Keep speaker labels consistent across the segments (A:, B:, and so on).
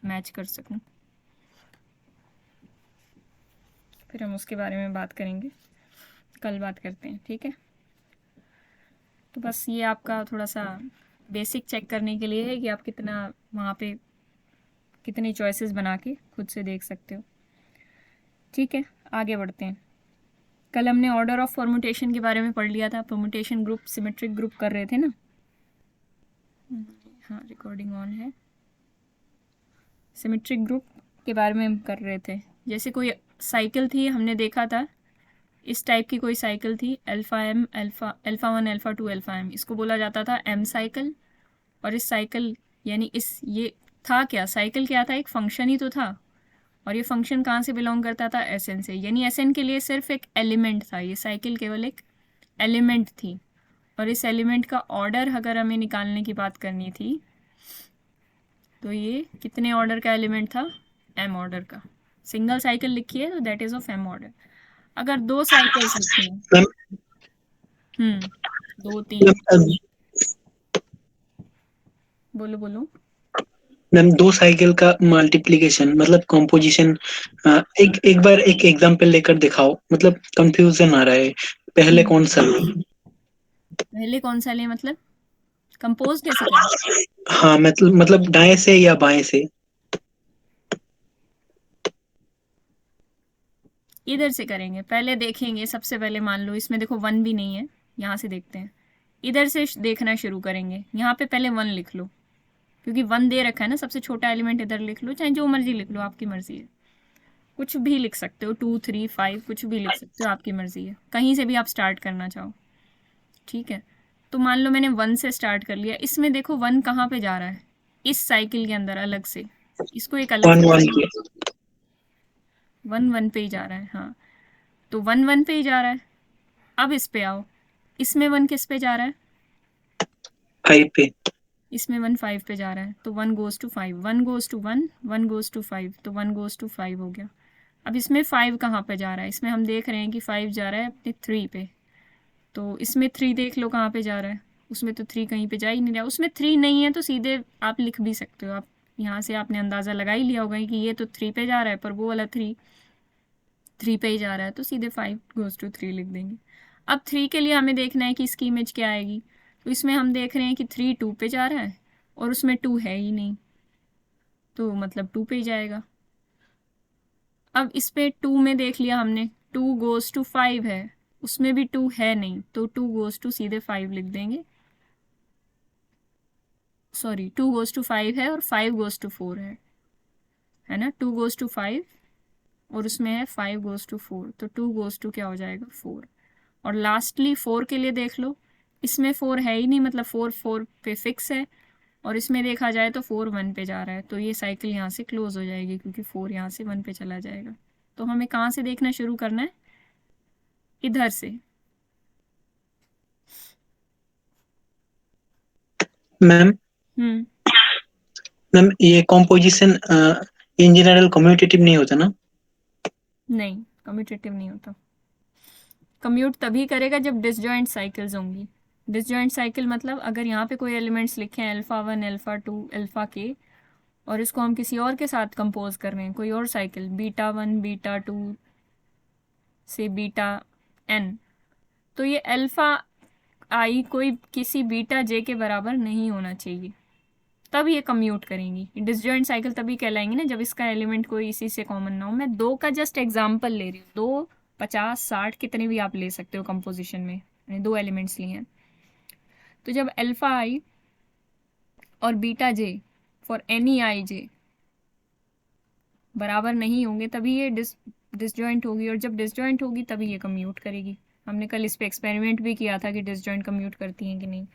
A: Match कर सकूं। फिर हम उसके बारे में बात करेंगे, कल बात करते हैं, ठीक है। तो बस ये आपका थोड़ा सा बेसिक चेक करने के लिए है कि आप कितना वहाँ पे कितनी चॉइसेस बना के खुद से देख सकते हो, ठीक है। आगे बढ़ते हैं। कल हमने ऑर्डर ऑफ परमुटेशन के बारे में पढ़ लिया था, परमुटेशन ग्रुप सिमेट्रिक ग्रुप कर रहे थे ना। हाँ, रिकॉर्डिंग ऑन है। सिमेट्रिक ग्रुप के बारे में हम कर रहे थे। जैसे कोई साइकिल थी, हमने देखा था इस टाइप की कोई साइकिल थी, alpha m alpha alpha one alpha two alpha m, इसको बोला जाता था एम साइकिल। और इस साइकिल यानी इस ये था क्या, साइकिल क्या था, एक फंक्शन ही तो था। और ये फंक्शन कहाँ से बिलोंग करता था, एस एन से, यानी एस एन के लिए सिर्फ एक एलिमेंट था, ये साइकिल केवल एक एलिमेंट थी। और इस एलिमेंट का ऑर्डर अगर हमें निकालने की बात करनी थी तो ये कितने ऑर्डर का एलिमेंट था, एम ऑर्डर का। सिंगल साइकिल लिखी है तो that is of m order. अगर दो साइकिल्स लिखी हैं,
B: मैम
A: दो तीन,
B: मैम
A: बोलो बोलो।
B: मैम दो साइकिल का मल्टीप्लिकेशन मतलब कंपोजिशन, एक एक बार एक एग्जांपल लेकर दिखाओ, मतलब कंफ्यूजन आ रहा है। पहले
A: हम्म
B: कौन सा?
A: पहले कौन सा ले, मतलब कंपोज कैसे करें।
B: हाँ, मतलब दाएं से या बाएं से?
A: इधर से करेंगे, पहले देखेंगे। सबसे पहले मान लो इसमें देखो वन भी नहीं है, यहाँ से देखते हैं। इधर से देखना शुरू करेंगे, यहाँ पे पहले वन लिख लो, क्योंकि वन दे रखा है ना, सबसे छोटा एलिमेंट इधर लिख लो, चाहे जो मर्जी लिख लो, आपकी मर्जी है। कुछ भी लिख सकते हो, 2 3 5 कुछ भी लिख सकते हो, आपकी मर्जी है, कहीं से भी आप स्टार्ट करना चाहो, ठीक है। तो मान लो मैंने वन से स्टार्ट कर लिया, इसमें देखो वन कहाँ पे जा रहा है, इस साइकिल के अंदर अलग से, इसको एक अलग
B: वन
A: से
B: वन
A: लिखेंगे।
B: के।
A: वन वन पे ही जा रहा है, हाँ। तो वन वन पे ही जा रहा है। अब इस पे आओ, इसमें वन किस पे जा रहा है,
B: फाइव पे।
A: इसमें वन फाइव पे जा रहा है, तो one goes to five, one goes to one, one goes to five, तो वन गोज़ टू फाइव हो गया। अब इसमें फाइव कहाँ पे जा रहा है, इसमें हम देख रहे हैं कि फाइव जा रहा है अपने थ्री पे, तो इसमें थ्री देख लो कहाँ पे जा रहा है, उसमें तो थ्री कहीं पे जा ही नहीं रहा। उसमें थ्री नहीं है तो सीधे आप लिख भी सकते हो, आप यहाँ से आपने अंदाज़ा लगा ही लिया होगा कि ये तो थ्री पे जा रहा है, पर वो वाला थ्री थ्री पे ही जा रहा है, तो सीधे फाइव गोज़ टू थ्री लिख देंगे। अब थ्री के लिए हमें देखना है कि इसकी इमेज क्या आएगी, तो इसमें हम देख रहे हैं कि थ्री टू पे जा रहा है और उसमें टू है ही नहीं, तो मतलब टू पे ही जाएगा। अब इस पे टू में देख लिया हमने, टू गोज़ टू फाइव है, उसमें भी टू है नहीं, तो टू गोज़ टू सीधे फाइव लिख देंगे। Sorry, two goes to five है और फाइव गोज़ टू फोर है ना, टू गोज़ टू फाइव और उसमें है फाइव गोज़ टू फोर, तो टू गोज़ टू क्या हो जाएगा, फोर। और लास्टली फोर के लिए देख लो, इसमें फोर है ही नहीं, मतलब फोर फोर पे फिक्स है, और इसमें देखा जाए तो फोर वन पे जा रहा है, तो ये साइकिल यहाँ से क्लोज हो जाएगी, क्योंकि फोर यहाँ से वन पे चला जाएगा। तो हमें कहाँ से देखना शुरू करना है, इधर से।
B: मैम
A: हम्म
B: मैम ये कॉम्पोजिशन इन जनरल कम्यूटेटिव नहीं होता ना?
A: नहीं, कम्यूटेटिव नहीं होता। कम्यूट तभी करेगा जब डिसजॉइंट साइकिल्स होंगी। डिसजॉइंट साइकिल मतलब अगर यहाँ पे कोई एलिमेंट्स लिखे हैं alpha one alpha two alpha के, और इसको हम किसी और के साथ कंपोज कर रहे हैं, कोई और cycle beta one beta two से बीटा एन, तो ये अल्फ़ा आई कोई किसी बीटा जे के बराबर नहीं होना चाहिए, तब ये कम्यूट करेंगी। डिसजॉइंट साइकिल तभी कहलाएंगी ना जब इसका एलिमेंट कोई इसी से कॉमन ना हो। मैं दो का जस्ट एग्जाम्पल ले रही हूँ, दो 50 60 कितने भी आप ले सकते हो कंपोजिशन में, मैंने दो एलिमेंट्स लिए हैं। तो जब अल्फा आई और beta J for any I J बराबर नहीं होंगे तभी ये डिसजॉइंट होगी, और जब डिसजॉइंट होगी तभी ये कम्यूट करेगी। हमने कल इस पे एक्सपेरिमेंट भी किया था कि डिसजॉइंट कम्यूट करती हैं कि नहीं,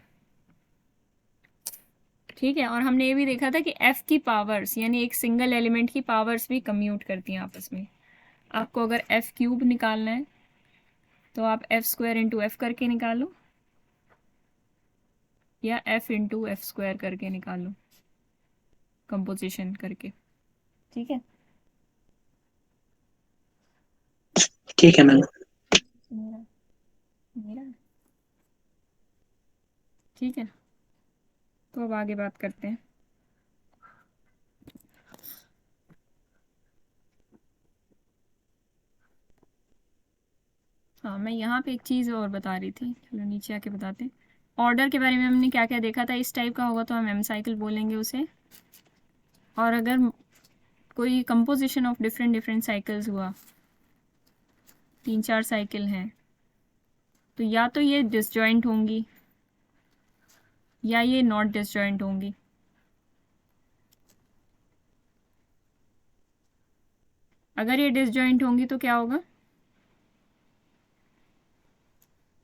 A: ठीक है। और हमने ये भी देखा था कि एफ की पावर्स यानी एक सिंगल एलिमेंट की पावर्स भी कम्यूट करती हैं आपस में। आपको अगर एफ क्यूब निकालना है तो आप एफ स्क्वायर इंटू एफ करके निकालो, या एफ इंटू एफ स्क्वायर करके निकालो, कंपोजिशन करके, ठीक है।
B: ठीक है मैम।
A: मेरा मेरा ठीक है। तो अब आगे बात करते हैं। हाँ, मैं यहाँ पे एक चीज़ और बता रही थी, चलो नीचे आके बताते हैं। ऑर्डर के बारे में हमने क्या क्या देखा था, इस टाइप का होगा तो हम एम साइकिल बोलेंगे उसे। और अगर कोई composition of different different cycles हुआ, 3-4 साइकिल हैं, तो या तो ये डिसजॉइंट होंगी या ये नॉट डिसजॉइंट होंगी। अगर ये डिसजॉइंट होंगी तो क्या होगा,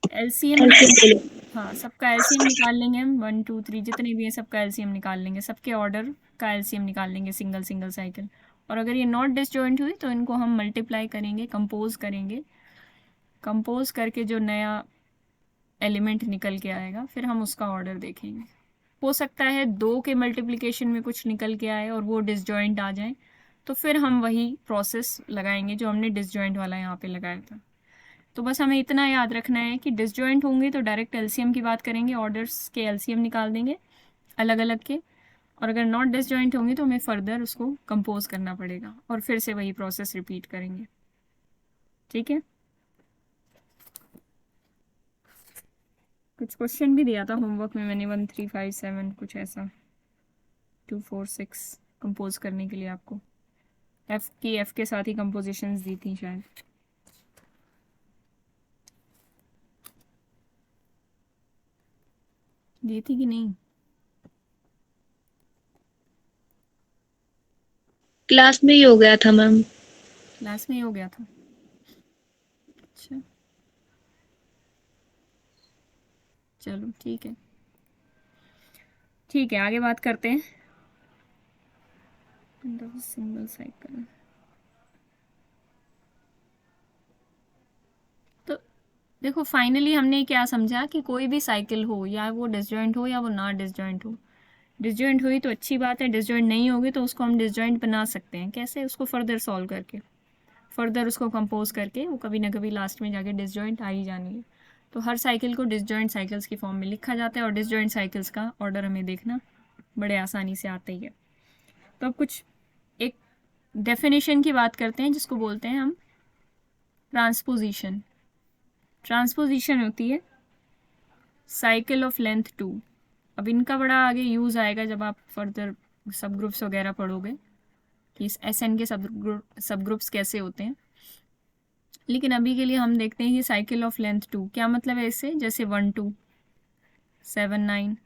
A: एलसीएम निकाल, हाँ सबका एलसीएम निकाल लेंगे हम, 1 2 3 जितने भी हैं सबका एलसीएम निकाल लेंगे, सबके ऑर्डर का एलसीएम निकाल लेंगे सिंगल सिंगल साइकिल। और अगर ये नॉट डिसजॉइंट हुई तो इनको हम मल्टीप्लाई करेंगे, कंपोज करेंगे। कंपोज करके जो नया एलिमेंट निकल के आएगा फिर हम उसका ऑर्डर देखेंगे। हो सकता है 2 के मल्टीप्लिकेशन में कुछ निकल के आए और वो डिसजॉइंट आ जाए, तो फिर हम वही प्रोसेस लगाएंगे जो हमने डिसजॉइंट वाला यहाँ पे लगाया था। तो बस हमें इतना याद रखना है कि डिसजॉइंट होंगे तो डायरेक्ट एलसीएम की बात करेंगे, ऑर्डर्स के एलसीएम निकाल देंगे अलग अलग के। और अगर नॉट डिसजॉइंट होंगे तो हमें फर्दर उसको कंपोज करना पड़ेगा और फिर से वही प्रोसेस रिपीट करेंगे। ठीक है, कुछ क्वेश्चन भी दिया था होमवर्क में मैंने, 1 3 5 7 कुछ ऐसा, 2 4 6 कंपोज करने के लिए आपको एफ के साथ ही कंपोजिशंस दी थी शायद। दी थी कि नहीं?
C: क्लास में ही हो गया था मैम।
A: क्लास में ही हो गया था, अच्छा चलो ठीक है। ठीक है, आगे बात करते हैं। सिंगल साइकिल, तो देखो फाइनली हमने क्या समझा कि कोई भी साइकिल हो, या वो डिसजॉइंट हो या वो ना डिसजॉइंट हो। डिसजॉइंट हुई तो अच्छी बात है, डिसजॉइंट नहीं होगी तो उसको हम डिसजॉइंट बना सकते हैं। कैसे? उसको फर्दर सॉल्व करके, फर्दर उसको कंपोज करके, वो कभी ना कभी लास्ट में जाके डिसजॉइंट आ ही जानी है। तो हर साइकिल को डिसजॉइंट साइकिल्स की फॉर्म में लिखा जाता है और डिसजॉइंट साइकिल्स का ऑर्डर हमें देखना बड़े आसानी से आता ही है। तो अब कुछ एक डेफिनेशन की बात करते हैं जिसको बोलते हैं हम ट्रांसपोजिशन। ट्रांसपोजिशन होती है साइकिल ऑफ लेंथ 2। अब इनका बड़ा आगे यूज़ आएगा जब आप फर्दर सब ग्रुप्स वगैरह पढ़ोगे कि इस एसएन के सब ग्रुप्स कैसे होते हैं। लेकिन अभी के लिए हम देखते हैं कि साइकिल ऑफ लेंथ 2 क्या मतलब है इससे, जैसे 1 2 7 9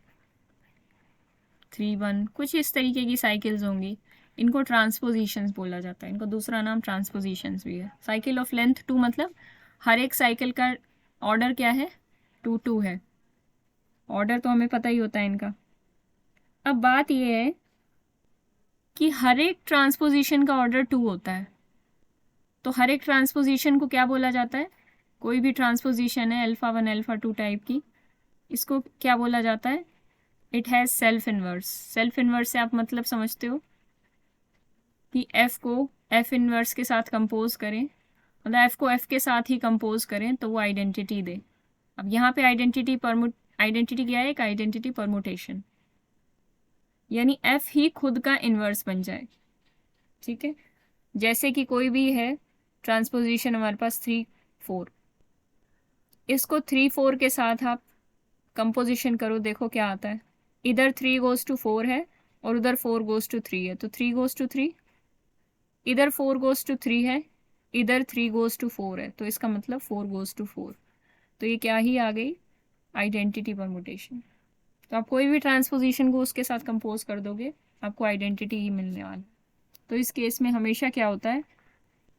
A: 3 1 कुछ इस तरीके की साइकिल्स होंगी, इनको ट्रांसपोजिशंस बोला जाता है। इनका दूसरा नाम ट्रांसपोजिशंस भी है। साइकिल ऑफ लेंथ 2 मतलब हर एक साइकिल का ऑर्डर क्या है, 2 2 है। ऑर्डर तो हमें पता ही होता है इनका। अब बात यह है कि हर एक ट्रांसपोजिशन का ऑर्डर 2 होता है। तो हर एक ट्रांसपोजिशन को क्या बोला जाता है, कोई भी ट्रांसपोजिशन है अल्फा 1 अल्फा 2 टाइप की, इसको क्या बोला जाता है, it has self inverse. Self inverse से आप मतलब समझते हो कि एफ को एफ इन्वर्स के साथ कंपोज करें, मतलब एफ को एफ के साथ ही कंपोज करें तो वो आइडेंटिटी दे। अब यहाँ पे आइडेंटिटी क्या है, एक आइडेंटिटी परमुटेशन, यानी एफ ही खुद का इन्वर्स बन जाए। ठीक है, जैसे कि कोई भी है ट्रांसपोजिशन हमारे पास 3 4, इसको 3 4 के साथ आप कंपोजिशन करो, देखो क्या आता है। इधर 3 गोज टू 4 है और उधर 4 गोज टू 3 है, तो 3 गोज टू 3, इधर 4 गोज टू 3 है, इधर 3 गोज टू 4 है, तो इसका मतलब 4 गोज टू 4। तो ये क्या ही आ गई, आइडेंटिटी परमुटेशन। तो आप कोई भी ट्रांसपोजिशन को उसके साथ कंपोज कर दोगे, आपको आइडेंटिटी ही मिलने वाला। तो इस केस में हमेशा क्या होता है,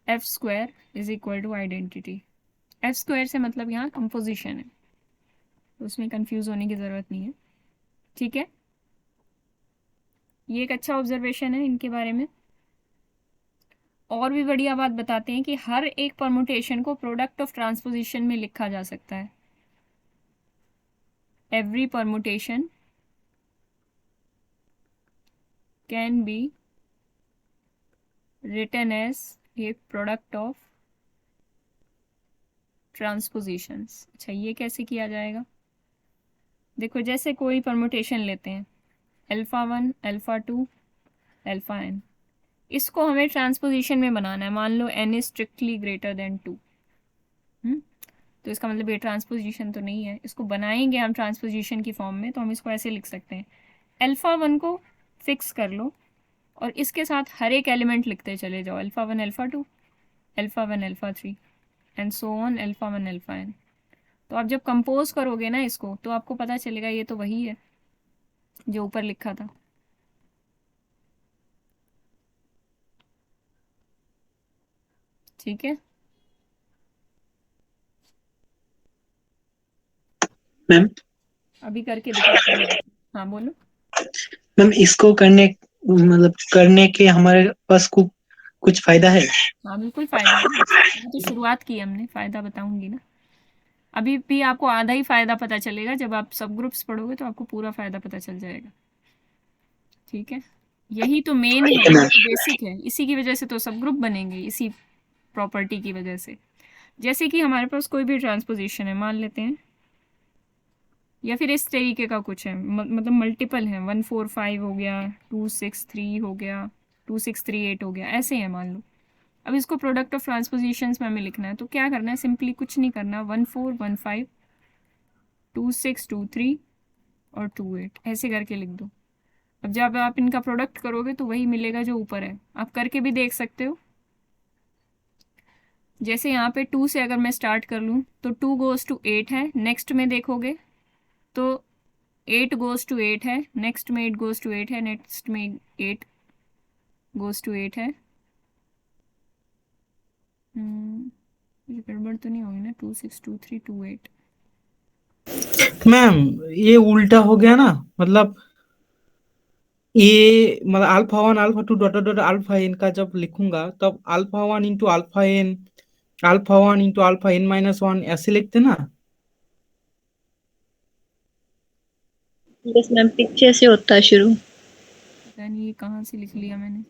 A: f square is equal to identity. F square से मतलब यहाँ कंपोजिशन है, तो उसमें कंफ्यूज होने की ज़रूरत नहीं है। ठीक है, ये एक अच्छा ऑब्जर्वेशन है इनके बारे में। और भी बढ़िया बात बताते हैं कि हर एक परमुटेशन को प्रोडक्ट ऑफ ट्रांसपोजिशन में लिखा जा सकता है। Every permutation can be written as a product of ट्रांसपोजिशंस। अच्छा, ये कैसे किया जाएगा, देखो जैसे कोई परमुटेशन लेते हैं अल्फा 1 अल्फा 2 अल्फा n, इसको हमें ट्रांसपोजिशन में बनाना है। मान लो n is strictly greater than 2, तो इसका मतलब ये ट्रांसपोजिशन तो नहीं है। इसको बनाएंगे हम ट्रांसपोजिशन की फॉर्म में, तो हम इसको ऐसे लिख सकते हैं, अल्फ़ा वन को फिक्स कर लो और इसके साथ हर एक एलिमेंट लिखते चले जाओ, alpha one alpha two, alpha one alpha three and so on, alpha one alpha n. तो आप जब कंपोज करोगे ना इसको, तो आपको पता चलेगा ये तो वही है जो ऊपर लिखा था। ठीक है,
B: मैम
A: अभी करके दिखाते हैं। हाँ बोलो।
B: मैम इसको करने मतलब करने के हमारे पास कुछ फायदा है?
A: हाँ बिल्कुल फ़ायदा है, अभी तो शुरुआत की हमने, फ़ायदा बताऊंगी ना। अभी भी आपको आधा ही फ़ायदा पता चलेगा, जब आप सब ग्रुप्स पढ़ोगे तो आपको पूरा फ़ायदा पता चल जाएगा। ठीक है, यही तो मेन है,
B: ठीक है
A: ये
B: मैम।
A: तो बेसिक है, इसी की वजह से तो सब ग्रुप बनेंगे, इसी प्रॉपर्टी की वजह से। जैसे कि हमारे पास कोई भी ट्रांसपोजिशन है मान लेते हैं, या फिर इस तरीके का कुछ है, मतलब मल्टीपल है, 145 हो गया, 263 हो गया, 2638 हो गया, ऐसे है मान लो। अब इसको प्रोडक्ट ऑफ ट्रांसपोजिशंस में हमें लिखना है, तो क्या करना है, सिंपली कुछ नहीं करना, 1415 2623 और 28 ऐसे करके लिख दो। अब जब आप इनका प्रोडक्ट करोगे तो वही मिलेगा जो ऊपर है, आप करके भी देख सकते हो। जैसे यहाँ पे 2 से अगर मैं स्टार्ट कर लूँ तो 2 गोज़ टू 8 है, नेक्स्ट में देखोगे तो 8 गोज़ टू 8 है, नेक्स्ट में 8 गोज़ टू 8 है, नेक्स्ट में 8 गोज़ टू 8 है। ये गड़बड़ तो नहीं होगी ना, 262328।
D: मैम ये उल्टा हो गया ना, मतलब ये मतलब alpha 1 alpha 2 dot dot alpha n का जब लिखूंगा तब alpha 1 into alpha n, alpha 1 into alpha n minus 1 ऐसे लिखते ना।
C: यस मैम, पीछे से होता है शुरू।
A: पता नहीं ये कहाँ से लिख लिया मैंने,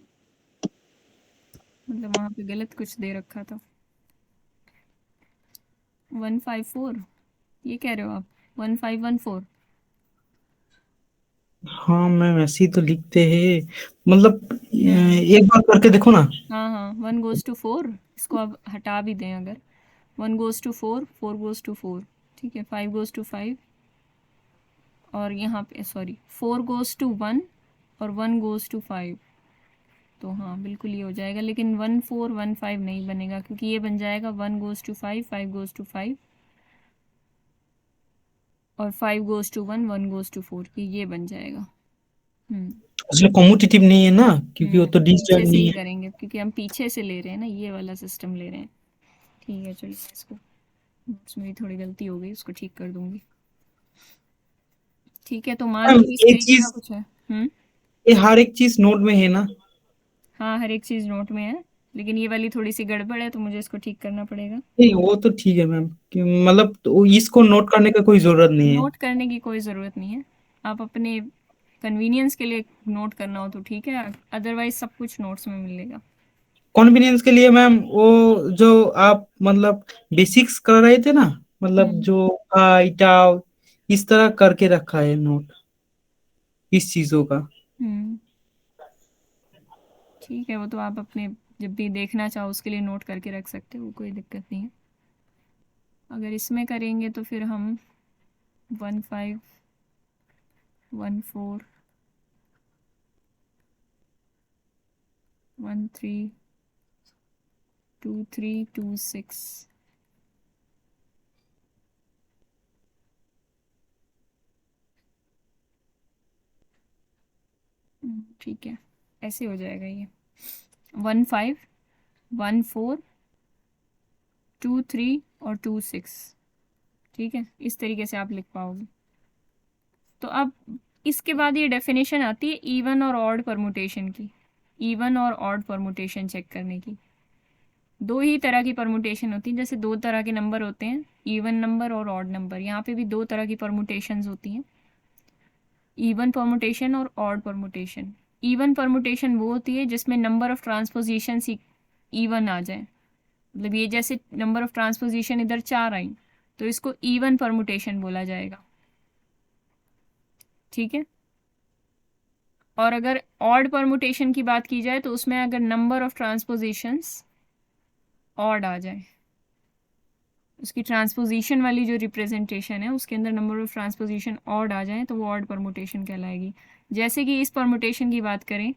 A: मतलब वहाँ पे गलत कुछ दे रखा था। 154, ये कह रहे हो आप, 1514।
D: हाँ मैम ऐसे ही तो लिखते हैं, मतलब
A: हम्म,
D: एक बार करके देखो ना।
A: हाँ हाँ, 1 goes to 4, इसको अब हटा भी दें अगर, 1 goes to 4, 4 goes to 4, ठीक है, 5 goes to 5, और यहाँ पे सॉरी 4 goes to 1 और 1 goes to 5। तो हाँ बिल्कुल ये हो जाएगा, लेकिन 1415 नहीं बनेगा, क्योंकि ये बन जाएगा 1 goes to 5, 5 goes to 5 और 5 goes to 1, 1 goes to 4, ये बन जाएगा। हम्म
D: उसमें कॉम्पिटिटिव नहीं है ना, क्योंकि वो तो
A: पीछे
D: डिसजॉइंट
A: से
D: नहीं
A: ही
D: है।
A: करेंगे, क्योंकि हम पीछे से ले रहे हैं ना, ये वाला सिस्टम ले रहे हैं। ठीक है चलिए, इसको उसमें भी थोड़ी गलती हो गई, उसको ठीक कर दूंगी। ठीक है, तो मान
D: मैम
A: लो इस
D: ये
A: तरीके का
D: चीज,
A: कुछ है। हम्म,
D: ये हर एक चीज नोट में है ना।
A: हाँ हर एक चीज़ नोट में है, लेकिन ये वाली थोड़ी सी गड़बड़ है, तो मुझे इसको ठीक करना पड़ेगा।
D: नहीं वो तो ठीक है मैम, मतलब तो इसको नोट करने का कोई जरूरत नहीं है।
A: नोट करने की कोई ज़रूरत नहीं है, आप अपने कन्वीनियंस के लिए नोट करना हो तो ठीक है, अदरवाइज सब कुछ नोट्स में मिलेगा।
D: कॉन्वीनियंस के लिए मैम वो जो आप मतलब बेसिक्स कर रहे थे ना, मतलब
A: हम्म
D: जो टाउ इस तरह करके रखा है नोट इस चीजों का।
A: हम्म ठीक है, वो तो आप अपने जब भी देखना चाहो उसके लिए नोट करके रख सकते हो, कोई दिक्कत नहीं है। अगर इसमें करेंगे तो फिर हम 1514 132326, ठीक है, ऐसे हो जाएगा ये, 1514 23 और 26। ठीक है, इस तरीके से आप लिख पाओगे। तो अब इसके बाद ये डेफिनेशन आती है इवन और ऑड परमुटेशन की, इवन और ऑड परमुटेशन चेक करने की। दो ही तरह की परमुटेशन होती है, जैसे दो तरह के नंबर होते हैं, इवन नंबर और ऑड नंबर, यहाँ पे भी दो तरह की परमुटेशंस होती हैं, इवन परमुटेशन और ऑड परमुटेशन। इवन परमुटेशन वो होती है जिसमें नंबर ऑफ ट्रांसपोजिशन इवन आ जाए, मतलब ये जैसे नंबर ऑफ ट्रांसपोजिशन इधर 4 आई, तो इसको इवन परमुटेशन बोला जाएगा। ठीक है, और अगर ऑड परमुटेशन की बात की जाए तो उसमें अगर नंबर ऑफ ट्रांसपोजिशंस ऑड आ जाए, उसकी ट्रांसपोजिशन वाली जो रिप्रेजेंटेशन है उसके अंदर नंबर ऑफ ट्रांसपोजिशन ऑड आ जाए तो वो ऑड परमुटेशन कहलाएगी। जैसे कि इस परमुटेशन की बात करें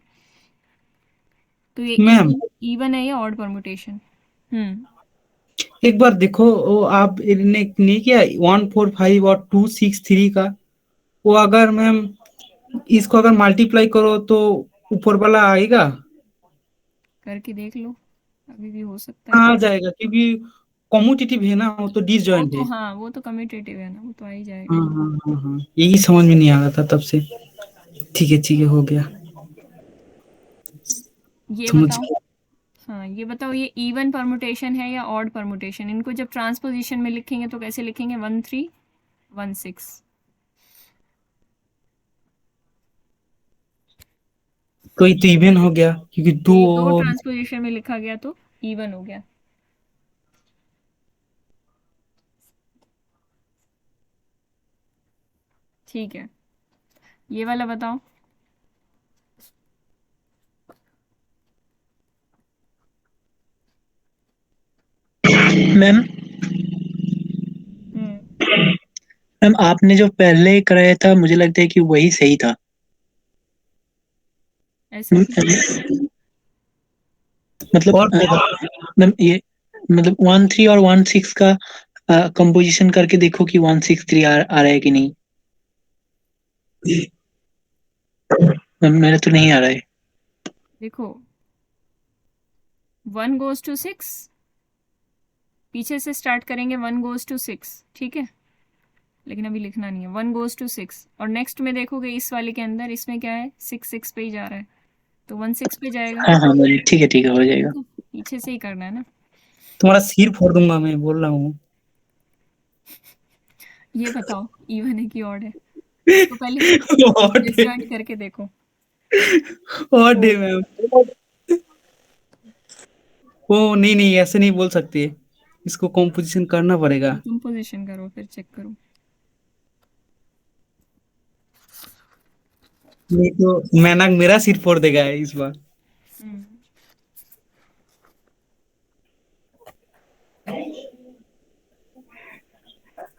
A: तो ये
D: मैम
A: इवन है या ऑड परमुटेशन?
D: एक बार देखो, वो आप ने नहीं किया 145 और 263 का, वो अगर मैम इसको अगर मल्टीप्लाई करो तो ऊपर वाला आएगा?
A: करके देख लो, अभी भी हो सकता है।
D: हाँ, आ जाएगा क्योंकि कॉम्यूटेटिव है ना, वो तो डिसजॉइंट है।
A: वो तो कम्यूटेटिव है ना, वो तो आ ही जाएगा।
D: हाँ हाँ हाँ हाँ, यही समझ में नहीं आ रहा था तब से। ठीक है, हो गया,
A: ये
D: समझ
A: बताओ,
D: गया।
A: हाँ ये बताओ, ये इवन परमुटेशन है या ऑड परमुटेशन? इनको जब ट्रांसपोजिशन में लिखेंगे तो कैसे लिखेंगे? 1316।
D: तो ये तो इवन हो गया क्योंकि
A: तो
D: दो।
A: ये दो ट्रांसपोजिशन में लिखा गया तो इवन हो गया। ठीक है, ये वाला बताओ।
B: मैम
A: हम्म
B: मैम आपने जो पहले कराया था मुझे लगता है कि वही सही था।
A: ऐसा क्यों?
B: मतलब
D: और
B: मैम ये मतलब 13 और 16 का कंपोजिशन करके देखो कि 163 आ रहा है कि नहीं। मैम मेरा तो नहीं आ रहा है।
A: देखो, 1 goes to 6, पीछे से स्टार्ट करेंगे, 1 goes to 6, ठीक है, लेकिन अभी लिखना नहीं है। 1 goes to 6 और नेक्स्ट में देखोगे इस वाले के अंदर, इसमें क्या है, 6 पे ही जा रहा है तो 1 6 पे जाएगा।
B: हाँ हाँ बोलिए, ठीक है हो जाएगा।
A: ठीक है, पीछे से ही करना है ना।
D: तुम्हारा सिर फोड़ दूंगा, मैं बोल रहा हूँ।
A: ये बताओ इवन है कि ऑड है? इसको पहले
D: और डे,
A: डिसजॉइंट करके देखो।
D: और डे मैम। ओ नहीं नहीं, ऐसे नहीं बोल सकते, इसको कॉम्पोजिशन करना पड़ेगा।
A: तुम पोजीशन करो फिर चेक करो।
D: नहीं तो मैना मेरा सिर फोड़ देगा इस बार।
A: हम्म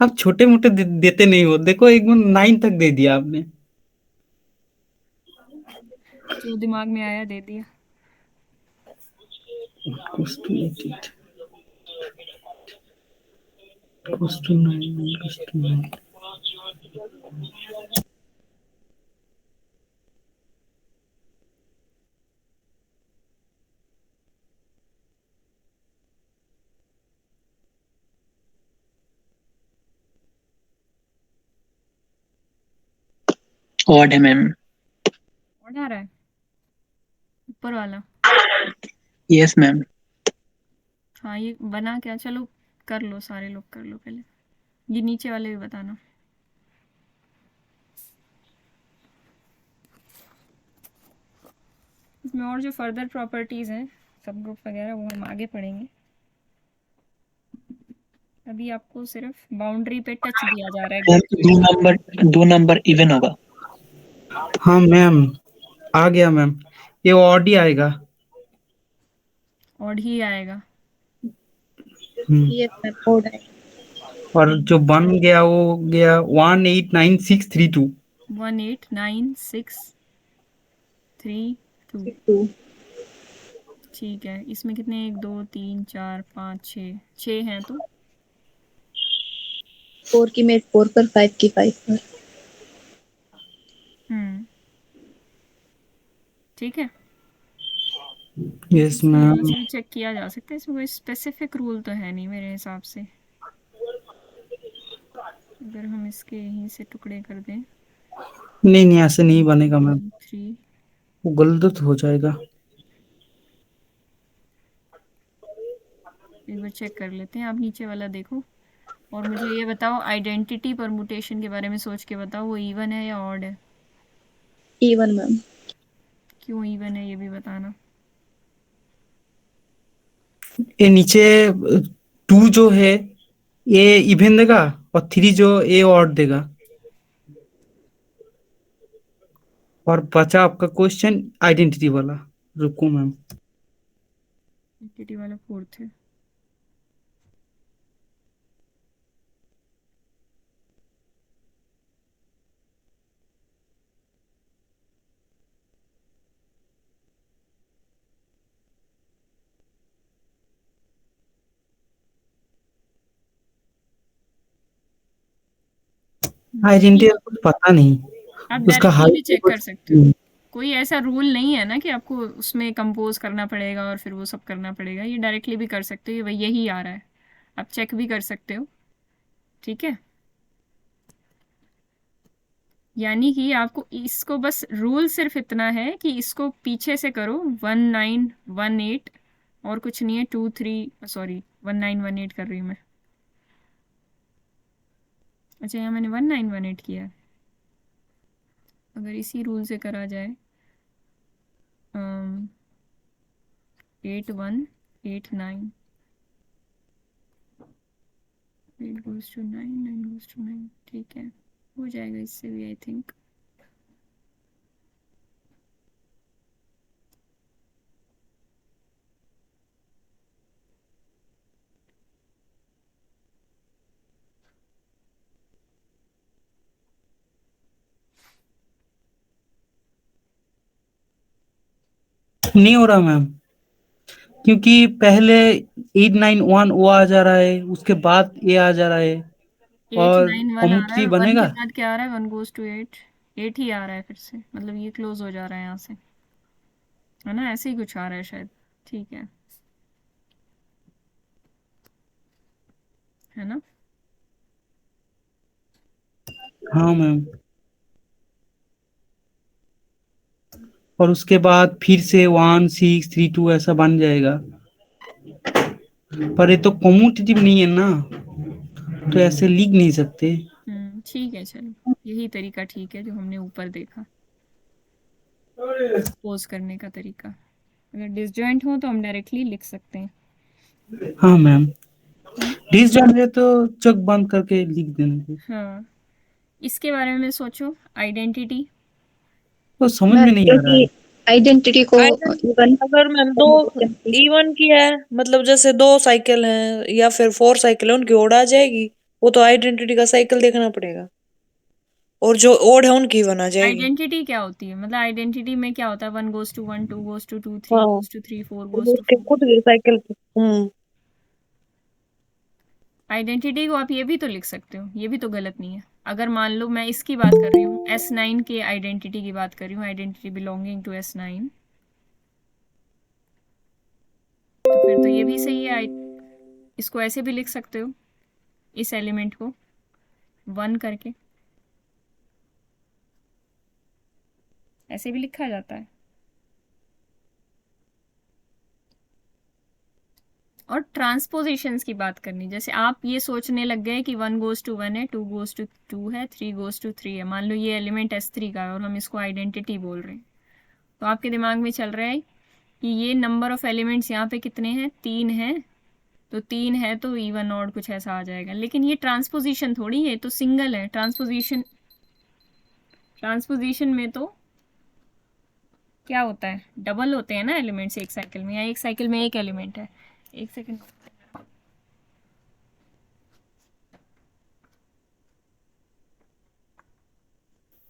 D: आप छोटे मोटे देते नहीं हो, देखो एकदम 9 तक दे दिया आपने।
A: जो दिमाग में आया दे दिया।
D: Close to 8, close to 9, close to 9.
B: Odd है मैम।
A: ऑड आ रहा है ऊपर वाला?
B: Yes ma'am.
A: हाँ ये बना क्या, चलो कर लो, सारे लोग कर लो पहले, ये नीचे वाले भी बताना। इसमें और जो फर्दर प्रॉपर्टीज हैं, सब ग्रुप वगैरह, वो हम आगे पढ़ेंगे। अभी आपको सिर्फ बाउंड्री पे टच दिया जा रहा है
B: मैम
A: ग्रुप के।
B: दो नंबर इवन होगा।
D: हाँ मैम, आ गया मैम, ये ऑड ही आएगा।
A: ऑड ही आएगा।
C: ये मैं बोर्ड है।
D: और जो बन गया वो गया 189632।
A: 189632।
C: 2
A: ठीक है, इसमें कितने, 1 2 3 4 5 6 हैं तो
C: 4 की मेट 4 पर 5 की 5 पर।
A: हम्म ठीक है।
D: यस
A: इसको यहाँ
D: मैम।
A: से भी चेक किया जा सकता है, इसमें कोई स्पेसिफिक रूल तो है नहीं मेरे हिसाब से। अगर हम इसके यहीं से टुकड़े कर दें,
D: नहीं नहीं, ऐसे नहीं बनेगा मैम,
A: 3,
D: वो गलत हो जाएगा।
A: एक बार चेक कर लेते हैं, आप नीचे वाला देखो और मुझे ये बताओ, आइडेंटिटी परमुटेशन के बारे में सोच के बताओ, वो इवन है या ऑड है?
C: Even ma'am.
A: क्यों इवन है ये भी बताना।
D: ये नीचे 2 जो है ये इवन देगा, और 3 जो ये ऑड देगा। और बचा आपका क्वेश्चन आइडेंटिटी वाला। रुको मैम।
A: आइडेंटिटी वाला 4th है।
D: आइडेंटिटी का कुछ पता नहीं
A: आप
D: उसका
A: डायरेक्टली भी चेक कर सकते हो।
D: हाइट।
A: कोई ऐसा रूल नहीं है ना कि आपको उसमें कंपोज करना पड़ेगा और फिर वो सब करना पड़ेगा, ये डायरेक्टली भी कर सकते हो, ये वही यही आ रहा है, आप चेक भी कर सकते हो। ठीक है, यानी कि आपको इसको बस रूल सिर्फ इतना है कि इसको पीछे से करो 1918, और कुछ नहीं है। 1918 कर रही हूँ मैं। अच्छा, यहाँ मैंने 1918 किया है। अगर इसी रूल से करा जाए 8189, 8 goes to 9, 9 goes to 9, ठीक है, हो जाएगा इससे भी आई थिंक।
D: नहीं हो रहा मैम, क्योंकि पहले 891 वो आ जा रहा है, उसके बाद ये आ जा रहा है, और
A: 891 आ
D: कॉमन
A: रहा है,
D: ट्री
A: और 1 के
D: बनेगा।
A: बाद क्या आ रहा है? 1 goes to 8, 8 ही आ रहा है फिर से, मतलब ये क्लोज हो जा रहा है यहाँ से, है ना? ऐसे ही कुछ आ रहा है शायद। ठीक है ना?
D: हाँ मैम, और उसके बाद फिर से 1632 ऐसा बन जाएगा, पर ये तो कॉम्यूटेटिव नहीं है ना, तो ऐसे लिख नहीं सकते।
A: ठीक है, चलो यही तरीका ठीक है जो हमने ऊपर देखा, पोज करने का तरीका। अगर डिसजॉइंट हो तो हम डायरेक्टली लिख सकते हैं।
D: हाँ मैम,
A: है ना?
D: डिसजॉइंट है तो चेक बंद करके लिख देंगे।
A: हाँ, इसके बारे में सोचो, आइडेंटिटी।
D: तो समझ
C: मैम
D: में नहीं आ रहा है।
C: क्योंकि आइडेंटिटी को इवन
E: अगर मैम दो इवन की है, मतलब जैसे 2 साइकिल हैं या फिर 4 साइकिल है, उनकी ओड आ जाएगी। वो तो आइडेंटिटी का साइकिल देखना पड़ेगा, और जो ओड है उनकी इवन आ जाएगी।
A: आइडेंटिटी क्या होती है? मतलब आइडेंटिटी में क्या होता है? 1 goes to 1, 2 goes to 2, 3
E: हाँ,
A: goes to 3, 4
E: और
A: goes to
E: उसके
A: 4।
E: खुद की साइकिल पे।
A: आइडेंटिटी को आप ये भी तो लिख सकते हो, ये भी तो गलत नहीं है। अगर मान लो मैं इसकी बात कर रही हूँ, S9 के आइडेंटिटी की बात कर रही हूँ, आइडेंटिटी बिलोंगिंग टू S9, तो फिर तो ये भी सही है। इसको ऐसे भी लिख सकते हो, इस एलिमेंट को 1 करके, ऐसे भी लिखा जाता है। और ट्रांसपोजिशंस की बात करनी, जैसे आप ये सोचने लग गए कि 1 goes to 1 है, 2 goes to 2 है, 3 goes to 3 है। मान लो ये एलिमेंट S3 का है और हम इसको आइडेंटिटी बोल रहे हैं, तो आपके दिमाग में चल रहा है कि ये नंबर ऑफ एलिमेंट्स यहाँ पे कितने हैं? 3 हैं, तो 3 है तो इवन ऑड कुछ ऐसा आ जाएगा। लेकिन ये ट्रांसपोजिशन थोड़ी है, तो सिंगल है। ट्रांसपोजिशन में तो क्या होता है? डबल होते हैं ना एलिमेंट्स एक साइकिल में, या एक साइकिल में एक एलिमेंट है। एक सेकंड,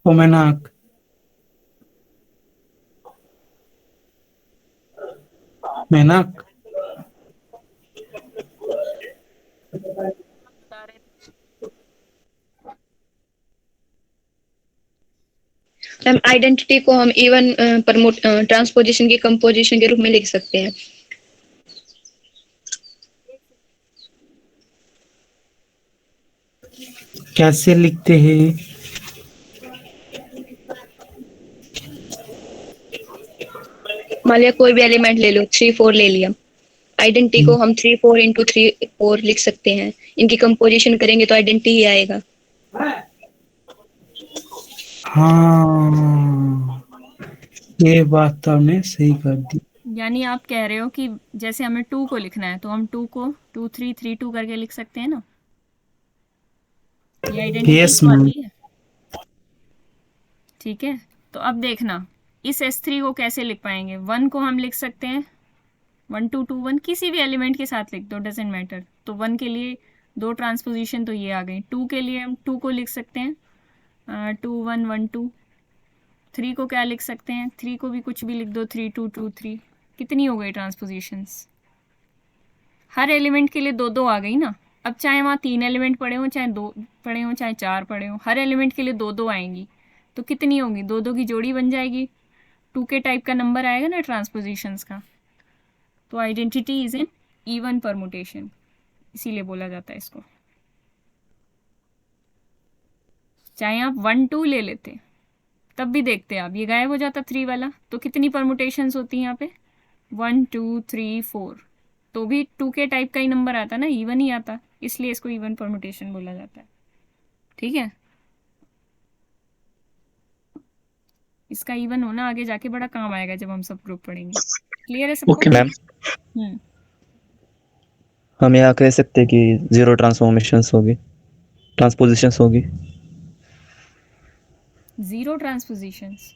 D: कोमेनाक, मेनाक।
C: मैम आइडेंटिटी को हम इवन प्रमोट ट्रांसपोजिशन की कंपोजिशन के रूप में लिख सकते हैं।
D: कैसे लिखते हैं?
C: मान लिया कोई भी एलिमेंट ले लो, 3 4 ले लिया, आइडेंटिटी को हम 3 4 into 3 4 लिख सकते हैं। इनकी कंपोजिशन करेंगे तो आइडेंटिटी ही आएगा।
D: हाँ, ये बात तो आपने सही कर दी।
A: यानी आप कह रहे हो कि जैसे हमें 2 को लिखना है तो हम 2 को 2 3 3 2 करके लिख सकते हैं ना? ये आइडेंटिटी
D: यस
A: तो
D: मैम।
A: आती है। ठीक है, तो अब देखना, इस S3 को कैसे लिख पाएंगे? 1 को हम लिख सकते हैं 1 2 2 1, किसी भी एलिमेंट के साथ लिख दो, डजेंट मैटर। तो 1 के लिए 2 ट्रांसपोजिशन तो ये आ गई। 2 के लिए हम 2 को लिख सकते हैं 2 1 1 2। 3 को क्या लिख सकते हैं? 3 को भी कुछ भी लिख दो, 3 2 2 3। कितनी हो गई ट्रांसपोजिशंस? हर एलिमेंट के लिए 2 2 आ गई ना। अब चाहे वहाँ 3 एलिमेंट पड़े हों, चाहे 2 पड़े हों, चाहे 4 पड़े हों, हर एलिमेंट के लिए 2-2 आएंगी। तो कितनी होंगी? 2-2 की जोड़ी बन जाएगी। 2k टाइप का नंबर आएगा ना ट्रांसपोजिशंस का। तो identity is an even permutation, इसीलिए बोला जाता है इसको। चाहे आप 1-2 ले लेते तब भी देखते आप ये गायब हो जाता 3 वाला। तो कितनी परमुटेशंस होती हैं यहाँ पे? 1 2 3 4। तो भी 2k टाइप का ही नंबर आता ना, इवन ही आता, इसलिए इसको इवन परमुटेशन बोला जाता है। ठीक है, इसका इवन होना आगे जाके बड़ा काम आएगा जब हम सब ग्रुप पढ़ेंगे। क्लियर है सबको?
B: ओके
F: मैम
A: हम्म।
F: हम यहाँ कह सकते हैं कि जीरो ट्रांसफॉर्मेशंस होगी, ट्रांसपोजिशंस होगी।
A: जीरो ट्रांसपोजिशंस,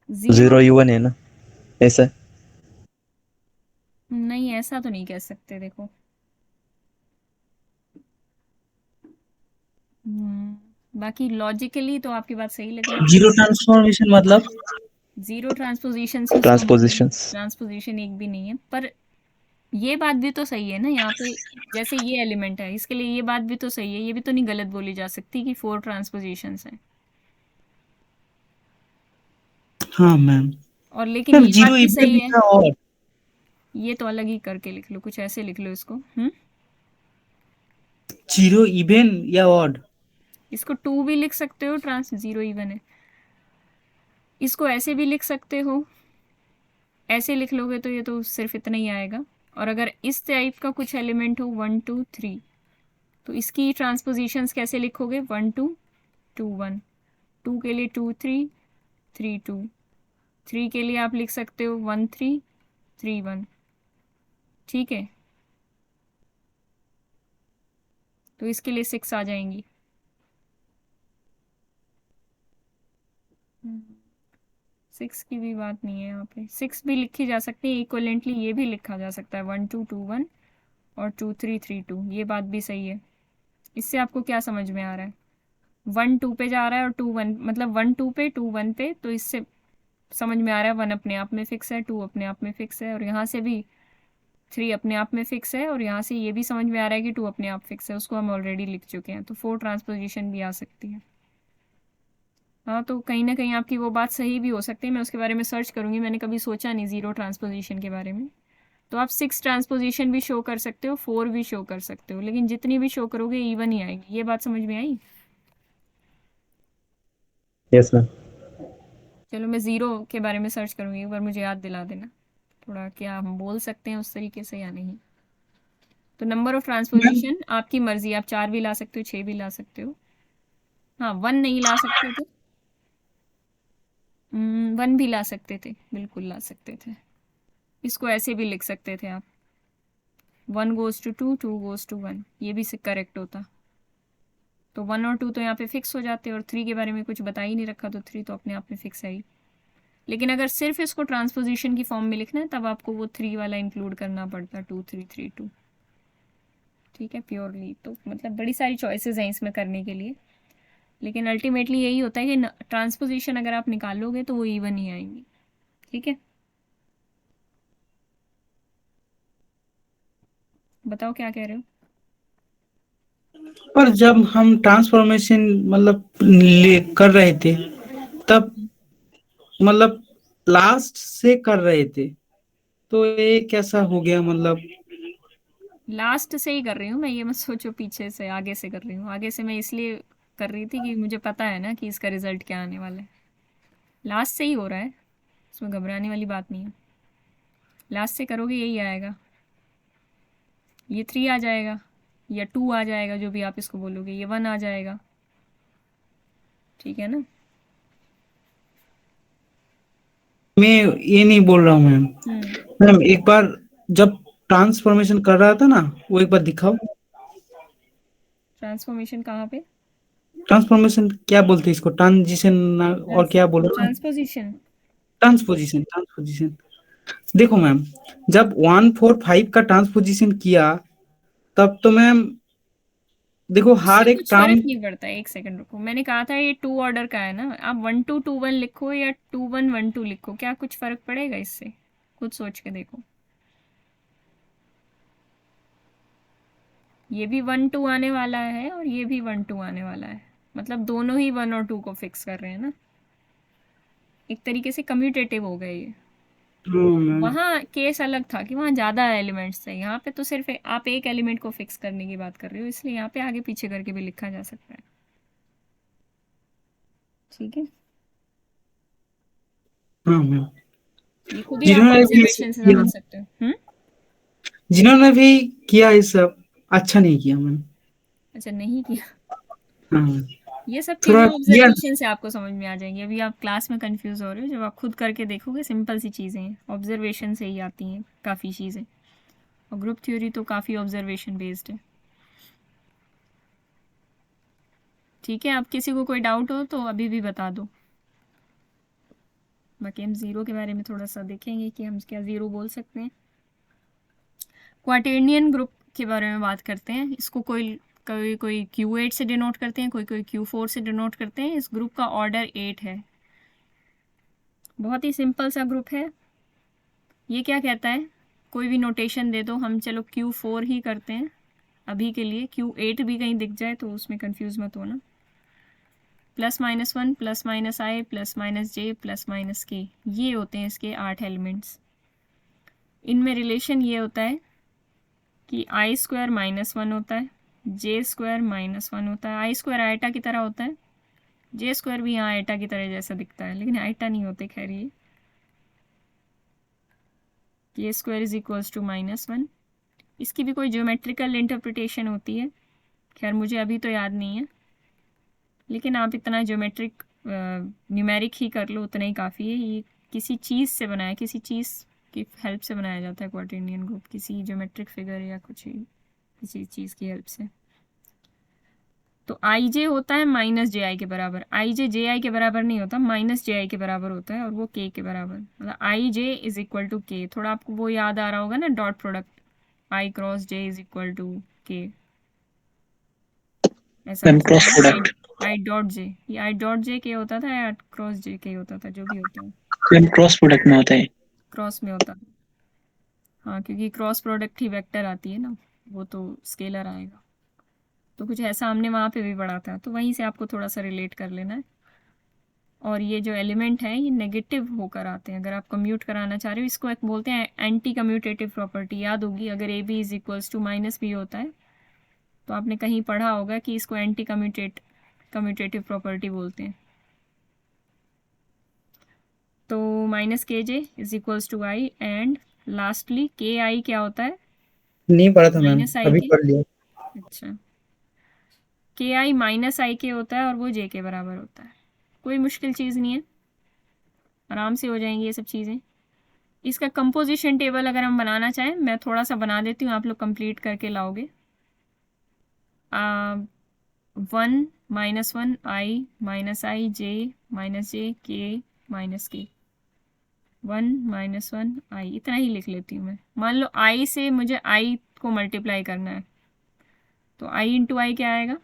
F: जीरो इवन है ना, ऐसा?
A: नहीं, ऐसा तो नहीं कह सकते। देखो बाकी लॉजिकली तो आपकी बात सही लग रही है।
D: जीरो ट्रांसफॉर्मेशन मतलब
A: जीरो ट्रांसपोजिशन
F: ट्रांसपोजिशंस।
A: ट्रांसपोजिशन एक भी नहीं है, पर ये बात भी तो सही है ना यहाँ पे। जैसे ये एलिमेंट है, इसके लिए ये बात भी तो सही है, ये भी तो नहीं गलत बोली जा सकती कि 4 ट्रांसपोजिशंस हैं।
D: हाँ मैम।
A: और लेकिन
D: मैम
A: ये बात
D: जीरो
A: भी
D: इवन
A: सही है,
D: लिखा और
A: ये तो अलग ही करके लिख लो, कुछ ऐसे लिख लो इसको।
D: जीरो इवन या ऑड?
A: इसको 2 भी लिख सकते हो, जीरो इवन है। इसको ऐसे भी लिख सकते हो, ऐसे लिख लोगे तो ये तो सिर्फ इतना ही आएगा। और अगर इस टाइप का कुछ एलिमेंट हो 1 2 3, तो इसकी ट्रांसपोजिशंस कैसे लिखोगे? 1 2 2 1, 2 के लिए 2 3 3 2, 3 के लिए आप लिख सकते हो 1 3 3 1। ठीक है, तो इसके लिए 6 आ जाएंगी। 6 की भी बात नहीं है यहाँ पे, 6 भी लिखी जा सकती है इक्वलेंटली, ये भी लिखा जा सकता है 1 2 2 1 और 2 3 3 2, ये बात भी सही है। इससे आपको क्या समझ में आ रहा है? 1 2 पे जा रहा है और 2 1, मतलब 1 2 पे 2 1 पे, तो इससे समझ में आ रहा है 1 अपने आप में फिक्स है, 2 अपने आप में फिक्स है, और यहाँ से भी 3 अपने आप में फिक्स है, और यहाँ से ये भी समझ में आ रहा है कि 2 अपने आप फिक्स है, उसको हम ऑलरेडी लिख चुके हैं। तो 4 ट्रांसपोजिशन भी आ सकती है। हाँ, तो कहीं ना कहीं आपकी वो बात सही भी हो सकती है, मैं उसके बारे में सर्च करूँगी, मैंने कभी सोचा नहीं जीरो ट्रांसपोजिशन के बारे में। तो आप 6 ट्रांसपोजिशन भी शो कर सकते हो, 4 भी शो कर सकते हो, लेकिन जितनी भी शो करोगे इवन ही आएगी। ये बात समझ में आई?
F: Yes ma'am.
A: चलो मैं ज़ीरो के बारे में सर्च करूँगी, एक बार मुझे याद दिला देना थोड़ा, क्या हम बोल सकते हैं उस तरीके से या नहीं। तो नंबर ऑफ
D: मैम
A: ट्रांसपोजिशन आपकी मर्जी, आप 4 भी ला सकते हो, 6 भी ला सकते हो। हाँ, 1 नहीं ला सकते थे, 1 भी ला सकते थे, बिल्कुल ला सकते थे। इसको ऐसे भी लिख सकते थे आप, 1 goes to 2, 2 goes to 1, ये भी से करेक्ट होता। तो 1 और 2 तो यहाँ पे फिक्स हो जाते, और 3 के बारे में कुछ बता ही नहीं रखा, तो 3 तो अपने आप में फिक्स है ही। लेकिन अगर सिर्फ इसको ट्रांसपोजिशन की फॉर्म में लिखना है, तब आपको वो 3 वाला इंक्लूड करना पड़ता, 2 3 3 2। ठीक है, प्योरली तो मतलब बड़ी सारी चॉइसेस हैं इसमें करने के लिए, लेकिन अल्टीमेटली यही होता है कि ट्रांसपोजिशन अगर आप निकालोगे तो वो इवन ही आएंगी। ठीक है, बताओ क्या कह रहे हो?
D: पर जब हम ट्रांसफॉर्मेशन मतलब कर रहे थे तब मतलब लास्ट से कर रहे थे, तो ये कैसा हो गया? मतलब
A: लास्ट से ही कर रही हूँ मैं, ये मत सोचो पीछे से आगे से कर रही हूँ। आगे से मैं इसलिए कर रही थी कि मुझे पता है ना कि इसका रिजल्ट क्या आने वाला है। लास्ट से ही हो रहा है, इसमें घबराने वाली बात नहीं है। लास्ट से करोगे यही आएगा, ये 3 आ जाएगा या 2 आ जाएगा, जो भी आप इसको बोलोगे, ये 1 आ जाएगा। ठीक है ना?
D: मैं ये नहीं बोल रहा हूँ मैम। मैम एक बार जब ट्रांसफॉर्मेशन कर रहा था ना, वो एक बार दिखाओ।
A: ट्रांसफॉर्मेशन कहाँ पे?
D: ट्रांसफॉर्मेशन क्या बोलते हैं इसको? ट्रांजिशन और क्या बोल रहा हूँ?
A: ट्रांसपोजिशन।
D: ट्रांसपोजिशन। ट्रांसपोजिशन देखो मैम, जब 1 4 5 का ट्रांसपोजिशन किया तब तो मैम देखो
A: उससे
D: हर एक
A: कुछ
D: टर्म
A: फर्क नहीं पड़ता है। एक सेकंड रुको, मैंने कहा था ये 2 ऑर्डर का है ना, आप 1 2 2 1 लिखो या 2 1 1 2 लिखो, क्या कुछ फर्क पड़ेगा इससे? खुद सोच के देखो। ये भी 1 2 आने वाला है और ये भी 1 2 आने वाला है, मतलब दोनों ही 1 और 2 को फिक्स कर रहे हैं ना, एक तरीके से कम्यूटेटिव हो गए ये।
D: हाँ मैम।
A: वहाँ केस अलग था कि वहाँ ज़्यादा एलिमेंट्स थे, यहाँ पे तो सिर्फ आप एक एलिमेंट को फिक्स करने की बात कर रहे हो, इसलिए यहाँ पे आगे पीछे करके भी लिखा जा सकता है। ठीक है,
D: हाँ मैम।
A: ये खुद ही आप
D: जिन्होंने भी
A: ऑब्जर्वेशन से समझ सकते हो।
D: जिन्होंने भी किया ये सब अच्छा नहीं किया मैम।
A: अच्छा, नहीं किया।
D: हाँ,
A: ये सब चीज़ें
D: थोड़ा किया।
A: ऑब्जर्वेशन से आपको समझ में आ जाएंगी, अभी आप क्लास में कंफ्यूज हो रहे हो, जब आप खुद करके देखोगे सिंपल सी चीज़ें हैं, ऑब्जर्वेशन से ही आती हैं काफ़ी चीज़ें, और ग्रुप थ्योरी तो काफ़ी ऑब्जर्वेशन बेस्ड है। ठीक है, अब किसी को कोई डाउट हो तो अभी भी बता दो, बाकी हम ज़ीरो के बारे में थोड़ा सा देखेंगे कि हम क्या ज़ीरो बोल सकते हैं। क्वार्टेनियन ग्रुप के बारे में बात करते हैं, इसको कोई कोई कोई Q8 से डिनोट करते हैं, कोई कोई Q4 से डिनोट करते हैं। इस ग्रुप का ऑर्डर 8 है, बहुत ही सिंपल सा ग्रुप है। ये क्या कहता है, कोई भी नोटेशन दे दो, हम चलो Q4 ही करते हैं अभी के लिए, Q8 भी कहीं दिख जाए तो उसमें कंफ्यूज मत होना। +-1 +-i +-j +-k, ये होते हैं इसके 8 एलिमेंट्स। इनमें रिलेशन ये होता है कि i² -1 होता है, j² -1 होता है, i² आयटा की तरह होता है, j² भी यहाँ आयटा की तरह जैसा दिखता है, लेकिन आयटा नहीं होते खैर ये k² = -1। इसकी भी कोई ज्योमेट्रिकल इंटरप्रिटेशन होती है, खैर मुझे अभी तो याद नहीं है, लेकिन आप इतना ज्योमेट्रिक न्यूमेरिक ही कर लो, उतना ही काफ़ी है। ये किसी चीज़ से बनाया, किसी चीज़ की हेल्प से बनाया जाता है क्वार्टेनियन ग्रुप, किसी ज्योमेट्रिक फिगर या कुछ ही किसी चीज़ की हेल्प से। तो आई जे होता है -ji के बराबर, आई जे ji के बराबर नहीं होता, -ji के बराबर होता है, और वो k के बराबर, मतलब I J is equal to k। थोड़ा आपको वो याद आ रहा होगा ना, dot product i cross j is equal to k, ऐसा
B: मैम
A: होता
B: क्रॉस
A: था ना,
B: प्रोडक्ट।
A: आई डॉट जे, ये आई डॉट जे के होता था या क्रॉस जे के होता था, जो भी होता है
B: मैम क्रॉस प्रोडक्ट में होता है।
A: क्रॉस में होता था। हाँ, क्योंकि क्रॉस प्रोडक्ट ही वेक्टर आती है ना, वो तो स्केलर आएगा। तो कुछ ऐसा हमने वहाँ पे भी पढ़ा था, तो वहीं से आपको थोड़ा सा रिलेट कर लेना है। और ये जो एलिमेंट है ये नेगेटिव होकर आते हैं, अगर आप कम्यूट कराना चाह रहे हो, इसको एक बोलते हैं एंटी कम्यूटेटिव प्रॉपर्टी, याद होगी। अगर A B is equals to -b होता है तो आपने कहीं पढ़ा होगा कि इसको एंटी कम्यूटेटिव प्रॉपर्टी बोलते हैं। तो -kj is equals to i, and lastly ki क्या होता है,
D: नहीं पढ़ा था मैम,
A: -i
D: अभी
A: के।
D: पढ़ लिया।
A: अच्छा, ki -ik होता है और वो j के बराबर होता है, कोई मुश्किल चीज़ नहीं है, आराम से हो जाएंगी ये सब चीज़ें। इसका कंपोजिशन टेबल अगर हम बनाना चाहें, मैं थोड़ा सा बना देती हूँ, आप लोग कंप्लीट करके लाओगे। 1 -1 i -i j -j k -k, 1 -1 i, इतना ही लिख लेती हूँ मैं। मान लो i से मुझे i को मल्टीप्लाई करना है, तो i इंटू आई क्या आएगा,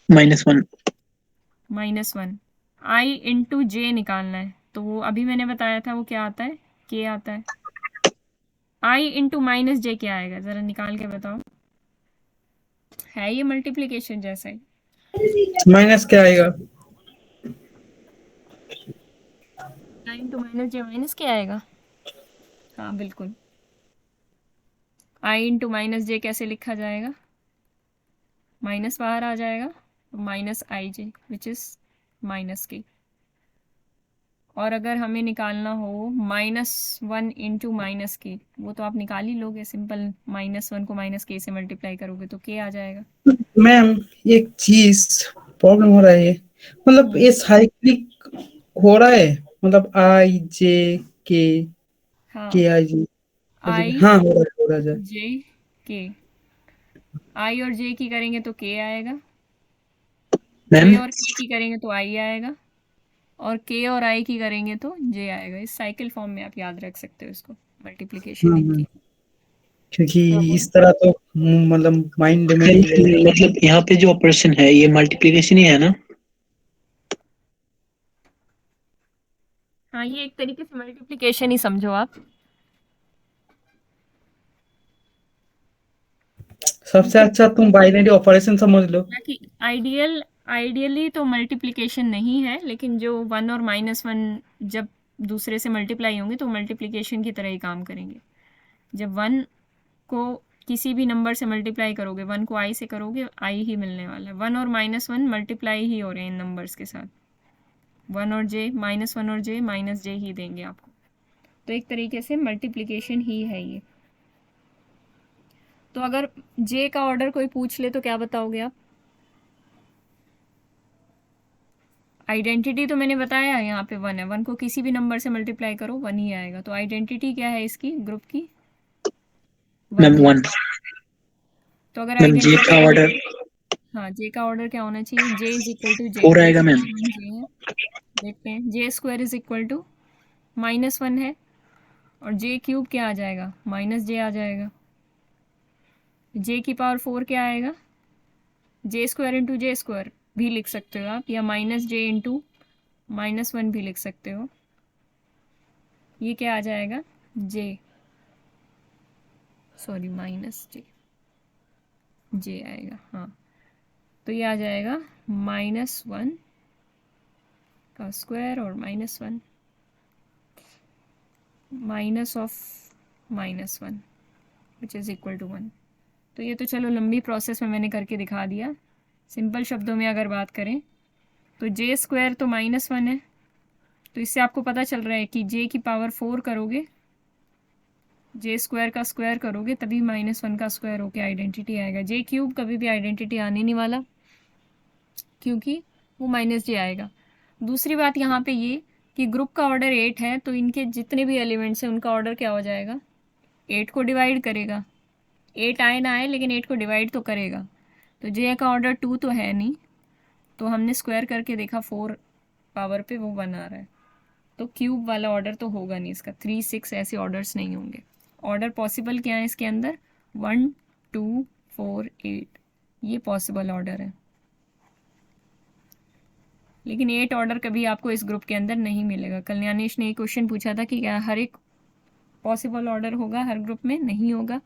B: -1।
A: -1। i इंटू जे निकालना है, तो वो अभी मैंने बताया था वो क्या आता है, k आता है। i इंटू -j क्या आएगा, ज़रा निकाल के बताओ, है ये मल्टीप्लिकेशन जैसा ही।
D: माइनस क्या आएगा?
A: i इंटू -j माइनस क्या आएगा, हाँ बिल्कुल। i इंटू -j कैसे लिखा जाएगा, माइनस बाहर आ जाएगा, -ij विच इज -k। और अगर हमें निकालना हो -1 इंटू -k, वो तो आप निकाल ही लोगे, सिंपल -1 को -k से मल्टीप्लाई करोगे तो k आ जाएगा।
D: मैम एक चीज प्रॉब्लम हो रहा है, मतलब ये साइक्लिक हो रहा है, मतलब आई जे के
A: हाँ,
D: आई जे,
A: i
D: हाँ हो रहा है।
A: j k, i और j की करेंगे तो k आएगा,
B: मैम
A: j और k की करेंगे तो i आएगा, और k और i की करेंगे तो j आएगा। इस साइकिल फॉर्म में आप याद रख सकते हो इसको, मल्टीप्लिकेशन इनकी।
D: क्योंकि
A: हाँ बोलो।
D: इस तरह तो मतलब माइंड में नहीं रहेगा।
B: मतलब यहाँ पे जो ऑपरेशन है ये मल्टीप्लिकेशन ही है ना?
A: हाँ, ये एक तरीके से मल्टीप्लिकेशन ही समझो आप।
D: सबसे अच्छा तुम बाइनरी ऑपरेशन समझ लो।
A: हालांकि आइडियली तो मल्टीप्लिकेशन नहीं है, लेकिन जो 1 और -1 जब दूसरे से मल्टीप्लाई होंगे तो मल्टीप्लिकेशन की तरह ही काम करेंगे। जब 1 को किसी भी नंबर से मल्टीप्लाई करोगे, 1 को i से करोगे, i ही मिलने वाला है। 1 और -1 मल्टीप्लाई ही हो रहे हैं इन नंबर्स के साथ। 1 और j, -1 और j -j ही देंगे आपको। तो एक तरीके से मल्टीप्लिकेशन ही है ये। तो अगर j का ऑर्डर कोई पूछ ले तो क्या बताओगे आप? आइडेंटिटी तो मैंने बताया यहाँ पे 1 है, 1 को किसी भी नंबर से मल्टीप्लाई करो 1 ही आएगा। तो आइडेंटिटी क्या है इसकी, ग्रुप की?
B: मैम
A: 1 है।
B: 1।
A: तो अगर
B: मैम जे
A: आइडेंटिटी,
B: का ऑर्डर
A: हाँ जे का ऑर्डर क्या होना चाहिए? j is equal to J,
B: 4
A: J
B: आएगा
A: की
B: मैम।
A: पावर 1 j है। देखते हैं, J square is equal to -1 है, और जे क्यूब क्या आ जाएगा? -j आ जाएगा। जे की पावर 4 क्या आएगा? J square into J square भी लिख सकते हो आप, या -j इंटू -1 भी लिख सकते हो। ये क्या आ जाएगा? j, सॉरी -j, j आएगा, हाँ। तो ये आ जाएगा -1 का स्क्वायर और -1 minus of -1 which is equal to 1। तो ये तो चलो लंबी प्रोसेस में मैंने करके दिखा दिया। सिंपल शब्दों में अगर बात करें तो जे स्क्वायर तो -1 है, तो इससे आपको पता चल रहा है कि जे की पावर 4 करोगे, जे स्क्वायर का स्क्वायर करोगे, तभी -1 का स्क्वायर होके आइडेंटिटी आएगा। जे क्यूब कभी भी आइडेंटिटी आने नहीं वाला, क्योंकि वो -j आएगा। दूसरी बात यहाँ पे ये कि ग्रुप का ऑर्डर 8 है, तो इनके जितने भी एलिमेंट्स हैं उनका ऑर्डर क्या हो जाएगा? 8 को डिवाइड करेगा। 8 आए ना आए, लेकिन 8 को डिवाइड तो करेगा। तो जे का ऑर्डर 2 तो है नहीं, तो हमने स्क्वायर करके देखा 4 पावर पे वो 1 आ रहा है। तो क्यूब वाला ऑर्डर तो होगा नहीं इसका, 3 6 ऐसे ऑर्डर्स नहीं होंगे। ऑर्डर पॉसिबल क्या है इसके अंदर? 1 2 4 8, ये पॉसिबल ऑर्डर है। लेकिन 8 ऑर्डर कभी आपको इस ग्रुप के अंदर नहीं मिलेगा। कल्याणेश ने एक क्वेश्चन पूछा था कि क्या हर एक पॉसिबल ऑर्डर होगा हर ग्रुप में? नहीं होगा।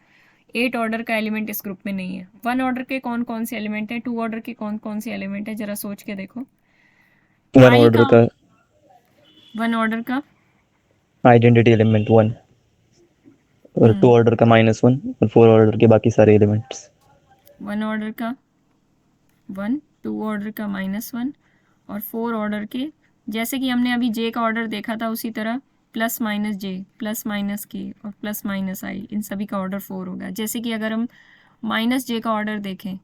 A: 8 ऑर्डर का एलिमेंट इस ग्रुप में नहीं है। 1 ऑर्डर के कौन कौन से एलिमेंट हैं, 2 ऑर्डर के कौन कौन से एलिमेंट हैं, जरा सोच के देखो।
F: वन
A: आई
F: ऑर्डर
A: का,
F: का
A: 1 ऑर्डर का
F: आइडेंटिटी एलिमेंट 1, और 2 ऑर्डर का -1, और 4 ऑर्डर के बाकी सारे एलिमेंट्स।
A: 1 ऑर्डर का 1, 2 ऑर्डर का -1, और 4 ऑर्डर के, जैसे कि हमने अभी जे का ऑर्डर देखा था उसी तरह +-j, +-k और +-i, इन सभी का ऑर्डर 4 होगा। जैसे कि अगर हम -j का ऑर्डर देखें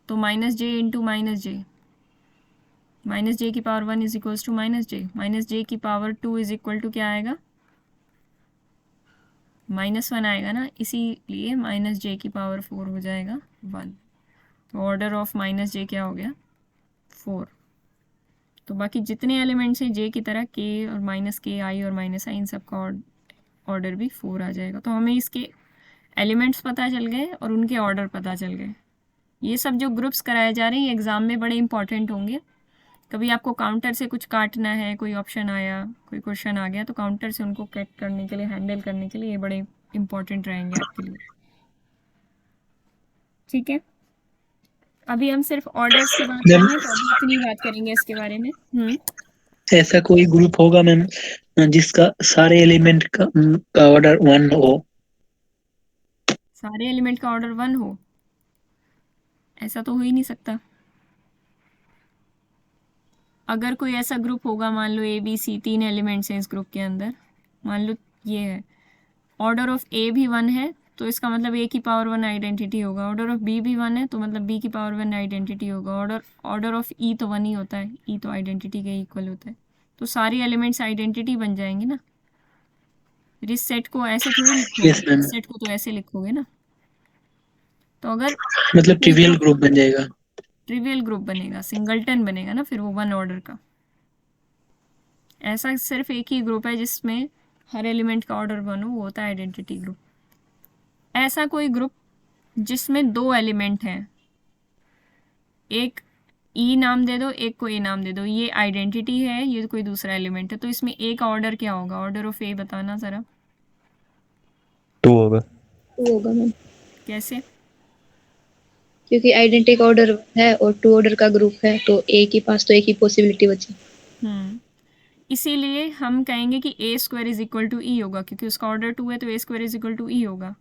A: तो -j इंटू -j, -j की power 1 is equals to -j, -j की पावर 2 इज इक्वल टू क्या आएगा? -1 आएगा ना, इसीलिए -j की पावर 4 हो जाएगा 1। तो ऑर्डर ऑफ -j क्या हो गया? 4। तो बाकी जितने एलिमेंट्स हैं जे की तरह, k और -k, i और -i, इन सब का ऑर्डर भी 4 आ जाएगा। तो हमें इसके एलिमेंट्स पता चल गए और उनके ऑर्डर पता चल गए। ये सब जो ग्रुप्स कराए जा रहे हैं एग्ज़ाम में बड़े इंपॉर्टेंट होंगे। कभी आपको काउंटर से कुछ काटना है, कोई ऑप्शन आया, कोई क्वेश्चन आ गया, तो काउंटर से उनको कट करने के लिए, हैंडल करने के लिए ये बड़े इंपॉर्टेंट रहेंगे आपके लिए। ठीक है, अभी हम सिर्फ ऑर्डर्स की बात कर
B: मैम
A: रहे हैं, तो अभी इतनी बात करेंगे इसके बारे में।
B: ऐसा कोई ग्रुप होगा मैम जिसका सारे एलिमेंट का ऑर्डर 1 हो?
A: सारे एलिमेंट का ऑर्डर 1 हो? ऐसा तो हो ही नहीं सकता। अगर कोई ऐसा ग्रुप होगा, मान लो ए बी सी 3 एलिमेंट्स हैं इस ग्रुप के अंदर, मान लो ये है, ऑर्डर ऑफ ए भी 1 है, तो इसका मतलब ए की पावर 1 आइडेंटिटी होगा। ऑर्डर ऑफ बी भी 1 है, तो मतलब बी की पावर 1 आइडेंटिटी होगा। ऑर्डर ऑफ ई तो 1 ही होता है, ई तो आइडेंटिटी के इक्वल होता है। तो सारे एलिमेंट्स आइडेंटिटी बन जाएंगे ना। इस सेट को ऐसे थोड़ी लिखोगे,
B: यस मैम,
A: इस सेट को तो ऐसे लिखोगे ना। तो अगर
B: मतलब
A: कोई
B: ट्रिवियल
A: ग्रुप,
B: ग्रुप बन जाएगा।
A: ट्रिवियल ग्रुप बनेगा, सिंगलटन बनेगा ना फिर वो 1 ऑर्डर का। ऐसा सिर्फ एक ही ग्रुप है जिसमें हर एलिमेंट का ऑर्डर 1 हो, वो होता है आइडेंटिटी ग्रुप। ऐसा कोई ग्रुप जिसमें 2 एलिमेंट हैं, एक ई नाम दे दो, एक को ए नाम दे दो, ये आइडेंटिटी है, ये कोई दूसरा एलिमेंट है, तो इसमें ए का ऑर्डर क्या होगा? ऑर्डर ऑफ ए बताना ज़रा
F: 2 होगा।
C: 2 होगा मैम।
A: कैसे?
C: क्योंकि आइडेंटिटी का ऑर्डर है और 2 ऑर्डर का ग्रुप है, तो ए के पास तो एक ही पॉसिबिलिटी बची।
A: इसीलिए हम कहेंगे कि ए स्क्वायर इज इक्वल टू ई होगा, क्योंकि उसका ऑर्डर 2 है तो ए स्क्वायर इज इक्वल टू ई होगा।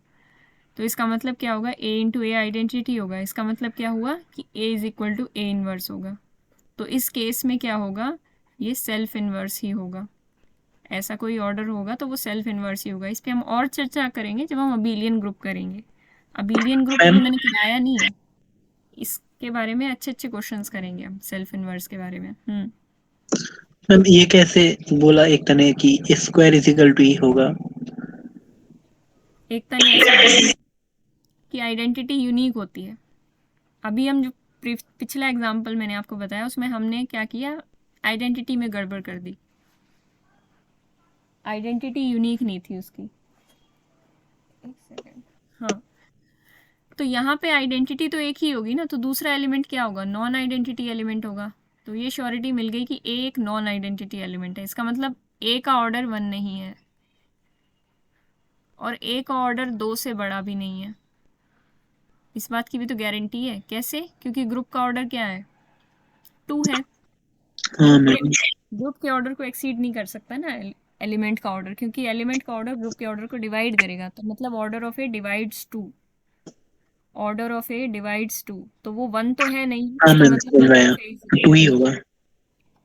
A: तो इसका मतलब क्या होगा, ए इंटू ए आइडेंटिटी होगा। इसका मतलब क्या हुआ कि A is equal to A inverse होगा। तो इस केस में क्या होगा, ये सेल्फ इनवर्स ही होगा। ऐसा कोई ऑर्डर होगा तो वो सेल्फ इनवर्स ही होगा। इस पर हम और चर्चा करेंगे जब हम अबेलियन ग्रुप करेंगे। अबेलियन ग्रुप
B: मैम
A: अभी मैंने कराया नहीं है, इसके बारे में अच्छे अच्छे क्वेश्चंस करेंगे हम सेल्फ इनवर्स के बारे में।
B: मैम ये कैसे बोला एक तने कि स्क्वायर इज इक्वल टू ई होगा?
A: एकता ने ऐसे बोला कि आइडेंटिटी यूनिक होती है। अभी हम जो पिछला एग्जाम्पल मैंने आपको बताया उसमें हमने क्या किया, आइडेंटिटी में गड़बड़ कर दी। आइडेंटिटी यूनिक नहीं थी उसकी। एक सेकेंड, हाँ। तो यहाँ पे आइडेंटिटी तो एक ही होगी ना, तो दूसरा एलिमेंट क्या होगा, नॉन आइडेंटिटी एलिमेंट होगा। तो ये श्योरिटी मिल गई कि ए एक नॉन आइडेंटिटी एलिमेंट है। इसका मतलब ए का ऑर्डर 1 नहीं है और ए का ऑर्डर 2 से बड़ा भी नहीं है। इस बात की भी तो गारंटी है। कैसे? क्योंकि ग्रुप का ऑर्डर क्या है, 2 है।
B: हाँ
A: ग्रुप के ऑर्डर को एक्सीड नहीं कर सकता ना एलिमेंट का ऑर्डर, क्योंकि एलिमेंट का ऑर्डर ग्रुप के ऑर्डर को डिवाइड करेगा। तो मतलब order of A divides 2, order of A divides 2, तो वो 1 तो है नहीं।
B: हाँ
A: इसका
B: मैम
A: मतलब
B: बोल रहे
A: ऑर्डर
B: हैं
A: ऑफ ए इज
B: 2 ही
A: इक्वल टू।
B: होगा।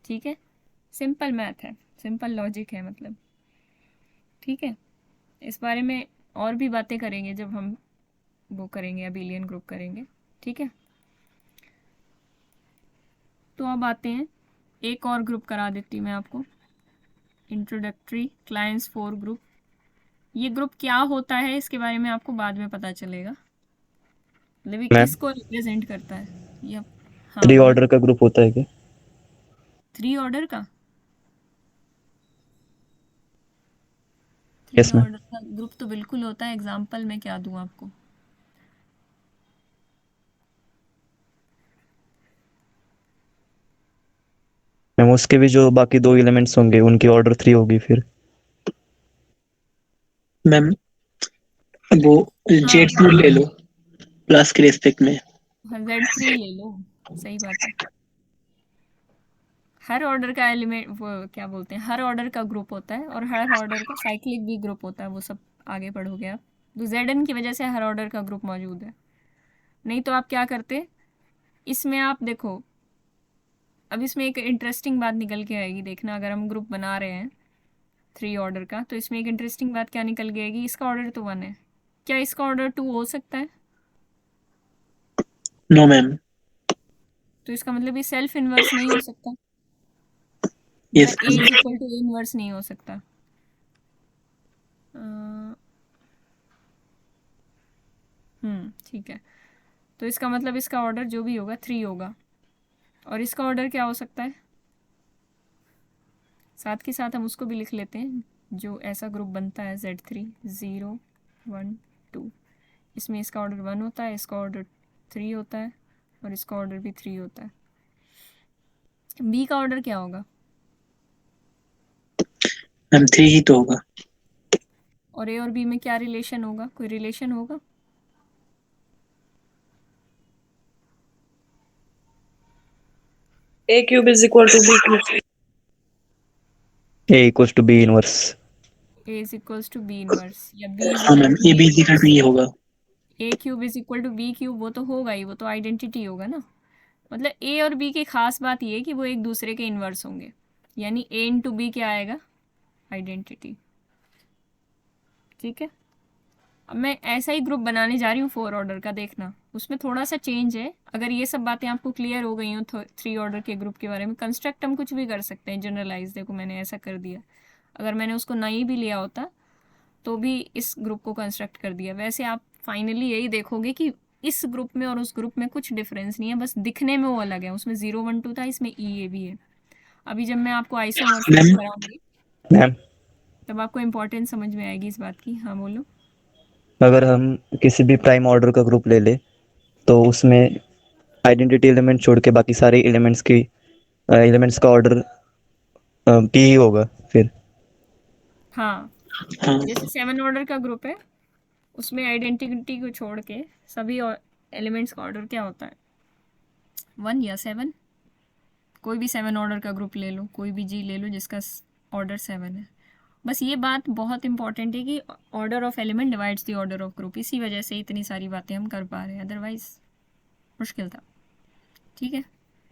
A: ठीक है, सिंपल मैथ है, सिंपल लॉजिक है मतलब। ठीक है, इस बारे में और भी बातें करेंगे जब हम वो करेंगे, अबेलियन ग्रुप करेंगे। ठीक है, तो अब आते हैं, एक और ग्रुप करा देती हूँ मैं आपको, इंट्रोडक्टरी क्लाइंट्स 4 ग्रुप। ये ग्रुप क्या होता है इसके बारे में आपको बाद में पता चलेगा, मतलब ये
F: मैम
A: किसको रिप्रेजेंट करता है ये। हाँ
F: 3
A: बोलो।
F: ऑर्डर का ग्रुप होता है क्या?
A: 3 ऑर्डर का, 3
F: यस मैम।
A: ऑर्डर का ग्रुप तो बिल्कुल होता है। एग्जाम्पल मैं क्या दूँ आपको,
F: मैम उसके भी जो बाकी 2 एलिमेंट्स होंगे उनकी ऑर्डर 3 होगी फिर।
B: मैम वो
A: हाँ
B: Z2 ले लो प्लस के रेस्पेक्ट में।
A: Z3 ले लो, सही बात है। हर ऑर्डर का एलिमेंट, वो क्या बोलते हैं, हर ऑर्डर का ग्रुप होता है और हर ऑर्डर का साइक्लिक भी ग्रुप होता है। वो सब आगे पढ़ोगे आप। तो Zn की वजह से हर ऑर्डर का ग्रुप मौजूद है। नहीं तो आप क्या करते, इसमें आप देखो, अब इसमें एक इंटरेस्टिंग बात निकल के आएगी, देखना। अगर हम ग्रुप बना रहे हैं 3 ऑर्डर का, तो इसमें एक इंटरेस्टिंग बात क्या निकल के आएगी, इसका ऑर्डर तो 1 है, क्या इसका ऑर्डर 2 हो सकता है?
B: No ma'am.
A: तो इसका मतलब ये सेल्फ इनवर्स नहीं हो सकता, या
B: yes
A: A is equal to A inverse नहीं हो सकता। ठीक है, तो इसका मतलब इसका ऑर्डर जो भी होगा 3 होगा। और इसका ऑर्डर क्या हो सकता है, साथ के साथ हम उसको भी लिख लेते हैं जो ऐसा ग्रुप बनता है Z3, 0 1 2। इसमें इसका ऑर्डर 1 होता है, इसका ऑर्डर 3 होता है और इसका ऑर्डर भी 3 होता है। बी का ऑर्डर क्या होगा,
B: मैम 3 ही तो होगा।
A: और ए और बी में क्या रिलेशन होगा, कोई रिलेशन होगा?
E: A cube is equal to B cube.
F: A equals to B inverse.
A: A is equals to B inverse, या बी इज
B: हाँ
A: equal
B: ma'am
A: to
B: A
A: A
B: B is equal to
A: inverse.
B: E होगा।
A: A cube is equal to B cube, वो तो होगा ही, वो तो identity होगा ना। मतलब ए और बी की खास बात ये है कि वो एक दूसरे के इन्वर्स होंगे, यानी ए इंटू बी क्या आएगा, आइडेंटिटी। ठीक है, अब मैं ऐसा ही ग्रुप बनाने जा रही हूँ 4 ऑर्डर का, देखना उसमें थोड़ा सा चेंज है। अगर ये सब बातें आपको क्लियर हो गई हो 3 ऑर्डर के ग्रुप के बारे में, कंस्ट्रक्ट हम कुछ भी कर सकते हैं जनरलाइज। देखो मैंने ऐसा कर दिया, अगर मैंने उसको नहीं भी लिया होता तो भी इस ग्रुप को कंस्ट्रक्ट कर दिया। वैसे आप फाइनली यही देखोगे कि इस ग्रुप में और उस ग्रुप में कुछ डिफरेंस नहीं है, बस दिखने में वो अलग है। उसमें 0 1 2 था, इसमें ई ए भी है। अभी जब मैं आपको आइसोमॉर्फिज्म
B: मैम
A: कराऊंगी
F: मैम
A: तब आपको इम्पोर्टेंस समझ में आएगी इस बात की। हाँ बोलो।
F: अगर हम किसी भी प्राइम ऑर्डर का ग्रुप ले ले तो उसमें आइडेंटिटी एलिमेंट छोड़ के बाकी सारे एलिमेंट्स का ऑर्डर P ही होगा फिर।
A: हाँ,
B: हाँ
A: जैसे 7 ऑर्डर का ग्रुप है, उसमें आइडेंटिटी को छोड़ के सभी एलिमेंट्स का ऑर्डर क्या होता है, 1 या 7। कोई भी 7 ऑर्डर का ग्रुप ले लो, कोई भी जी ले लो जिसका ऑर्डर 7 है। बस ये बात बहुत इंपॉर्टेंट है कि order of element divides the order of group, इसी वजह से इतनी सारी बातें हम कर पा रहे हैं, अदरवाइज मुश्किल था। ठीक है,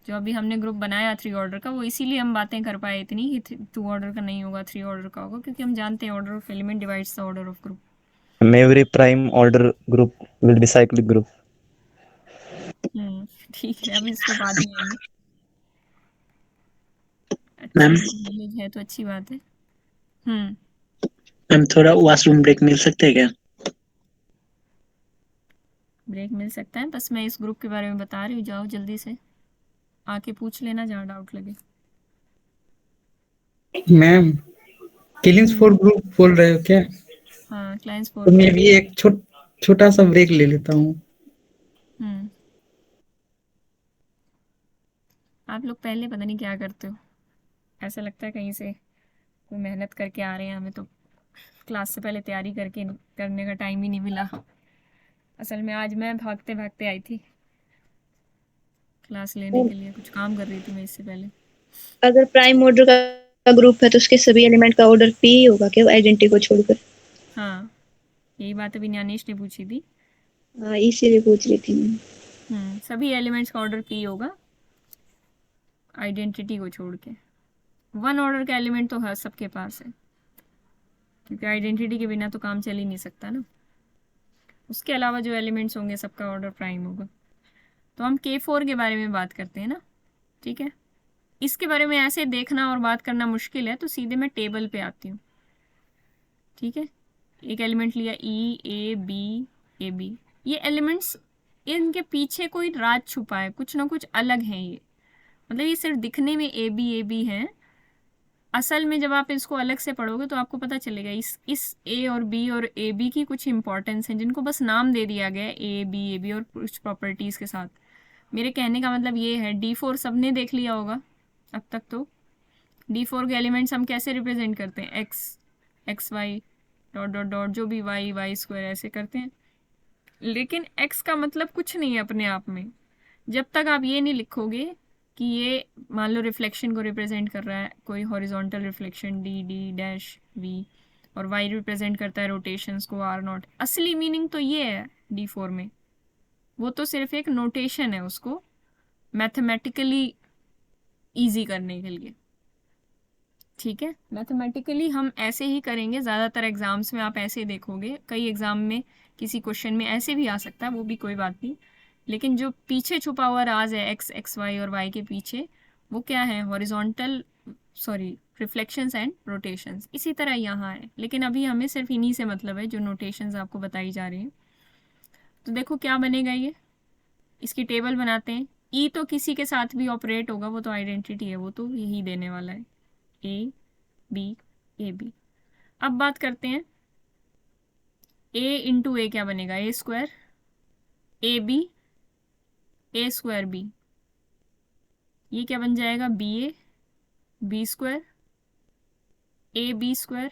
A: जो अभी हमने ग्रुप बनाया 3 ऑर्डर का, वो इसीलिए हम बातें कर पाए इतनी कि 2 ऑर्डर का नहीं होगा, 3 ऑर्डर का होगा, क्योंकि हम जानते हैं order of element divides the order of group.
F: Every prime order group will be cyclic group.
A: ठीक है, अब इस पे बाद में आएंगे।
B: मैम
A: अच्छी नॉलेज है तो अच्छी बात है।
B: मैम थोड़ा वॉशरूम ब्रेक मिल सकते हैं क्या?
A: ब्रेक मिल सकता है, बस मैं इस ग्रुप के बारे में बता रही हूँ, जाओ जल्दी से आके पूछ लेना जहाँ डाउट लगे।
D: मैम किलिंग्स फोर ग्रुप बोल रहे हो क्या?
A: हाँ, क्लाइंट्स
D: तो
A: फोर।
D: मैं भी एक छोटा सा ब्रेक ले लेता हूँ।
A: आप लोग पहले पता नहीं क्या करते हो, ऐसा लगता है कहीं से कोई मेहनत करके आ रहे हैं, हमें तो क्लास से पहले तैयारी करने का टाइम ही नहीं मिला। असल में आज मैं भागते भागते आई थी क्लास लेने के लिए, कुछ काम कर रही थी मैं इससे पहले।
C: अगर प्राइम ऑर्डर का ग्रुप है तो उसके सभी एलिमेंट का ऑर्डर पी ही होगा क्या, आइडेंटिटी को छोड़कर?
A: हाँ, यही बात अभी न्यानेश ने पूछी थी।
C: हाँ, इसीलिए पूछ रही थी मैं।
A: सभी एलिमेंट्स का ऑर्डर पी होगा आइडेंटिटी को छोड़ के। 1 ऑर्डर का एलिमेंट तो हर सबके पास है, क्योंकि आइडेंटिटी के बिना तो काम चल ही नहीं सकता ना। उसके अलावा जो एलिमेंट्स होंगे सबका ऑर्डर प्राइम होगा। तो हम K4 के बारे में बात करते हैं ना, ठीक है। इसके बारे में ऐसे देखना और बात करना मुश्किल है, तो सीधे मैं टेबल पे आती हूँ। ठीक है, एक एलिमेंट लिया E, A, B, A, B। ये एलिमेंट्स, इनके पीछे कोई राज छुपा है, कुछ ना कुछ अलग है ये। मतलब ये सिर्फ दिखने में A, B, A, B है, असल में जब आप इसको अलग से पढ़ोगे तो आपको पता चलेगा इस A और B और A, B की कुछ इंपॉर्टेंस है, जिनको बस नाम दे दिया गया है A, B, A, B और कुछ प्रॉपर्टीज़ के साथ। मेरे कहने का मतलब ये है, D4 सबने देख लिया होगा अब तक। तो D4 के एलिमेंट्स हम कैसे रिप्रेजेंट करते हैं, X Y dot dot dot, जो भी वाई स्क्वायर ऐसे करते हैं। लेकिन x का मतलब कुछ नहीं है अपने आप में, जब तक आप ये नहीं लिखोगे कि ये मान लो रिफ्लेक्शन को रिप्रेजेंट कर रहा है, कोई horizontal reflection D dash V, और y रिप्रेजेंट करता है रोटेशंस को r0। असली मीनिंग तो ये है D4 में, वो तो सिर्फ एक नोटेशन है उसको मैथमेटिकली ईजी करने के लिए। ठीक है, मैथमेटिकली हम ऐसे ही करेंगे, ज़्यादातर एग्जाम्स में आप ऐसे देखोगे, कई एग्जाम में किसी क्वेश्चन में ऐसे भी आ सकता है, वो भी कोई बात नहीं। लेकिन जो पीछे छुपा हुआ राज है एक्स वाई और वाई के पीछे, वो क्या है, हॉरिजॉन्टल रिफ्लेक्शंस एंड रोटेशंस। इसी तरह यहाँ है, लेकिन अभी हमें सिर्फ इन्हीं से मतलब है जो नोटेशंस आपको बताई जा रही हैं। तो देखो क्या बनेगा ये, इसकी टेबल बनाते हैं। ई तो किसी के साथ भी ऑपरेट होगा, वो तो आइडेंटिटी है, वो तो यही देने वाला है, ए बी ए बी। अब बात करते हैं ए इंटू ए क्या बनेगा, A square A B, A square B. ये क्या बन जाएगा, B square A B square,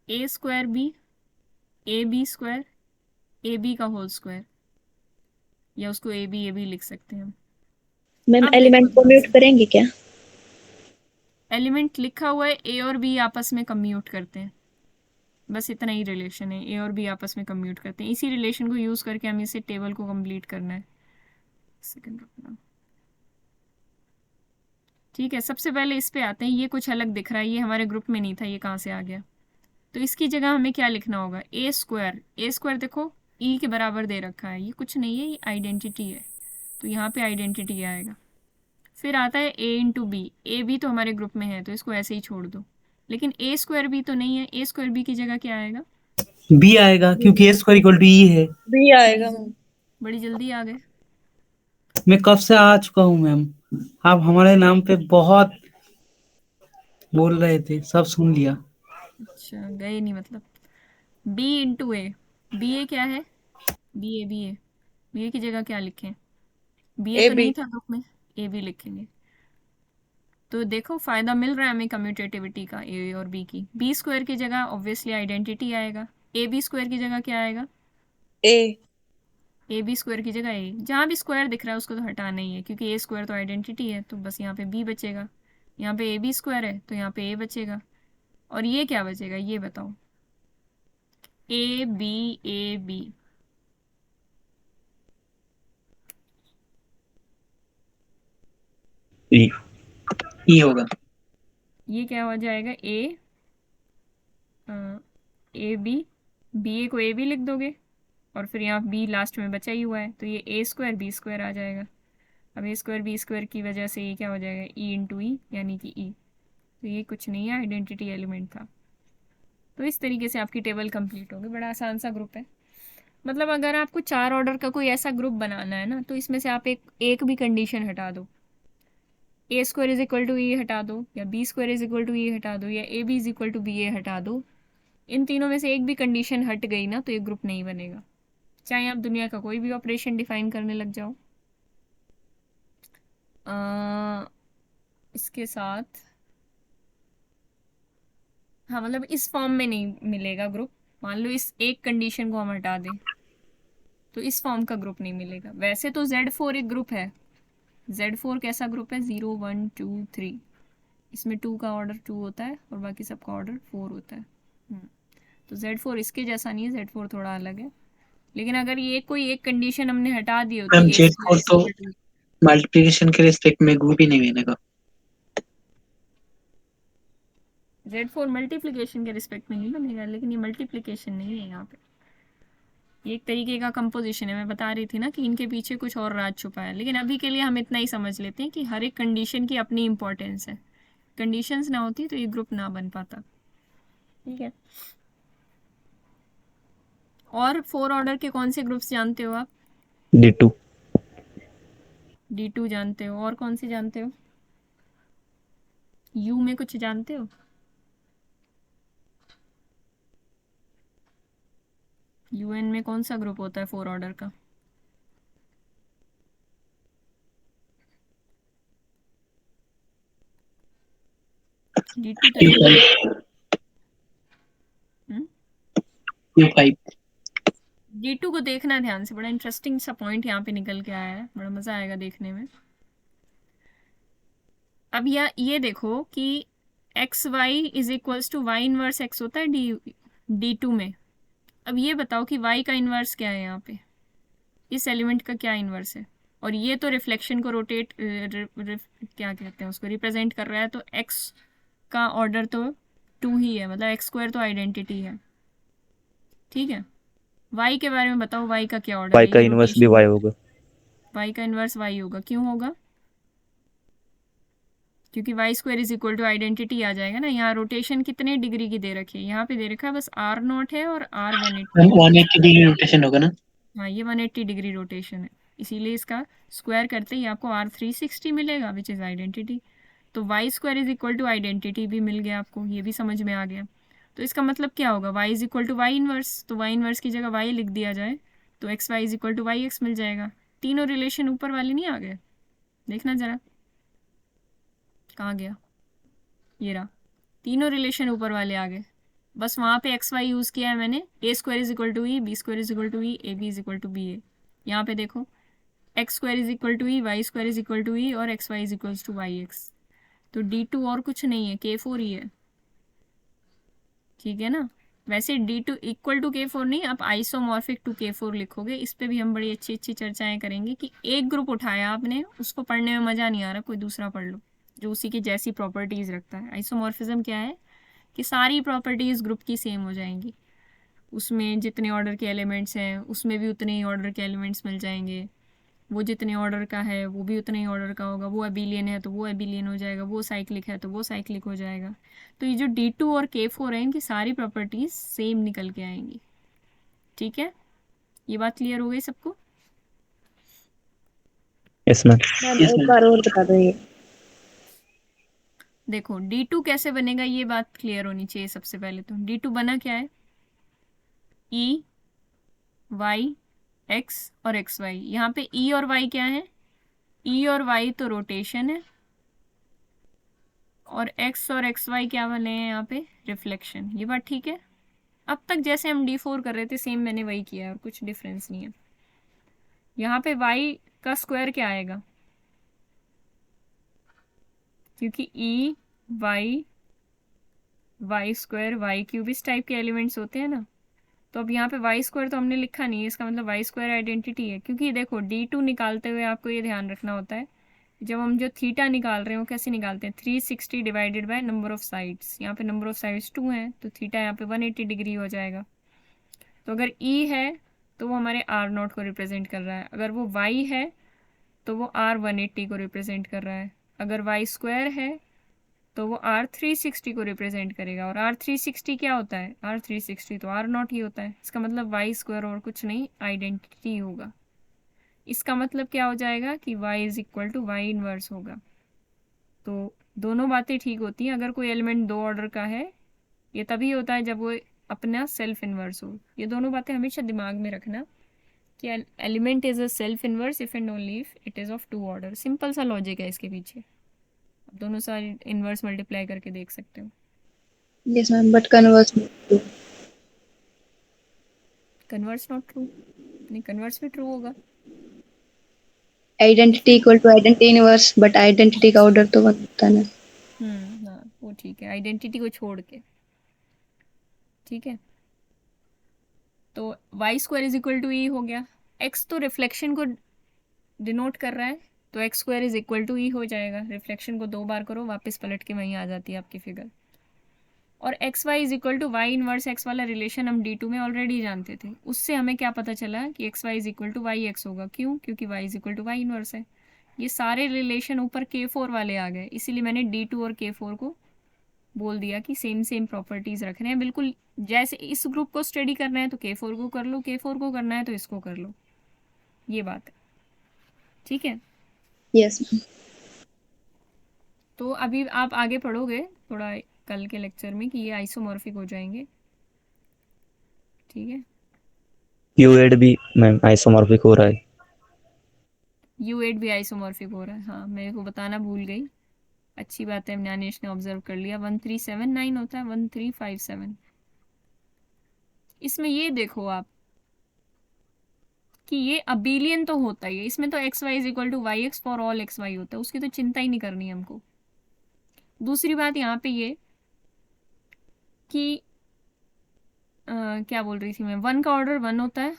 A: A square B A B square, A B का होल स्क्वायर, या उसको ए बी लिख सकते हैं हम।
C: मैम
A: अब
C: एलिमेंट
A: देखो
C: को म्यूट करेंगे क्या?
A: एलिमेंट लिखा हुआ है, ए और बी आपस में कम्यूट करते हैं, बस इतना ही रिलेशन है, ए और बी आपस में कम्यूट करते हैं। इसी रिलेशन को यूज़ करके हमें इसे टेबल को कंप्लीट करना है। सेकंड रुकना, ठीक है। सबसे पहले इस पे आते हैं, ये कुछ अलग दिख रहा है, ये हमारे ग्रुप में नहीं था, ये कहाँ से आ गया। तो इसकी जगह हमें क्या लिखना होगा, ए स्क्वायर देखो ई के बराबर दे रखा है, ये कुछ नहीं है, ये आइडेंटिटी है, तो यहाँ पे आइडेंटिटी आएगा। फिर आता है ए इंटू बी, ए बी तो हमारे ग्रुप में है तो इसको ऐसे ही छोड़ दो, लेकिन ए स्क्वायर बी तो नहीं है, ए स्क्वायर बी की जगह क्या आएगा,
D: बी आएगा, क्योंकि ए स्क्वायर इक्वल टू ई है।
E: बी आएगा मैम।
A: बड़ी जल्दी आ गए।
D: मैं कब से आ चुका हूँ मैम, आप हमारे नाम पे बहुत बोल रहे थे, सब सुन लिया।
A: अच्छा, गए नहीं मतलब। बी इंटू ए, बी ए क्या है, बी ए की जगह क्या लिखें, बी ए
E: ए
A: तो
E: बी
A: नहीं था ग्रुप में, ए बी लिखेंगे। तो देखो फायदा मिल रहा है हमें कम्यूटेटिविटी का, ए और बी की। बी स्क्वायर की जगह ऑब्वियसली आइडेंटिटी आएगा, ए बी स्क्वायर की जगह क्या आएगा,
E: ए
A: ए बी स्क्वायर की जगह ए, जहाँ भी स्क्वायर दिख रहा है उसको तो हटाना ही है, क्योंकि ए स्क्वायर तो आइडेंटिटी है, तो बस यहाँ पे बी बचेगा। यहाँ पे ए बी स्क्वायर है तो यहाँ पे ए बचेगा, और ये क्या बचेगा ये बताओ, ए बी ए बी।
F: ई
B: ई होगा।
A: ये क्या हो जाएगा, ए बी, बी ए को ए बी लिख दोगे, और फिर यहाँ बी लास्ट में बचा ही हुआ है, तो ये ए स्क्वायर बी स्क्वायर आ जाएगा। अब ए स्क्वायर बी स्क्वायर की वजह से ये क्या हो जाएगा, ई इंटू ई, यानी कि ई। तो ये कुछ नहीं है, आइडेंटिटी एलिमेंट था। तो इस तरीके से आपकी टेबल कंप्लीट होगी। बड़ा आसान सा ग्रुप है। मतलब अगर आपको 4 ऑर्डर का कोई ऐसा ग्रुप बनाना है ना, तो इसमें से आप एक भी कंडीशन हटा दो, A square is equal to E हटा दो, या B square is equal to E हटा दो, या A B is equal to B A हटा दो, इन तीनों में से एक भी कंडीशन हट गई ना तो ये ग्रुप नहीं बनेगा, चाहे आप दुनिया का कोई भी ऑपरेशन डिफाइन करने लग जाओ। इसके साथ हाँ, मतलब इस फॉर्म में नहीं मिलेगा ग्रुप। मान लो इस एक कंडीशन को हम हटा दें तो इस फॉर्म का ग्रुप नहीं मिलेगा। वैसे तो Z4 एक ग्रुप है। Z4 कैसा ग्रुप है, 0 1 2 3, इसमें 2 का ऑर्डर 2 होता है और बाकी सबका ऑर्डर 4 होता है। तो Z4 इसके जैसा नहीं है, Z4 थोड़ा अलग है। लेकिन अगर ये कोई एक कंडीशन हमने हटा दी होती
B: मैम
A: है,
B: Z4 तो मल्टीप्लिकेशन के रिस्पेक्ट में ग्रुप ही नहीं बनेगा।
A: Z4 मल्टीप्लिकेशन के रिस्पेक्ट में नहीं बनेगा, लेकिन ये मल्टीप्लिकेशन नहीं है यहाँ पे, ये एक तरीके का कंपोजिशन है। मैं बता रही थी ना कि इनके पीछे कुछ और राज छुपा है, लेकिन अभी के लिए हम इतना ही समझ लेते हैं कि हर एक कंडीशन की अपनी इंपॉर्टेंस है। कंडीशंस ना होती तो ये ग्रुप ना बन पाता। ठीक है। और 4 ऑर्डर के कौन से ग्रुप्स जानते हो आप?
F: D2
A: D2 जानते हो, और कौन से जानते हो? U में कुछ जानते हो? UN में कौन सा ग्रुप होता है 4 ऑर्डर का? D2 तो
B: Q5
A: D2 को देखना ध्यान से, बड़ा इंटरेस्टिंग सा पॉइंट यहाँ पे निकल के आया है, बड़ा मजा आएगा देखने में। अब ये देखो कि X Y is equals to Y inverse X होता है D2 में। अब ये बताओ कि y का इन्वर्स क्या है यहाँ पे, इस एलिमेंट का क्या इन्वर्स है? और ये तो रिफ्लेक्शन को रोटेट क्या कहते हैं उसको, रिप्रेजेंट कर रहा है, तो x का ऑर्डर तो 2 ही है, मतलब x स्क्वायर तो आइडेंटिटी है। ठीक है। y के बारे में बताओ, y का क्या ऑर्डर है?
F: Y का इनवर्स भी Y होगा।
A: y का इन्वर्स y होगा, क्यों होगा? क्योंकि Y square is equal to identity आ जाएगा ना। यहाँ रोटेशन कितने डिग्री की दे रखी है, यहाँ पे दे रखा है बस R0 है और R180।
B: 180 डिग्री रोटेशन होगा ना।
A: हाँ, ये 180 डिग्री रोटेशन है, इसीलिए इसका स्क्वायर करते ही आपको R360 मिलेगा, विच इज़ आइडेंटिटी। तो Y square is equal to identity भी मिल गया आपको, ये भी समझ में आ गया। तो इसका मतलब क्या होगा, Y is equal to Y inverse, तो वाई इनवर्स की जगह वाई लिख दिया जाए तो X Y is equal to Y X मिल जाएगा। तीनों रिलेशन ऊपर वाले नहीं आ गए, देखना जरा कहाँ गया, ये रहा, तीनों रिलेशन ऊपर वाले आ गए। बस वहाँ पे एक्स वाई यूज़ किया है मैंने, A square is equal to E, B square is equal to E, A B is equal to B A. यहाँ पे देखो X square is equal to E, Y square is equal to E, और X Y is equal to Y X. तो D2 और कुछ नहीं है, K4 ही है। ठीक है ना। वैसे D2 इक्वल टू K4 नहीं, आप आइसोमॉर्फिक टू K4 लिखोगे। इस पे भी हम बड़ी अच्छी अच्छी चर्चाएं करेंगे कि एक ग्रुप उठाया आपने, उसको पढ़ने में मज़ा नहीं आ रहा, कोई दूसरा पढ़ लो जो उसी की जैसी प्रॉपर्टीज़ रखता है। आइसोमॉर्फिज्म क्या है कि सारी प्रॉपर्टीज़ ग्रुप की सेम हो जाएंगी, उसमें जितने ऑर्डर के एलिमेंट्स हैं उसमें भी उतने ही ऑर्डर के एलिमेंट्स मिल जाएंगे, वो जितने ऑर्डर का है वो भी उतने ही ऑर्डर का होगा, वो एबिलियन है तो वो एबिलियन हो जाएगा, वो साइक्लिक है तो वो साइक्लिक हो जाएगा। तो ये जो D2 और K4 है, इनकी सारी प्रॉपर्टीज सेम निकल के आएंगी। ठीक है, ये बात क्लियर हो गई सबको?
F: Yes ma'am.
C: मैम एक बार और बता दो ये।
A: देखो D2 कैसे बनेगा, ये बात क्लियर होनी चाहिए सबसे पहले। तो D2 बना क्या है, E Y X और X Y। यहाँ पे E और Y क्या है, E और Y तो रोटेशन है, और X और XY क्या बने हैं यहाँ पे, रिफ्लेक्शन। ये बात ठीक है। अब तक जैसे हम D4 कर रहे थे सेम मैंने वही किया है, और कुछ डिफरेंस नहीं है। यहाँ पे y का स्क्वायर क्या आएगा, क्योंकि e y square y cube इस टाइप के एलिमेंट्स होते हैं ना। तो अब यहाँ पे वाई स्क्वायर तो हमने लिखा नहीं है, इसका मतलब वाई स्क्वायर आइडेंटिटी है। क्योंकि देखो D2 निकालते हुए आपको ये ध्यान रखना होता है, जब हम जो थीटा निकाल रहे हो कैसे निकालते हैं, 360 divided by number of sides. यहाँ पे नंबर ऑफ साइड्स 2 हैं तो थीटा यहाँ पे 180 डिग्री हो जाएगा। तो अगर E है तो वो हमारे R0 को रिप्रेजेंट कर रहा है, अगर वो Y है तो वो R180 को रिप्रेजेंट कर रहा है, अगर वाई स्क्वायर है तो वो R360 को रिप्रेजेंट करेगा। और R360 क्या होता है, R360 तो R0 ही होता है। इसका मतलब वाई स्क्वायर और कुछ नहीं, आइडेंटिटी होगा। इसका मतलब क्या हो जाएगा कि y is equal to Y inverse होगा। तो दोनों बातें ठीक होती हैं। अगर कोई एलिमेंट दो ऑर्डर का है ये तभी होता है जब वो अपना सेल्फ इनवर्स हो। ये दोनों बातें हमेशा दिमाग में रखना कि element is a self inverse if and only if it is of two order. Simple सा लॉजिक है इसके पीछे, आप दोनों सारे इनवर्स मल्टीप्लाई करके देख सकते हो।
C: Yes, ma'am, but converse not true.
A: Converse not true, नहीं कन्वर्स भी ट्रू होगा।
C: Identity equal to identity inverse, but identity का order तो 1 होता है ना।
A: हाँ वो ठीक है, आइडेंटिटी को छोड़ के, ठीक है। तो Y square is equal to E हो गया। एक्स तो रिफ्लेक्शन को डिनोट कर रहा है तो X square is equal to E हो जाएगा। रिफ्लेक्शन को 2 बार करो वापस पलट के वहीं आ जाती है आपकी फिगर। और X Y is equal to Y inverse X वाला रिलेशन हम D2 में ऑलरेडी जानते थे। उससे हमें क्या पता चला कि X Y is equal to Y X होगा। क्यों, क्योंकि Y is equal to Y inverse है। ये सारे रिलेशन ऊपर K4 वाले आ गए, इसीलिए मैंने D2 और K4 को बोल दिया कि सेम सेम प्रॉपर्टीज रखने हैं। बिल्कुल जैसे इस ग्रुप को स्टडी करना है तो K4 को कर लो, K4 को करना है तो इसको कर लो, ये बात है, ठीक है।
C: Yes, ma'am.
A: तो अभी आप आगे पढ़ोगे थोड़ा कल के लेक्चर में कि ये आइसोमॉर्फिक हो जाएंगे, ठीक है।
F: U8 भी मैम आइसोमॉर्फिक हो रहा है।
A: U8 भी आइसोमॉर्फिक हो रहा है, हाँ मेरे को बताना भूल गई। अच्छी बात है, ज्ञानेश ने ऑब्जर्व कर लिया। 1379 होता है 1357। इसमें ये देखो आप कि ये अबेलियन तो होता ही है, इसमें तो X Y is equal to Y X for all X Y होता है, उसकी तो चिंता ही नहीं करनी हमको। दूसरी बात यहाँ पे ये कि क्या बोल रही थी मैं, 1 का ऑर्डर 1 होता है,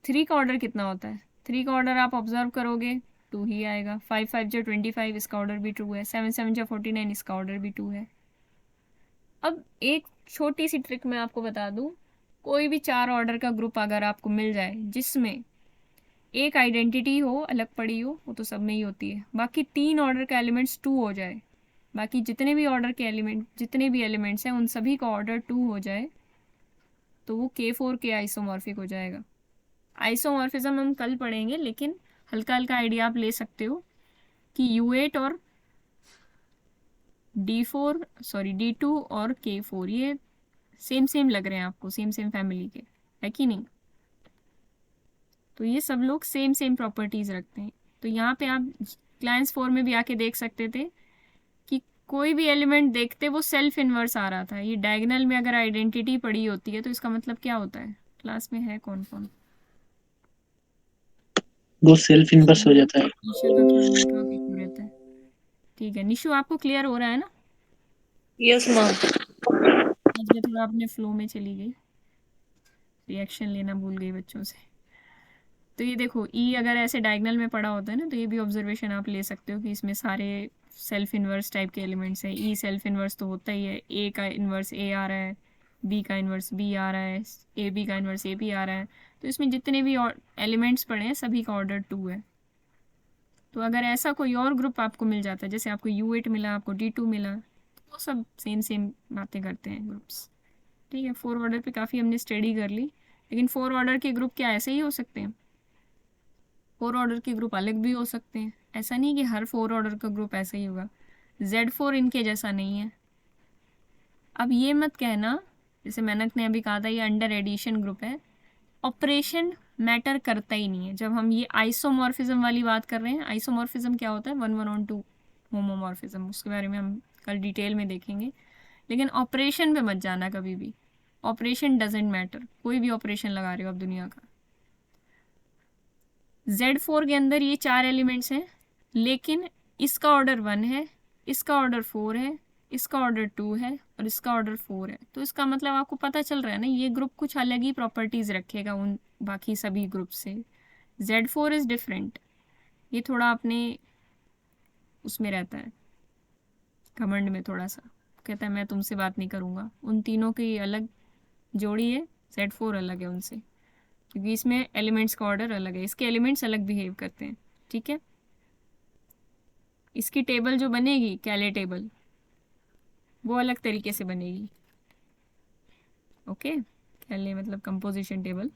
A: 3 का ऑर्डर कितना होता है, 3 का ऑर्डर आप ऑब्जर्व करोगे 2 ही आएगा। 5 5 जो 25 इसका ऑर्डर भी 2 है। 7 7 जो 49 इसका ऑर्डर भी 2 है। अब एक छोटी सी ट्रिक मैं आपको बता दूं, कोई भी 4 ऑर्डर का ग्रुप अगर आपको मिल जाए जिसमें एक आइडेंटिटी हो अलग पड़ी हो, वो तो सब में ही होती है, बाकी 3 ऑर्डर का एलिमेंट्स 2 हो जाए, बाकी जितने भी ऑर्डर के एलिमेंट जितने भी एलिमेंट्स हैं उन सभी का ऑर्डर 2 हो जाए तो वो K4 के आइसोमॉर्फिक हो जाएगा। आइसोमॉर्फिज्म हम कल पढ़ेंगे, लेकिन हल्का हल्का आइडिया आप ले सकते हो कि U8 और D2 और K4 ये सेम सेम लग रहे हैं आपको, सेम सेम फैमिली के, है कि नहीं। तो ये सब लोग सेम सेम प्रॉपर्टीज रखते हैं। तो यहाँ पे आप क्लाइंस 4 में भी आके देख सकते थे कि कोई भी एलिमेंट देखते वो सेल्फ इनवर्स आ रहा था। ये डायगोनल में अगर आइडेंटिटी पड़ी होती है तो इसका मतलब क्या होता है, क्लास में है कौन कौन,
B: वो सेल्फ इनवर्स हो जाता है।
A: निशु का थोड़ा नेटवर्क इशू रहता है, ठीक है। निशु आपको क्लियर हो रहा है ना,
E: यस मैम।
A: आज मैं थोड़ा अपने फ्लो में चली गई, रिएक्शन लेना भूल गई बच्चों से। तो ये देखो ई अगर ऐसे डायगोनल में पड़ा होता है ना तो ये भी ऑब्जर्वेशन आप ले सकते हो कि इसमें सारे सेल्फ इनवर्स टाइप के एलिमेंट्स हैं। ई सेल्फ इनवर्स तो होता ही है, ए का इनवर्स ए आ रहा है, बी का इनवर्स बी आ रहा है, ए बी का इनवर्स ए बी आ रहा है। तो इसमें जितने भी एलिमेंट्स पड़े हैं सभी का ऑर्डर 2 है। तो अगर ऐसा कोई और ग्रुप आपको मिल जाता है, जैसे आपको U8 मिला, आपको D2 मिला, तो वो सब सेम सेम बातें करते हैं ग्रुप्स, ठीक है। 4 ऑर्डर पे काफ़ी हमने स्टडी कर ली, लेकिन 4 ऑर्डर के ग्रुप क्या ऐसे ही हो सकते हैं, 4 ऑर्डर के ग्रुप अलग भी हो सकते हैं। ऐसा नहीं कि हर 4 ऑर्डर का ग्रुप ऐसा ही होगा। Z4 इनके जैसा नहीं है। अब ये मत कहना, जैसे मेनक ने अभी कहा था ये अंडर एडिशन ग्रुप है, ऑपरेशन मैटर करता ही नहीं है। जब हम ये आइसोमॉर्फिज्म वाली बात कर रहे हैं, आइसोमॉर्फिज्म क्या होता है, 1 1 on 2 होमोमॉर्फिज्म, उसके बारे में हम कल डिटेल में देखेंगे। लेकिन ऑपरेशन पे मत जाना कभी भी, ऑपरेशन डजेंट मैटर, कोई भी ऑपरेशन लगा रहे हो आप दुनिया का। Z4 के अंदर ये 4 एलिमेंट्स हैं, लेकिन इसका ऑर्डर 1 है, इसका ऑर्डर 4 है, इसका ऑर्डर 2 है और इसका ऑर्डर 4 है। तो इसका मतलब आपको पता चल रहा है ना, ये ग्रुप कुछ अलग ही प्रॉपर्टीज रखेगा उन बाकी सभी ग्रुप से। Z4 इज डिफरेंट, ये थोड़ा अपने उसमें रहता है, घमंड में थोड़ा सा, कहता है मैं तुमसे बात नहीं करूंगा। उन तीनों की अलग जोड़ी है, Z4 अलग है उनसे, क्योंकि इसमें एलिमेंट्स का ऑर्डर अलग है, इसके एलिमेंट्स अलग बिहेव करते हैं। ठीक है, इसकी टेबल जो बनेगी कैले टेबल, वो अलग तरीके से बनेगी। ओके, कैले मतलब कंपोजिशन टेबल।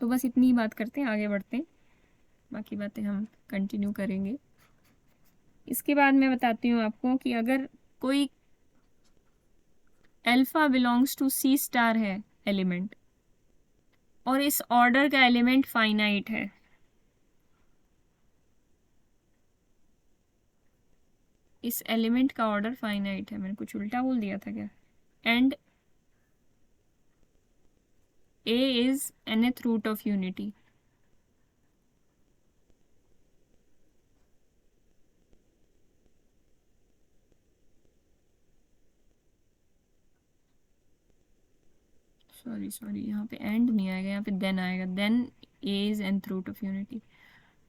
A: तो बस इतनी ही बात करते हैं, आगे बढ़ते हैं, बाकी बातें हम कंटिन्यू करेंगे। इसके बाद मैं बताती हूँ आपको कि अगर कोई alpha belongs to C star है एलिमेंट, और इस ऑर्डर का एलिमेंट फाइनाइट है, इस एलिमेंट का ऑर्डर फाइनाइट है, मैंने कुछ उल्टा बोल दिया था क्या, and A is nth root of unity, sorry यहाँ पे एंड नहीं आएगा, यहाँ पे देन आएगा, then A is nth root of unity।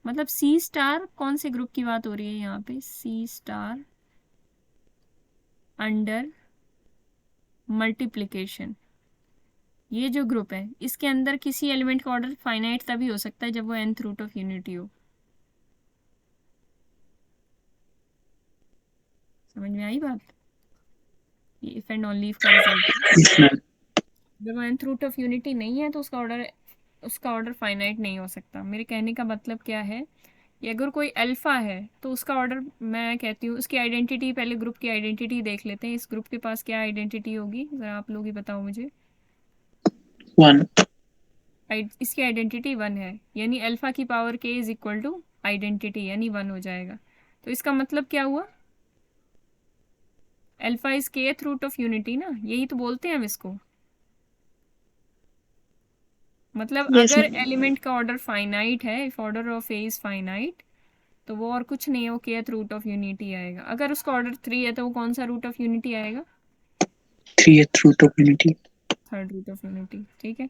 A: मतलब C स्टार कौन से ग्रुप की बात हो रही है यहाँ पे, C स्टार अंडर मल्टीप्लिकेशन, ये जो ग्रुप है इसके अंदर किसी एलिमेंट का ऑर्डर फाइनाइट तभी हो सकता है जब वो nth रूट ऑफ यूनिटी हो। समझ में आई बात? ये इफ एंड ओनली इफ का रिजल्ट है। जब वो nth रूट ऑफ यूनिटी नहीं है तो उसका ऑर्डर फाइनाइट नहीं हो सकता। मेरे कहने का मतलब क्या है कि अगर कोई अल्फा है तो उसका ऑर्डर, मैं कहती हूँ उसकी आइडेंटिटी, पहले ग्रुप की आइडेंटिटी देख लेते हैं। इस ग्रुप के पास क्या आइडेंटिटी होगी, जरा आप लोग ही बताओ मुझे।
B: 1।
A: इसकी आइडेंटिटी 1 है, यानी अल्फा की power k is equal to identity यानी 1 हो जाएगा। तो इसका मतलब क्या हुआ, alpha is kth root of unity ना, यही तो बोलते हैं हम इसको। मतलब
B: Yes,
A: अगर एलिमेंट का ऑर्डर फाइनाइट है, if order of A is finite, तो वो और कुछ नहीं है, वो kth रूट ऑफ यूनिटी आएगा। अगर उसका ऑर्डर 3 है तो वो कौन सा रूट ऑफ यूनिटी आएगा,
B: 3th root of unity।
A: Third root of unity. ठीक है,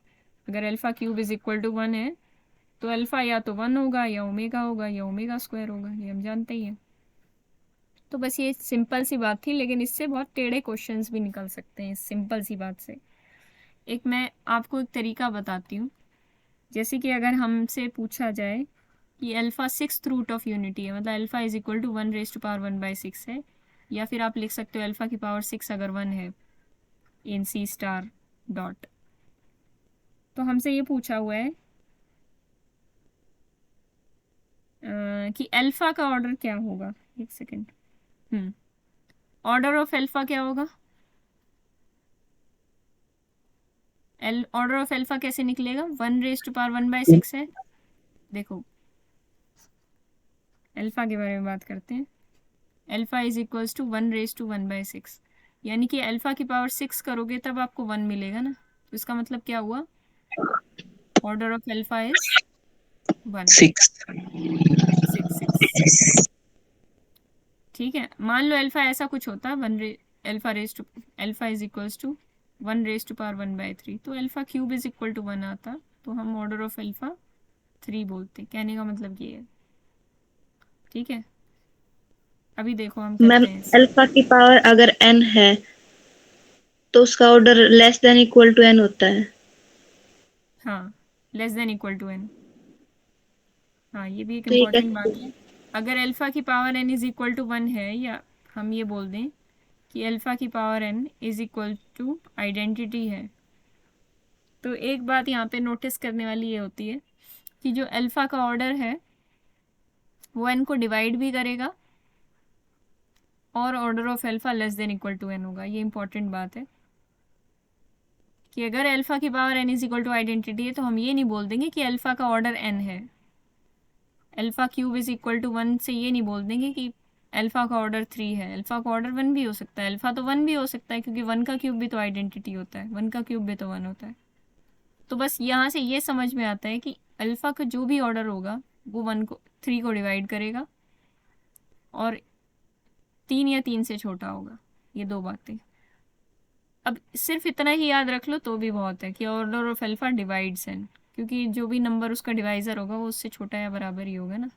A: अगर alpha cube is equal to 1 है तो अल्फा या तो 1 होगा या ओमेगा होगा या ओमेगा स्क्वायर होगा, ये हम जानते ही हैं। तो बस ये सिंपल सी बात थी, लेकिन इससे बहुत टेढ़े क्वेश्चंस भी निकल सकते हैं इस सिंपल सी बात से। एक मैं आपको एक तरीका बताती हूँ, जैसे कि अगर हमसे पूछा जाए कि alpha 6th root of unity है, मतलब alpha is equal to 1 raise to power 1/6 है, या फिर आप लिख सकते हो अल्फा की पावर 6 अगर 1 है इन C स्टार डॉट। तो हमसे ये पूछा हुआ है कि अल्फा का ऑर्डर क्या होगा। एक सेकेंड, ऑर्डर ऑफ अल्फा क्या होगा, ऑर्डर ऑफ अल्फा कैसे निकलेगा, 1 रेज़ टू पावर 1/6 है। देखो अल्फा के बारे में बात करते हैं। Alpha is equals to 1 raise to 1/6, यानी कि अल्फा की पावर 6 करोगे तब आपको 1 मिलेगा ना। तो इसका मतलब क्या हुआ, ऑर्डर ऑफ अल्फा इज 1
B: 6।
A: 6। ठीक है, मान लो अल्फा ऐसा कुछ होता, alpha is equals to 1 raise to power 1/3, तो alpha cube is equal to 1 आता, तो हम ऑर्डर ऑफ अल्फा 3 बोलते। कहने का मतलब ये है। ठीक है, अभी देखो हम
C: मैम
A: करते हैं इससे।
C: अल्फा की पावर अगर n है तो उसका order less than equal to n होता है।
A: हाँ, less than equal to n। हाँ, ये भी एक
C: तो ये
A: इम्पॉर्टेंट बात
C: कैसे?
A: है। अगर अल्फा की power n is equal to 1 है, या हम ये बोल दें कि अल्फा की power n is equal to identity है, तो एक बात यहाँ पे नोटिस करने वाली ये होती है कि जो अल्फा का ऑर्डर है वो n को डिवाइड भी करेगा और order of alpha less than equal to n होगा। ये इंपॉर्टेंट बात है कि अगर अल्फा की power n is equal to identity है तो हम ये नहीं बोल देंगे कि अल्फा का ऑर्डर n है। Alpha cube is equal to 1 से ये नहीं बोल देंगे कि अल्फा का ऑर्डर 3 है। अल्फा का ऑर्डर 1 भी हो सकता है, अल्फा तो 1 भी हो सकता है, क्योंकि 1 का क्यूब भी तो आइडेंटिटी होता है, 1 का क्यूब भी तो 1 होता है। तो बस यहाँ से ये समझ में आता है कि अल्फ़ा का जो भी ऑर्डर होगा वो 3 को डिवाइड करेगा और 3 या 3 से छोटा होगा। ये दो बातें। अब सिर्फ इतना ही याद रख लो तो भी बहुत है कि order of alpha divides N, क्योंकि जो भी नंबर उसका डिवाइज़र होगा वो उससे छोटा या बराबर ही होगा ना।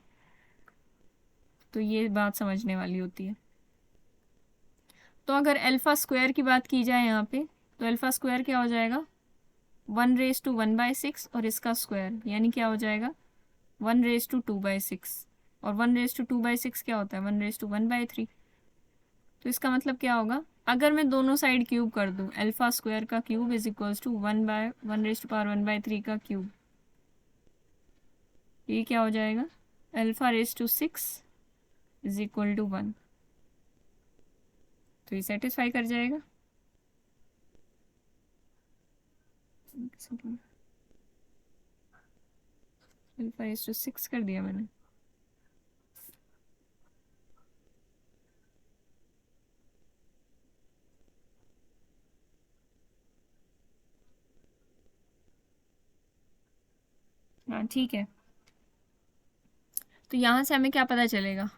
A: तो ये बात समझने वाली होती है। तो अगर अल्फ़ा स्क्वायर की बात की जाए यहाँ पे, तो अल्फ़ा स्क्वायर क्या हो जाएगा? 1/1/6 और इसका स्क्वायर यानी क्या हो जाएगा? 1/2/6। और 1/2/6 क्या होता है? 1/1/3। तो इसका मतलब क्या होगा? अगर मैं दोनों साइड क्यूब कर दूं, अल्फ़ा स्क्वायर का क्यूब इज इक्वल्स टू 1/1/3 का क्यूब, ये क्या हो जाएगा? α6 इज इक्वल टू 1। तो ये सेटिस्फाई कर जाएगा। α6 कर दिया मैंने। हाँ ठीक है। तो यहाँ से हमें क्या पता चलेगा?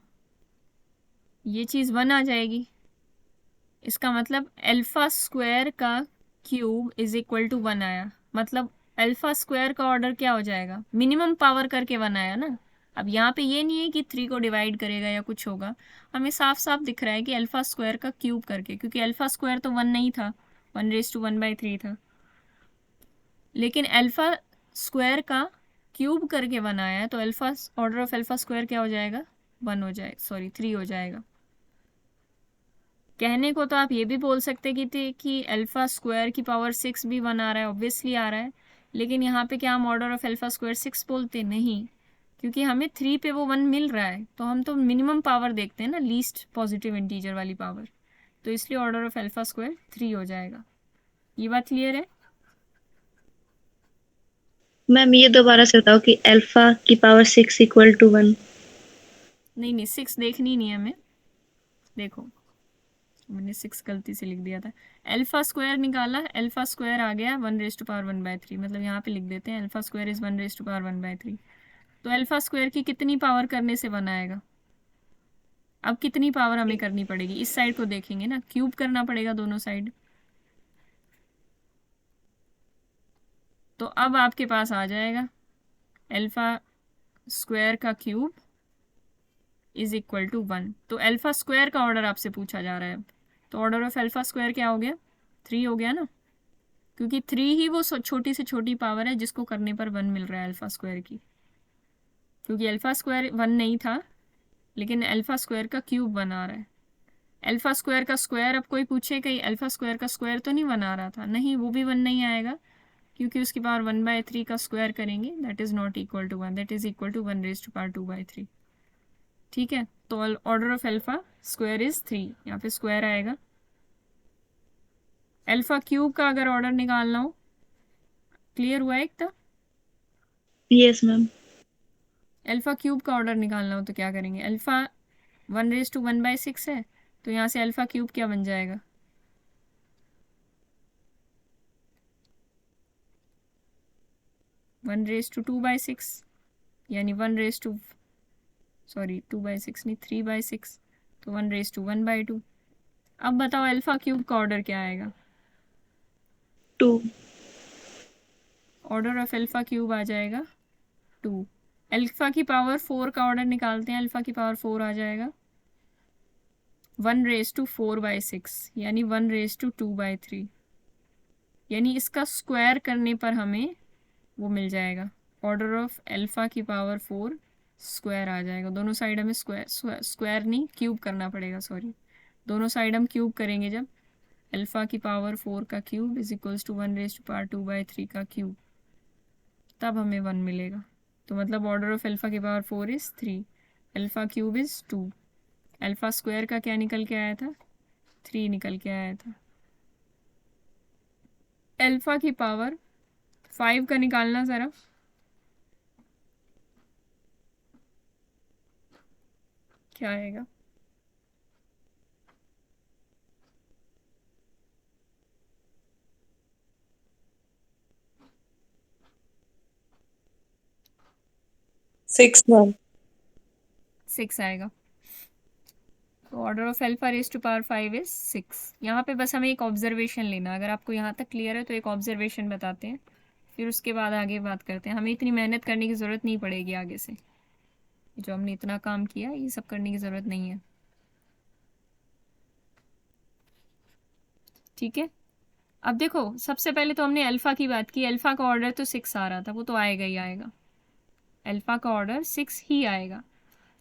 A: ये चीज़ 1 आ जाएगी। इसका मतलब अल्फ़ा स्क्वायर का क्यूब इज इक्वल टू 1 आया। मतलब अल्फ़ा स्क्वायर का ऑर्डर क्या हो जाएगा? मिनिमम पावर करके 1 आया ना। अब यहाँ पे ये नहीं है कि 3 को डिवाइड करेगा या कुछ होगा, हमें साफ साफ दिख रहा है कि अल्फ़ा स्क्वायर का क्यूब करके, क्योंकि अल्फ़ा स्क्वायर तो 1 नहीं था, 1/1/3 था। लेकिन अल्फ़ा स्क्वायर का क्यूब करके 1 आया है, तो alpha order of alpha square क्या हो जाएगा? 1 हो जाए, सॉरी 3 हो जाएगा। कहने को तो आप ये भी बोल सकते कि अल्फ़ा स्क्वायर की पावर 6 भी 1 आ रहा है, ऑब्वियसली आ रहा है। लेकिन यहाँ पे क्या हम ऑर्डर ऑफ अल्फ़ा स्क्वायर 6 बोलते? नहीं, क्योंकि हमें 3 पे वो 1 मिल रहा है, तो हम तो मिनिमम पावर देखते हैं ना, लीस्ट पॉजिटिव इंटीजर वाली पावर। तो इसलिए ऑर्डर ऑफ अल्फ़ा स्क्वायर 3 हो जाएगा। ये बात क्लियर है?
C: मैम ये दोबारा से बताओ कि अल्फा की पावर 6 इक्वल टू 1।
A: नहीं नहीं, 6 देखनी नहीं है हमें। देखो मैंने 6 गलती से लिख दिया था। अल्फ़ा स्क्वायर निकाला, अल्फ़ा स्क्वायर आ गया 1/1/3, मतलब यहाँ पे लिख देते हैं अल्फ़ा स्क्वायर इज 1/1/3। तो अल्फ़ा स्क्वायर की कितनी पावर करने से 1 आएगा? अब कितनी पावर हमें करनी पड़ेगी? इस साइड को देखेंगे ना, क्यूब करना पड़ेगा दोनों साइड। तो अब आपके पास आ जाएगा अल्फ़ा स्क्वायर का क्यूब इज इक्वल टू 1। तो अल्फ़ा स्क्वायर का ऑर्डर आपसे पूछा जा रहा है। तो ऑर्डर ऑफ अल्फ़ा स्क्वायर क्या हो गया? 3 हो गया ना, क्योंकि 3 ही वो छोटी से छोटी पावर है जिसको करने पर 1 मिल रहा है अल्फ़ा स्क्वायर की। क्योंकि अल्फ़ा स्क्वायर 1 नहीं था, लेकिन अल्फ़ा स्क्वायर का क्यूब 1 आ रहा है। अल्फ़ा स्क्वायर का स्क्वायर, अब कोई पूछे कहीं अल्फ़ा स्क्वायर का स्क्वायर तो नहीं 1 आ रहा था? नहीं, वो भी 1 नहीं आएगा, क्योंकि उसकी पावर 1/3 का स्क्वायर करेंगे, that is not equal to 1, that is equal to 1/2/3। ठीक है, तो order of alpha square is 3, यहाँ पे स्क्वायर आएगा। अल्फ़ा क्यूब का अगर ऑर्डर निकालना हो, क्लियर हुआ एक तक?
C: Yes ma'am.
A: अल्फ़ा क्यूब का ऑर्डर निकालना हो तो क्या करेंगे? अल्फ़ा 1/1/6 है, तो यहाँ से अल्फ़ा क्यूब क्या बन जाएगा? 1/2/6, यानी 2/6 नहीं, 3/6, तो 1/1/2। अब बताओ अल्फ़ा क्यूब का ऑर्डर क्या आएगा?
C: 2।
A: ऑर्डर ऑफ अल्फ़ा क्यूब आ जाएगा 2। अल्फ़ा की पावर 4 का ऑर्डर निकालते हैं, अल्फ़ा की पावर 4 आ जाएगा 1/4/6, यानी 1/2/3। यानी इसका स्क्वायर करने पर हमें वो मिल जाएगा, ऑर्डर ऑफ अल्फ़ा की पावर 4 स्क्वायर आ जाएगा। दोनों साइड हमें स्क्वायर नहीं, क्यूब करना पड़ेगा, सॉरी। दोनों साइड हम क्यूब करेंगे जब, अल्फ़ा की पावर 4 का क्यूब इज इक्वल्स टू 1/2/3 का क्यूब, तब हमें 1 मिलेगा। तो मतलब ऑर्डर ऑफ अल्फ़ा की power 4 is 3, alpha cube is 2। Alpha square का क्या निकल के आया था? 3 निकल के आया था। अल्फ़ा की पावर 5 का निकालना ज़रा। क्या आएगा?
E: 6 मैम।
A: 6 आएगा। तो order of alpha raise to power 5 is 6। यहाँ पे बस हमें एक ऑब्जर्वेशन लेना, अगर आपको यहाँ तक क्लियर है तो एक ऑब्जर्वेशन बताते हैं, फिर उसके बाद आगे बात करते हैं। हमें इतनी मेहनत करने की ज़रूरत नहीं पड़ेगी आगे से, जो हमने इतना काम किया ये सब करने की ज़रूरत नहीं है। ठीक है, अब देखो सबसे पहले तो हमने अल्फ़ा की बात की, अल्फ़ा का ऑर्डर तो 6 आ रहा था, वो तो आएगा ही आएगा, अल्फ़ा का ऑर्डर 6 ही आएगा।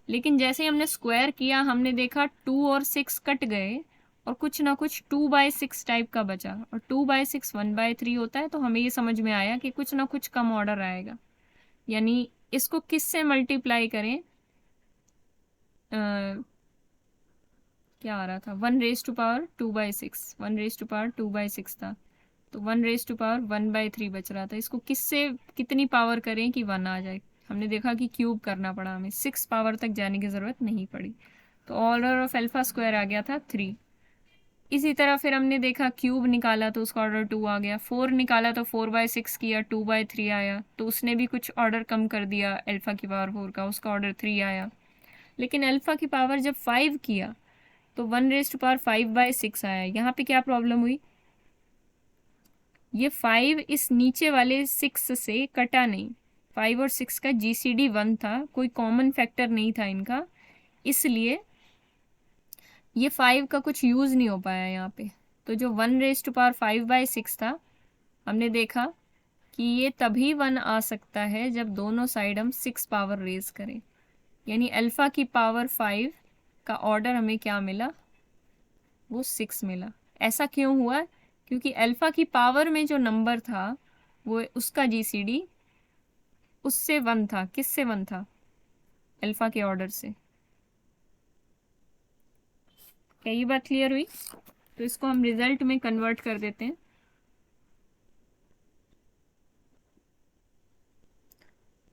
A: लेकिन जैसे ही हमने स्क्वायर किया हमने देखा 2 और 6 कट गए और कुछ ना कुछ 2/6 टाइप का बचा, और 2/6 1/3 होता है, तो हमें ये समझ में आया कि कुछ ना कुछ कम ऑर्डर आएगा। यानी इसको किस से मल्टीप्लाई करें, क्या आ रहा था, 1/2 1/2 था, तो 1/1/3 बच रहा था। इसको किससे कितनी पावर करें कि 1 आ जाए, हमने देखा कि क्यूब करना पड़ा, हमें 6 पावर तक जाने की ज़रूरत नहीं पड़ी, तो ऑर्डर ऑफ अल्फा स्क्वायर आ गया था 3। इसी तरह फिर हमने देखा क्यूब निकाला तो उसका ऑर्डर 2 आ गया, 4 निकाला तो 4/6 किया 2/3 आया, तो उसने भी कुछ ऑर्डर कम कर दिया अल्फा की पावर 4 का, उसका ऑर्डर 3 आया। लेकिन अल्फा की पावर जब 5 किया तो 1/5/6 आया। यहाँ पे क्या प्रॉब्लम हुई, ये 5 इस नीचे वाले 6 से कटा नहीं, 5 और 6 का GCD 1 था, कोई कॉमन फैक्टर नहीं था इनका, इसलिए ये 5 का कुछ यूज़ नहीं हो पाया यहाँ पे। तो जो 1/5/6 था, हमने देखा कि ये तभी 1 आ सकता है जब दोनों साइड हम 6 पावर रेज करें, यानी अल्फ़ा की पावर 5 का ऑर्डर हमें क्या मिला, वो 6 मिला। ऐसा क्यों हुआ, क्योंकि अल्फ़ा की पावर में जो नंबर था वो उसका GCD उससे 1 था। किससे 1 था, अल्फ़ा के ऑर्डर से। क्या ये बात क्लियर हुई? तो इसको हम रिजल्ट में कन्वर्ट कर देते हैं।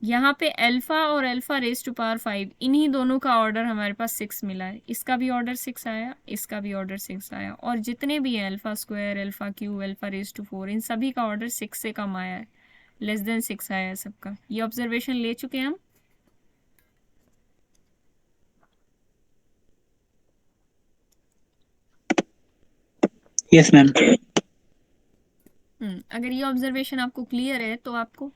A: यहाँ पे अल्फ़ा और अल्फ़ा रेज टू पावर 5, इन्हीं दोनों का ऑर्डर हमारे पास 6 मिला है, इसका भी ऑर्डर 6 आया, इसका भी ऑर्डर 6 आया, और जितने भी हैं alpha square, alpha cube, alpha raise to 4, इन सभी का ऑर्डर 6 से कम आया है, लेस देन 6 आया है सबका। ये ऑब्जर्वेशन ले चुके हैं हम।
B: Yes ma'am.
A: अगर ये ऑब्जर्वेशन आपको क्लियर है तो आपको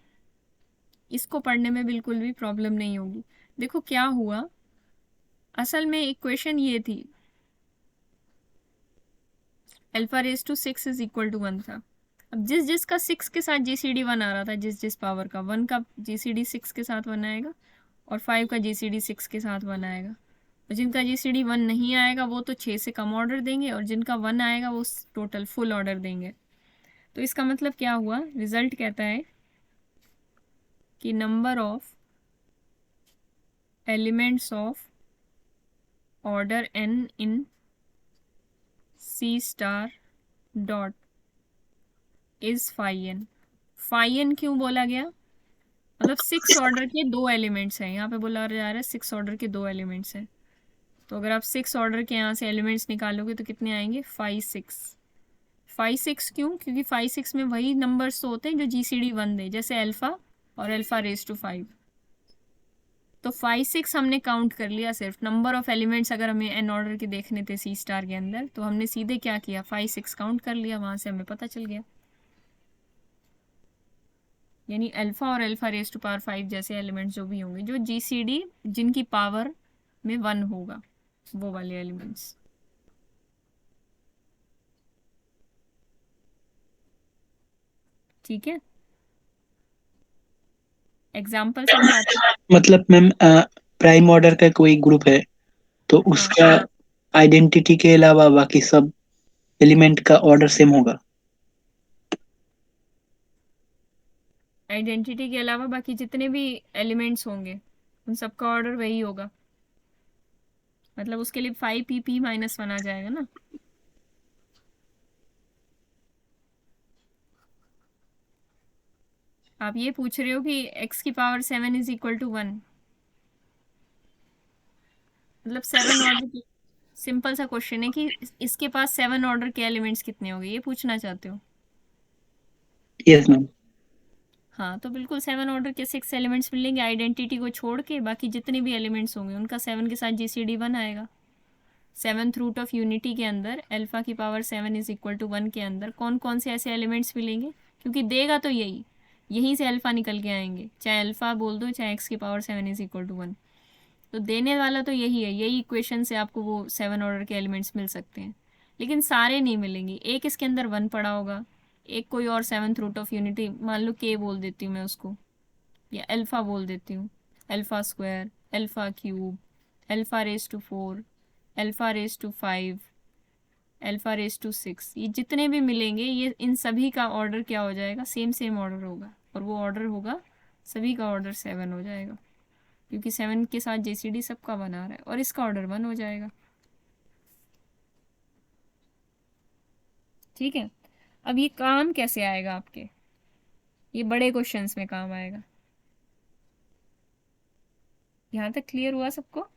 A: इसको पढ़ने में बिल्कुल भी प्रॉब्लम नहीं होगी। देखो क्या हुआ, असल में इक्वेशन ये थी, alpha raise to 6 is equal to 1 था। अब जिस जिसका 6 के साथ GCD 1 आ रहा था, जिस जिस पावर का 1 का GCD 6 के साथ 1 आएगा और 5 का GCD 6 के साथ 1 आएगा, और जिनका GCD 1 नहीं आएगा वो तो 6 से कम ऑर्डर देंगे, और जिनका 1 आएगा वो टोटल फुल ऑर्डर देंगे। तो इसका मतलब क्या हुआ, रिजल्ट कहता है कि number of elements of order n in C star dot is phi n। Phi n क्यों बोला गया, मतलब 6 ऑर्डर के 2 एलिमेंट्स हैं, यहाँ पे बोला जा रहा है 6 ऑर्डर के 2 एलिमेंट्स हैं, तो अगर आप 6 ऑर्डर के यहाँ से एलिमेंट्स निकालोगे तो कितने आएंगे, 5 6। 5 6 क्यों, क्योंकि 5 6 में वही नंबर्स तो होते हैं जो GCD 1 दे, जैसे अल्फ़ा और अल्फ़ा रेज टू 5। तो 5 6 हमने काउंट कर लिया, सिर्फ नंबर ऑफ एलिमेंट्स अगर हमें n ऑर्डर के देखने थे C स्टार के अंदर, तो हमने सीधे क्या किया, 5 6 काउंट कर लिया, वहां से हमें पता चल गया। यानी अल्फ़ा और अल्फ़ा रेज टू पावर 5 जैसे एलिमेंट्स जो भी होंगे, जो GCD जिनकी पावर में 1 होगा, वो वाले एलिमेंट्स। ठीक है, एग्जाम्पल समझाते हैं।
B: मतलब मैम प्राइम ऑर्डर का कोई ग्रुप है तो
A: हाँ,
B: उसका आइडेंटिटी के अलावा बाकी सब एलिमेंट का ऑर्डर सेम होगा।
A: आइडेंटिटी के अलावा बाकी जितने भी एलिमेंट्स होंगे उन सबका ऑर्डर वही होगा, मतलब उसके लिए 5pp -1 आ जाएगा ना। आप ये पूछ रहे हो कि x की पावर 7 इज इक्वल टू 1, मतलब 7 ऑर्डर की, सिंपल सा क्वेश्चन है कि इसके पास 7 ऑर्डर के एलिमेंट्स कितने होंगे, ये पूछना चाहते हो।
B: Yes ma'am.
A: हाँ, तो बिल्कुल 7 ऑर्डर के 6 एलिमेंट्स मिलेंगे आइडेंटिटी को छोड़ के, बाकी जितने भी एलिमेंट्स होंगे उनका 7 के साथ जीसीडी 1 आएगा। 7th रूट ऑफ यूनिटी के अंदर अल्फा की पावर 7 इज इक्वल टू 1 के अंदर कौन कौन से ऐसे एलिमेंट्स मिलेंगे, क्योंकि देगा तो यहीं से अल्फा निकल के आएंगे, चाहे अल्फा बोल दो चाहे एक्स की पावर 7 इज इक्वल टू 1, तो देने वाला तो यही है, यही इक्वेशन से आपको वो 7 ऑर्डर के एलिमेंट्स मिल सकते हैं। लेकिन सारे नहीं मिलेंगे, एक इसके अंदर 1 पड़ा होगा, एक कोई और 7th रूट ऑफ यूनिटी, मान लो के बोल देती हूँ मैं उसको, या अल्फा बोल देती हूँ, alpha square, alpha cube, alpha raise to 4, alpha raise to 5, alpha raise to 6, ये जितने भी मिलेंगे ये इन सभी का ऑर्डर क्या हो जाएगा, सेम ऑर्डर होगा, और वो ऑर्डर होगा सभी का ऑर्डर 7 हो जाएगा, क्योंकि 7 के साथ जीसीडी सबका बना रहा है, और इसका ऑर्डर 1 हो जाएगा। ठीक है, अब ये काम कैसे आएगा आपके, ये बड़े क्वेश्चंस में काम आएगा। यहाँ तक क्लियर हुआ सबको?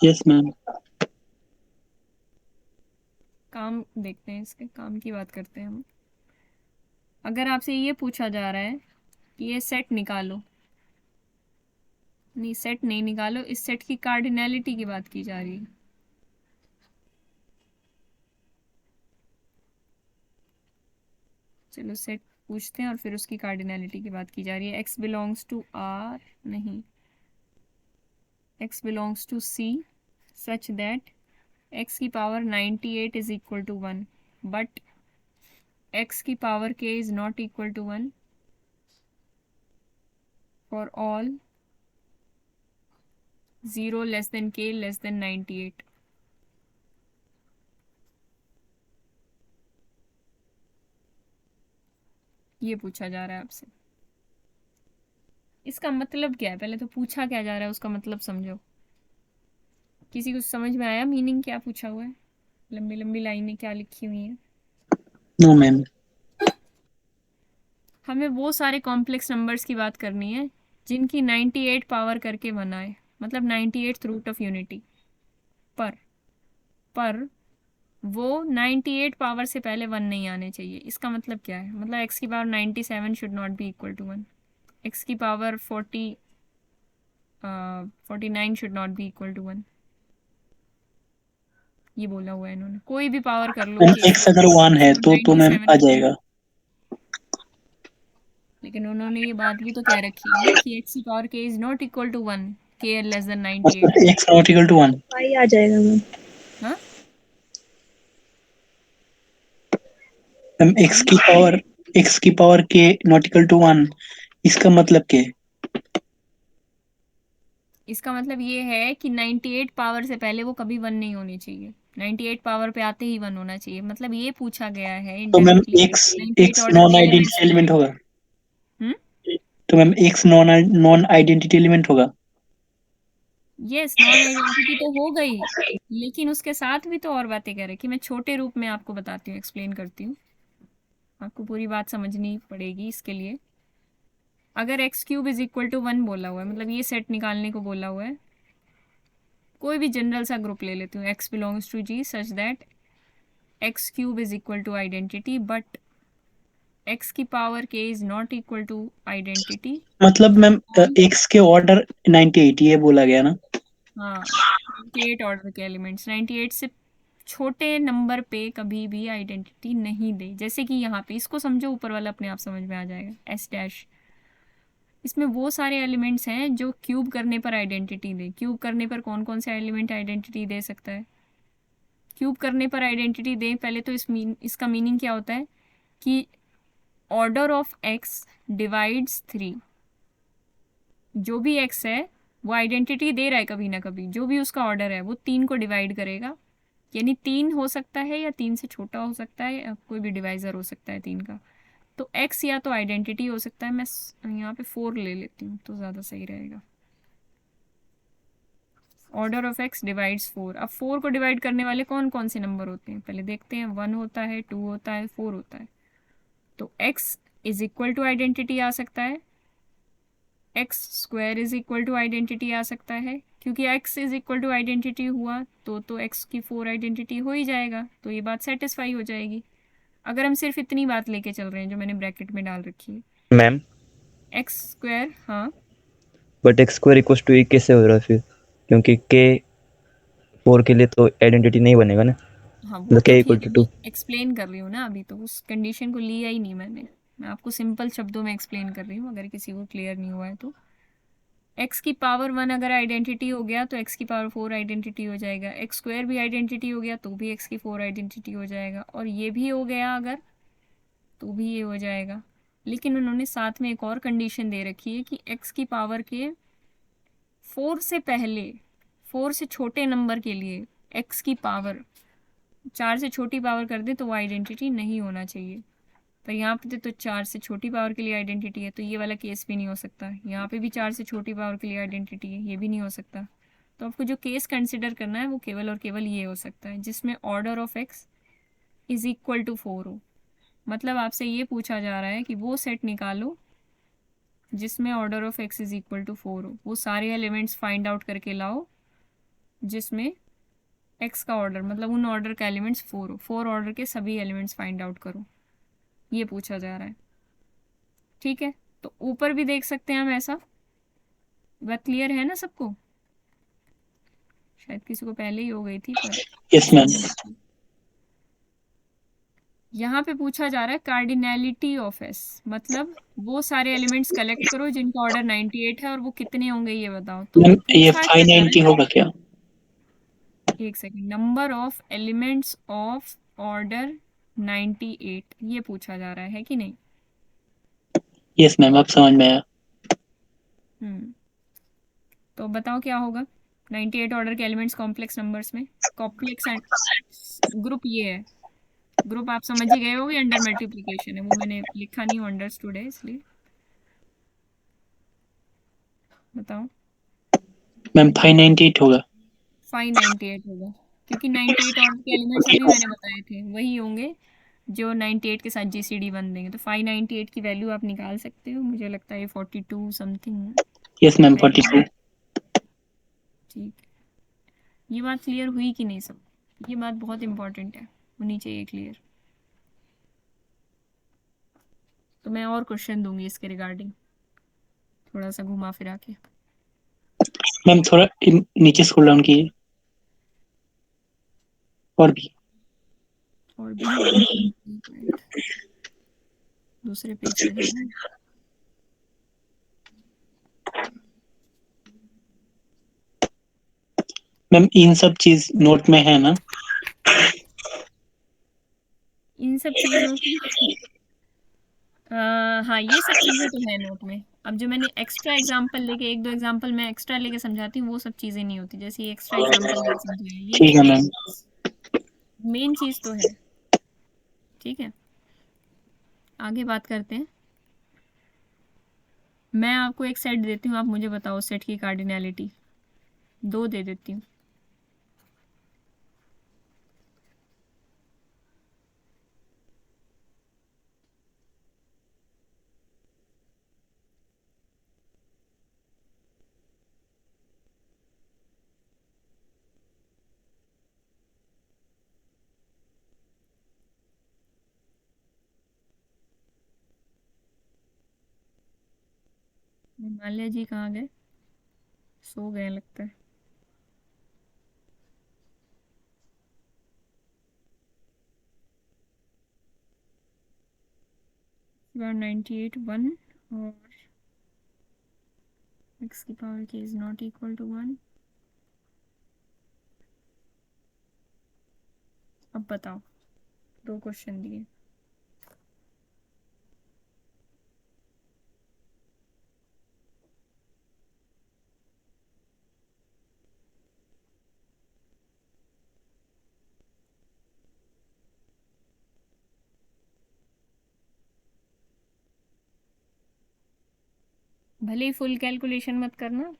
B: Yes ma'am.
A: काम देखते हैं, इसके काम की बात करते हैं हम। अगर आपसे ये पूछा जा रहा है कि ये सेट निकालो, नहीं सेट नहीं निकालो, इस सेट की कार्डिनैलिटी की बात की जा रही है। चलो सेट पूछते हैं और फिर उसकी कार्डिनैलिटी की बात की जा रही है। x बिलोंग्स टू r, नहीं, x belongs to c such that x की power 98 is equal to 1, but x की power k is not equal to 1 for all 0 less than k less than 98। ये पूछा जा रहा है आपसे। इसका मतलब क्या है, पहले तो पूछा क्या जा रहा है उसका मतलब समझो। किसी को समझ में आया मीनिंग क्या पूछा हुआ है, लंबी लंबी लाइनें क्या लिखी हुई हैं?
B: No ma'am.
A: हमें वो सारे कॉम्प्लेक्स नंबर्स की बात करनी है जिनकी 98 पावर करके 1 आए, मतलब 98th रूट ऑफ यूनिटी पर वो 98 पावर से पहले 1 नहीं आने चाहिए। इसका मतलब क्या है, मतलब x की power 97 should not be equal to 1, x की power 49 should not be equal to 1, ये बोला हुआ है इन्होंने। कोई भी पावर कर लो
B: मैम
A: k
B: एक्स अगर 1 है तो मैम
A: 97,
B: आ जाएगा।
A: लेकिन उन्होंने ये बात भी तो कह रखी है कि x की power k is not equal to 1, k less than 98
B: मतलब
A: है।
B: X not equal to 1।
C: Pi आ जाएगा मैम।
A: हाँ,
B: मैम एक्स की power K not equal to 1, इसका मतलब क्या है?
A: इसका मतलब ये है कि 98 पावर से पहले वो कभी 1 नहीं होनी चाहिए, 98 पावर पे आते ही 1 होना चाहिए। मतलब ये पूछा गया है
B: तो ma'am
A: indirectly
B: x
A: 98
B: x
A: order
B: non
A: के एलिमेंट्स
B: आइडेंटिटी एलिमेंट होगा।
A: हम्म,
B: तो ma'am x non identity element होगा।
A: यस, नॉन आइडेंटिटी तो हो गई, लेकिन उसके साथ भी तो और बातें कह रखी। मैं छोटे रूप में आपको बताती हूँ, एक्सप्लेन करती हूँ, आपको पूरी बात समझनी पड़ेगी इसके लिए। अगर X cube is equal to 1 बोला हुआ है, मतलब ये सेट निकालने को बोला हुआ है, कोई भी जनरल सा ग्रुप ले लेती हूँ, x belongs to g such that x cube is equal to identity, but x की power k is not equal to identity.
B: मतलब मैम एक्स के ऑर्डर 98 ये बोला गया ना।
A: हाँ, 98 ऑर्डर के एलिमेंट्स, 98 से छोटे नंबर पे कभी भी आइडेंटिटी नहीं दे। जैसे कि यहाँ पे इसको समझो, ऊपर वाला अपने आप समझ में आ जाएगा, s डैश। इसमें वो सारे एलिमेंट्स हैं जो क्यूब करने पर आइडेंटिटी दे। क्यूब करने पर कौन कौन से एलिमेंट आइडेंटिटी दे सकता है? क्यूब करने पर आइडेंटिटी दे, पहले तो इसका मीनिंग क्या होता है कि ऑर्डर ऑफ x डिवाइड्स 3। जो भी x है वो आइडेंटिटी दे रहा है कभी ना कभी, जो भी उसका ऑर्डर है वो 3 को डिवाइड करेगा, यानी 3 हो सकता है या 3 से छोटा हो सकता है, या कोई भी डिवाइजर हो सकता है 3 का। तो x या तो आइडेंटिटी हो सकता है, मैं यहाँ पे 4 ले लेती हूँ तो ज़्यादा सही रहेगा। Order of x divides 4। अब 4 को डिवाइड करने वाले कौन कौन से नंबर होते हैं, पहले देखते हैं। 1 होता है, 2 होता है, 4 होता है। तो x is equal to identity आ सकता है, x square is equal to identity आ सकता है, क्योंकि x is equal to identity हुआ तो x की 4 आइडेंटिटी हो ही जाएगा, तो ये बात सेटिस्फाई हो जाएगी। अगर हम सिर्फ इतनी बात लेके चल रहे हैं जो मैंने ब्रैकेट में डाल रखी है।
F: मैम
A: एक्स स्क्वायर, हाँ
F: but X square equal to A कैसे हो रहा है फिर, क्योंकि के 4 के लिए तो आइडेंटिटी नहीं बनेगा ना,
A: हाँ वो
F: मतलब
A: तो
F: के इक्वल
A: ठीक है,
F: टू
A: मैं
F: 2।
A: एक्सप्लेन कर रही हूँ ना, अभी तो उस कंडीशन को लिया ही नहीं मैंने, मैं आपको सिंपल शब्दों में एक्सप्लेन कर रही हूँ, अगर किसी को क्लियर नहीं हुआ है तो। एक्स की पावर 1 अगर आइडेंटिटी हो गया तो एक्स की पावर 4 आइडेंटिटी हो जाएगा, एक्स स्क्वायर भी आइडेंटिटी हो गया तो भी एक्स की 4 आइडेंटिटी हो जाएगा, और ये भी हो गया अगर तो भी ये हो जाएगा। लेकिन उन्होंने साथ में एक और कंडीशन दे रखी है कि एक्स की पावर के 4 से पहले, 4 से छोटे नंबर के लिए एक्स की पावर 4 से छोटी पावर कर दे तो वो आइडेंटिटी नहीं होना चाहिए। पर यहाँ पे तो 4 से छोटी पावर के लिए आइडेंटिटी है, तो ये वाला केस भी नहीं हो सकता। यहाँ पे भी 4 से छोटी पावर के लिए आइडेंटिटी है, ये भी नहीं हो सकता। तो आपको जो केस कंसिडर करना है वो केवल और केवल ये हो सकता है जिसमें order of X is equal to 4 हो। मतलब आपसे ये पूछा जा रहा है कि वो सेट निकालो जिसमें order of X is equal to 4 हो, वो सारे एलिमेंट्स फाइंड आउट करके लाओ जिसमें एक्स का ऑर्डर, मतलब उन ऑर्डर का एलिमेंट्स 4 हो, 4 ऑर्डर के सभी एलिमेंट्स फाइंड आउट करो, ये पूछा जा रहा है। ठीक है, तो ऊपर भी देख सकते हैं हम ऐसा। बात क्लियर है ना सबको? शायद किसी को पहले ही हो गई थी पर
B: यस मैम।
A: यहाँ पे पूछा जा रहा है कार्डिनैलिटी ऑफ एस, मतलब वो सारे एलिमेंट्स कलेक्ट करो जिनका ऑर्डर 98 है और वो कितने होंगे ये बताओ। तो
B: मैम ये
A: पूछा क्या जा रहा
B: 590 होगा क्या?
A: है, एक second, number of elements of order 98 ये पूछा जा रहा है कि नहीं?
B: यस मैम, अब समझ में आया।
A: तो बताओ क्या होगा 98 ऑर्डर के एलिमेंट्स कॉम्प्लेक्स नंबर्स में। कॉम्प्लेक्स ग्रुप ये है, ग्रुप आप समझ ही गए होगे, अंडर मल्टीप्लिकेशन है, वो मैंने लिखा नहीं, अंडरस्टूड है इसलिए। बताओ।
B: मैम 598 होगा।
A: 598 होगा, क्योंकि 98 ऑर्डर के एलिमेंट्स अभी मैंने बताए थे वही होंगे जो 98 के साथ जीसीडी बन देंगे। तो 598 की वैल्यू आप निकाल सकते हो, मुझे लगता है 42 समथिंग।
B: Yes ma'am 42।
A: ठीक है, ये बात क्लियर हुई कि नहीं सब? ये बात बहुत इंपॉर्टेंट है, होनी चाहिए क्लियर। तो मैं और क्वेश्चन दूंगी इसके रिगार्डिंग, थोड़ा सा घुमा फिरा के।
B: मैम थोड़ा नीचे स्क्रॉल डाउन कीजिए। और भी।
A: और भी एक मिनट, दूसरे पेज पे जाना है।
B: मैम इन सब चीज नोट में है ना?
A: इन सब चीज़ों की हाँ ये सब चीज़ें तो है नोट में। अब जो मैंने एक्स्ट्रा एग्जांपल लेके, एक दो एग्जांपल मैं एक्स्ट्रा लेके समझाती हूँ, वो सब चीज़ें नहीं होती, जैसे ये एक्स्ट्रा एग्जांपल लेके समझाया, ये
B: ठीक है
A: नहीं है।
B: मैम।
A: मेन चीज़ तो है। ठीक है, आगे बात करते हैं। मैं आपको एक सेट देती हूँ, आप मुझे बताओ सेट की कार्डिनैलिटी। 2 दे देती हूँ। हिमालय जी कहाँ गए? सो गए लगता है। about 98 1 और x की power k is not equal to 1। अब बताओ, 2 क्वेश्चन दिए। भले ही फुल कैलकुलेशन मत करना,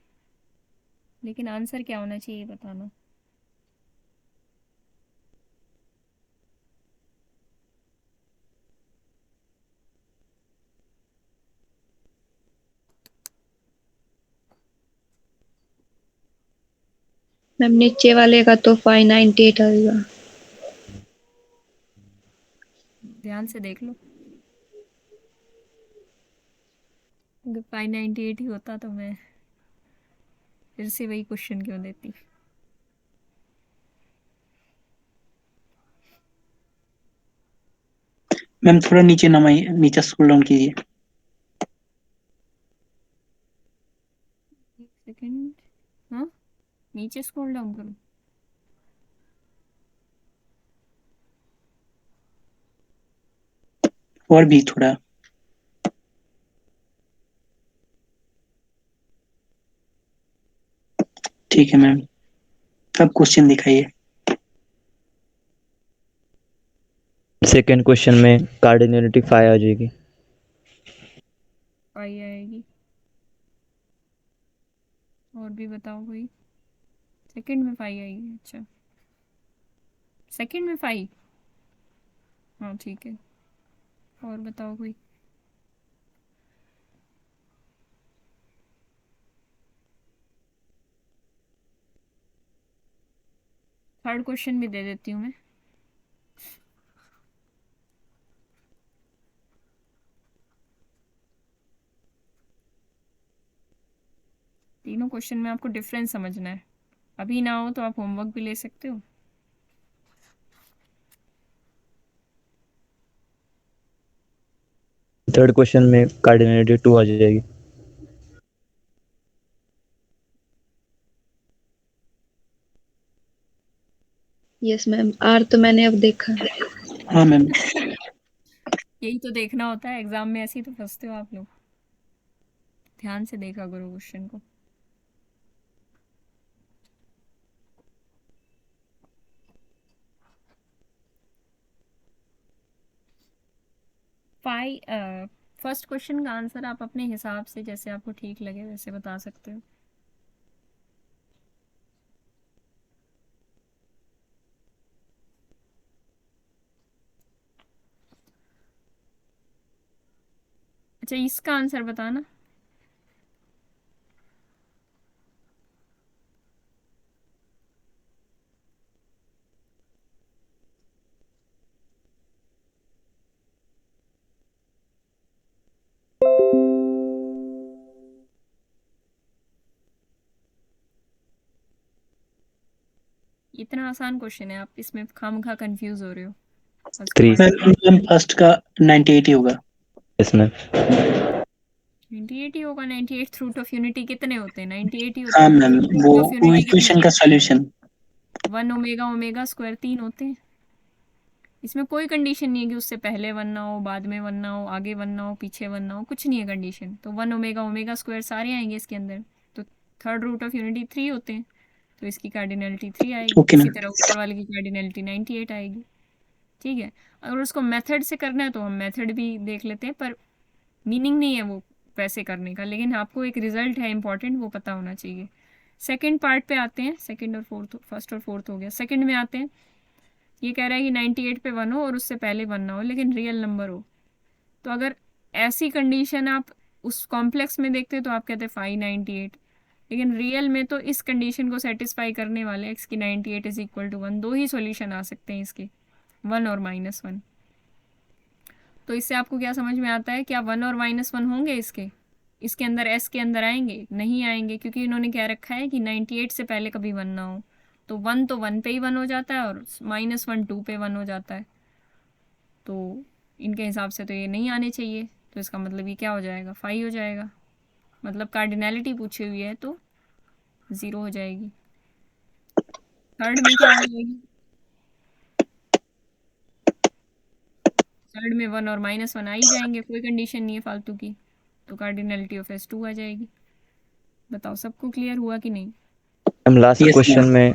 A: लेकिन आंसर क्या होना चाहिए बताना।
C: मैम नीचे वाले का तो 598 आएगा।
A: ध्यान से देख लो। अगर 598 ही होता तो मैं फिर से वही क्वेश्चन क्यों देती।
B: मैम थोड़ा नीचे नमाइए, नीचे स्क्रॉल डाउन कीजिए।
A: एक सेकंड। हाँ, नीचे स्क्रॉल डाउन करो।
B: और भी थोड़ा। ठीक है मैम, अब क्वेश्चन दिखाइए।
F: सेकेंड क्वेश्चन में कार्डिनलिटी 5 आ जाएगी।
A: आई आएगी। और भी बताओ कोई। सेकंड में 5 आएगी, अच्छा सेकंड में 5। हाँ ठीक है, और बताओ कोई। थर्ड क्वेश्चन भी दे देती हूँ मैं। तीनों क्वेश्चन में आपको डिफरेंस समझना है। अभी ना हो तो आप होमवर्क भी ले सकते हो।
F: थर्ड क्वेश्चन में कार्डिनलिटी 2 आ जाएगी।
C: यस मैम, आर तो मैंने अब देखा।
B: हाँ मैम।
A: यही तो देखना होता है एग्जाम में, ऐसे ही तो फंसते हो आप लोग। ध्यान से देखा करो क्वेश्चन को। फर्स्ट क्वेश्चन का आंसर आप अपने हिसाब से जैसे आपको ठीक लगे वैसे बता सकते हो। अच्छा, इसका आंसर बताना। इतना आसान क्वेश्चन है, आप इसमें खामखा कंफ्यूज हो रहे हो। फर्स्ट
F: 3
A: पार्ट
B: मैम फर्स्ट का 98 ही होगा।
F: इसमें
A: 98 ही होगा। 98 रूट ऑफ यूनिटी कितने होते हैं? 98 ही होते
B: हाँ
A: हैं।
B: मैम,
A: रूट ऑफ
B: वो
A: यूनिटी कितने
B: इक्वेशन
A: होते
B: का सॉल्यूशन।
A: हैं? 1 ओमेगा ओमेगा स्क्वायर 3 होते हैं। इसमें कोई कंडीशन नहीं है कि उससे पहले 1 ना हो, बाद में 1 ना हो, आगे 1 ना हो, पीछे 1 ना हो, कुछ नहीं है कंडीशन। तो 1 ओमेगा ओमेगा स्क्वायर सारे आएंगे इसके अंदर। तो थर्ड रूट ऑफ यूनिटी 3 होते हैं, तो इसकी कार्डिनलिटी 3 आएगी।
B: ओके
A: इसी
B: मैम।
A: तरह ऊपर वाले की कार्डिनलिटी 98 आएगी। ठीक है, अगर उसको मेथड से करना है तो हम मेथड भी देख लेते हैं, पर मीनिंग नहीं है वो वैसे करने का, लेकिन आपको एक रिजल्ट है इंपॉर्टेंट, वो पता होना चाहिए। सेकंड पार्ट पे आते हैं। सेकंड और फोर्थ, फर्स्ट और फोर्थ हो गया। सेकंड में आते हैं। ये कह रहा है कि 98 पे 1 हो और उससे पहले 1 ना हो, लेकिन रियल नंबर हो। तो अगर ऐसी कंडीशन आप उस कॉम्प्लेक्स में देखते तो आप कहते 598, लेकिन रियल में तो इस कंडीशन को सेटिस्फाई करने वाले x की 98 इज इक्वल टू 1 दो ही सॉल्यूशन आ सकते हैं इसके, 1 और -1। तो इससे आपको क्या समझ में आता है? क्या 1 और -1 होंगे इसके? इसके अंदर s के अंदर आएंगे? नहीं आएंगे, क्योंकि इन्होंने क्या रखा है कि 98 से पहले कभी 1 ना हो। तो 1 तो 1 पे ही 1 हो जाता है और -1 2 पे 1 हो जाता है। तो इनके हिसाब से तो ये नहीं आने चाहिए। तो इसका मतलब ये क्या हो जाएगा? 5 हो जाएगा। मतलब कार्डिनैलिटी पूछी हुई है तो 0 हो जाएगी। थर्ड में क्या हो जाएगी? थर्ड में 1 और -1 आ ही जाएंगे, कोई कंडीशन नहीं है फालतू की। तो कार्डिनैलिटी ऑफ S2 आ जाएगी। बताओ सबको क्लियर हुआ कि नहीं?
F: हम
B: यस मैम।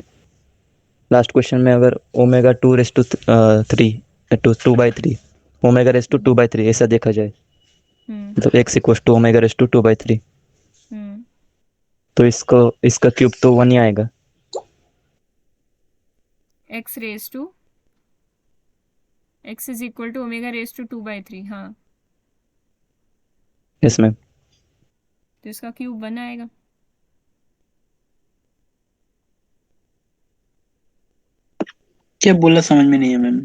F: लास्ट क्वेश्चन में अगर omega 2 raise to 3 two by 3 omega raise to 2 by 3 ऐसा देखा जाए,
A: हम्म
F: मतलब x equal to omega raise to 2 by 3,
A: हम्म
F: तो इसका क्यूब तो 1 ही आएगा।
A: x raise to x is equal to omega raise to 2/3। हाँ,
F: इसमें
A: तो इसका क्यूब 1 आएगा।
B: क्या बोला समझ में नहीं है मैम।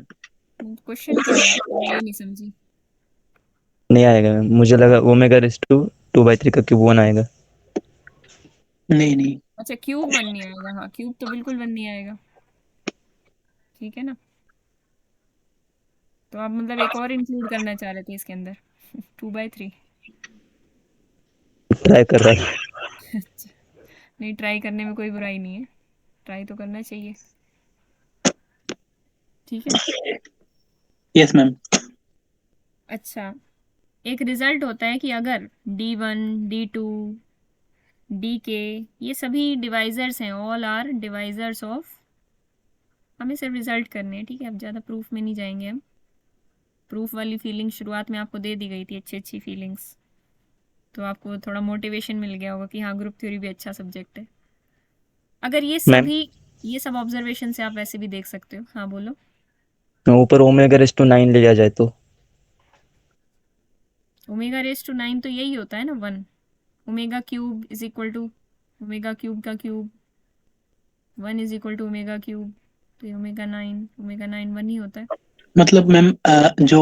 A: क्वेश्चन क्या है आपका? मैं ये नहीं समझी।
F: नहीं आएगा। मुझे लगा ओमेगा रेस टू 2/3 का क्यूब 1 आएगा।
B: नहीं नहीं।
A: अच्छा क्यूब 1 नहीं आएगा, हाँ क्यूब तो बिल्कुल 1 नहीं आएगा, ठीक है ना। तो आप मतलब एक और इंक्लूड करना चाह रहे थे इसके अंदर 2/3।
F: ट्राई कर रहा था।
A: नहीं, ट्राई करने में कोई बुराई नहीं है, ट्राई तो करना चाहिए, ठीक है।
B: Yes ma'am.
A: अच्छा, एक रिजल्ट होता है कि अगर D1 D2 DK ये सभी डिवाइजर्स हैं, ऑल आर डिवाइजर्स ऑफ, हमें सिर्फ रिजल्ट करने हैं, ठीक है। अब ज़्यादा प्रूफ में नहीं जाएंगे हम, प्रूफ वाली फीलिंग शुरुआत में आपको दे दी गई थी, अच्छी अच्छी फीलिंग्स, तो आपको थोड़ा मोटिवेशन मिल गया होगा कि हाँ ग्रुप थ्योरी भी अच्छा सब्जेक्ट है। अगर
F: मैम
A: ये सब ऑब्जर्वेशन से आप वैसे भी देख सकते हो, हाँ बोलो।
F: ऊपर ओमेगा रेस टू 9 ले लिया जाए तो
A: ओमेगा रेस टू 9 तो यही होता है ना 1, omega cube is equal to omega cube का cube, 1 is equal to omega cube, तो ये ओमेगा 9 1 ही होता है।
B: मतलब मैम जो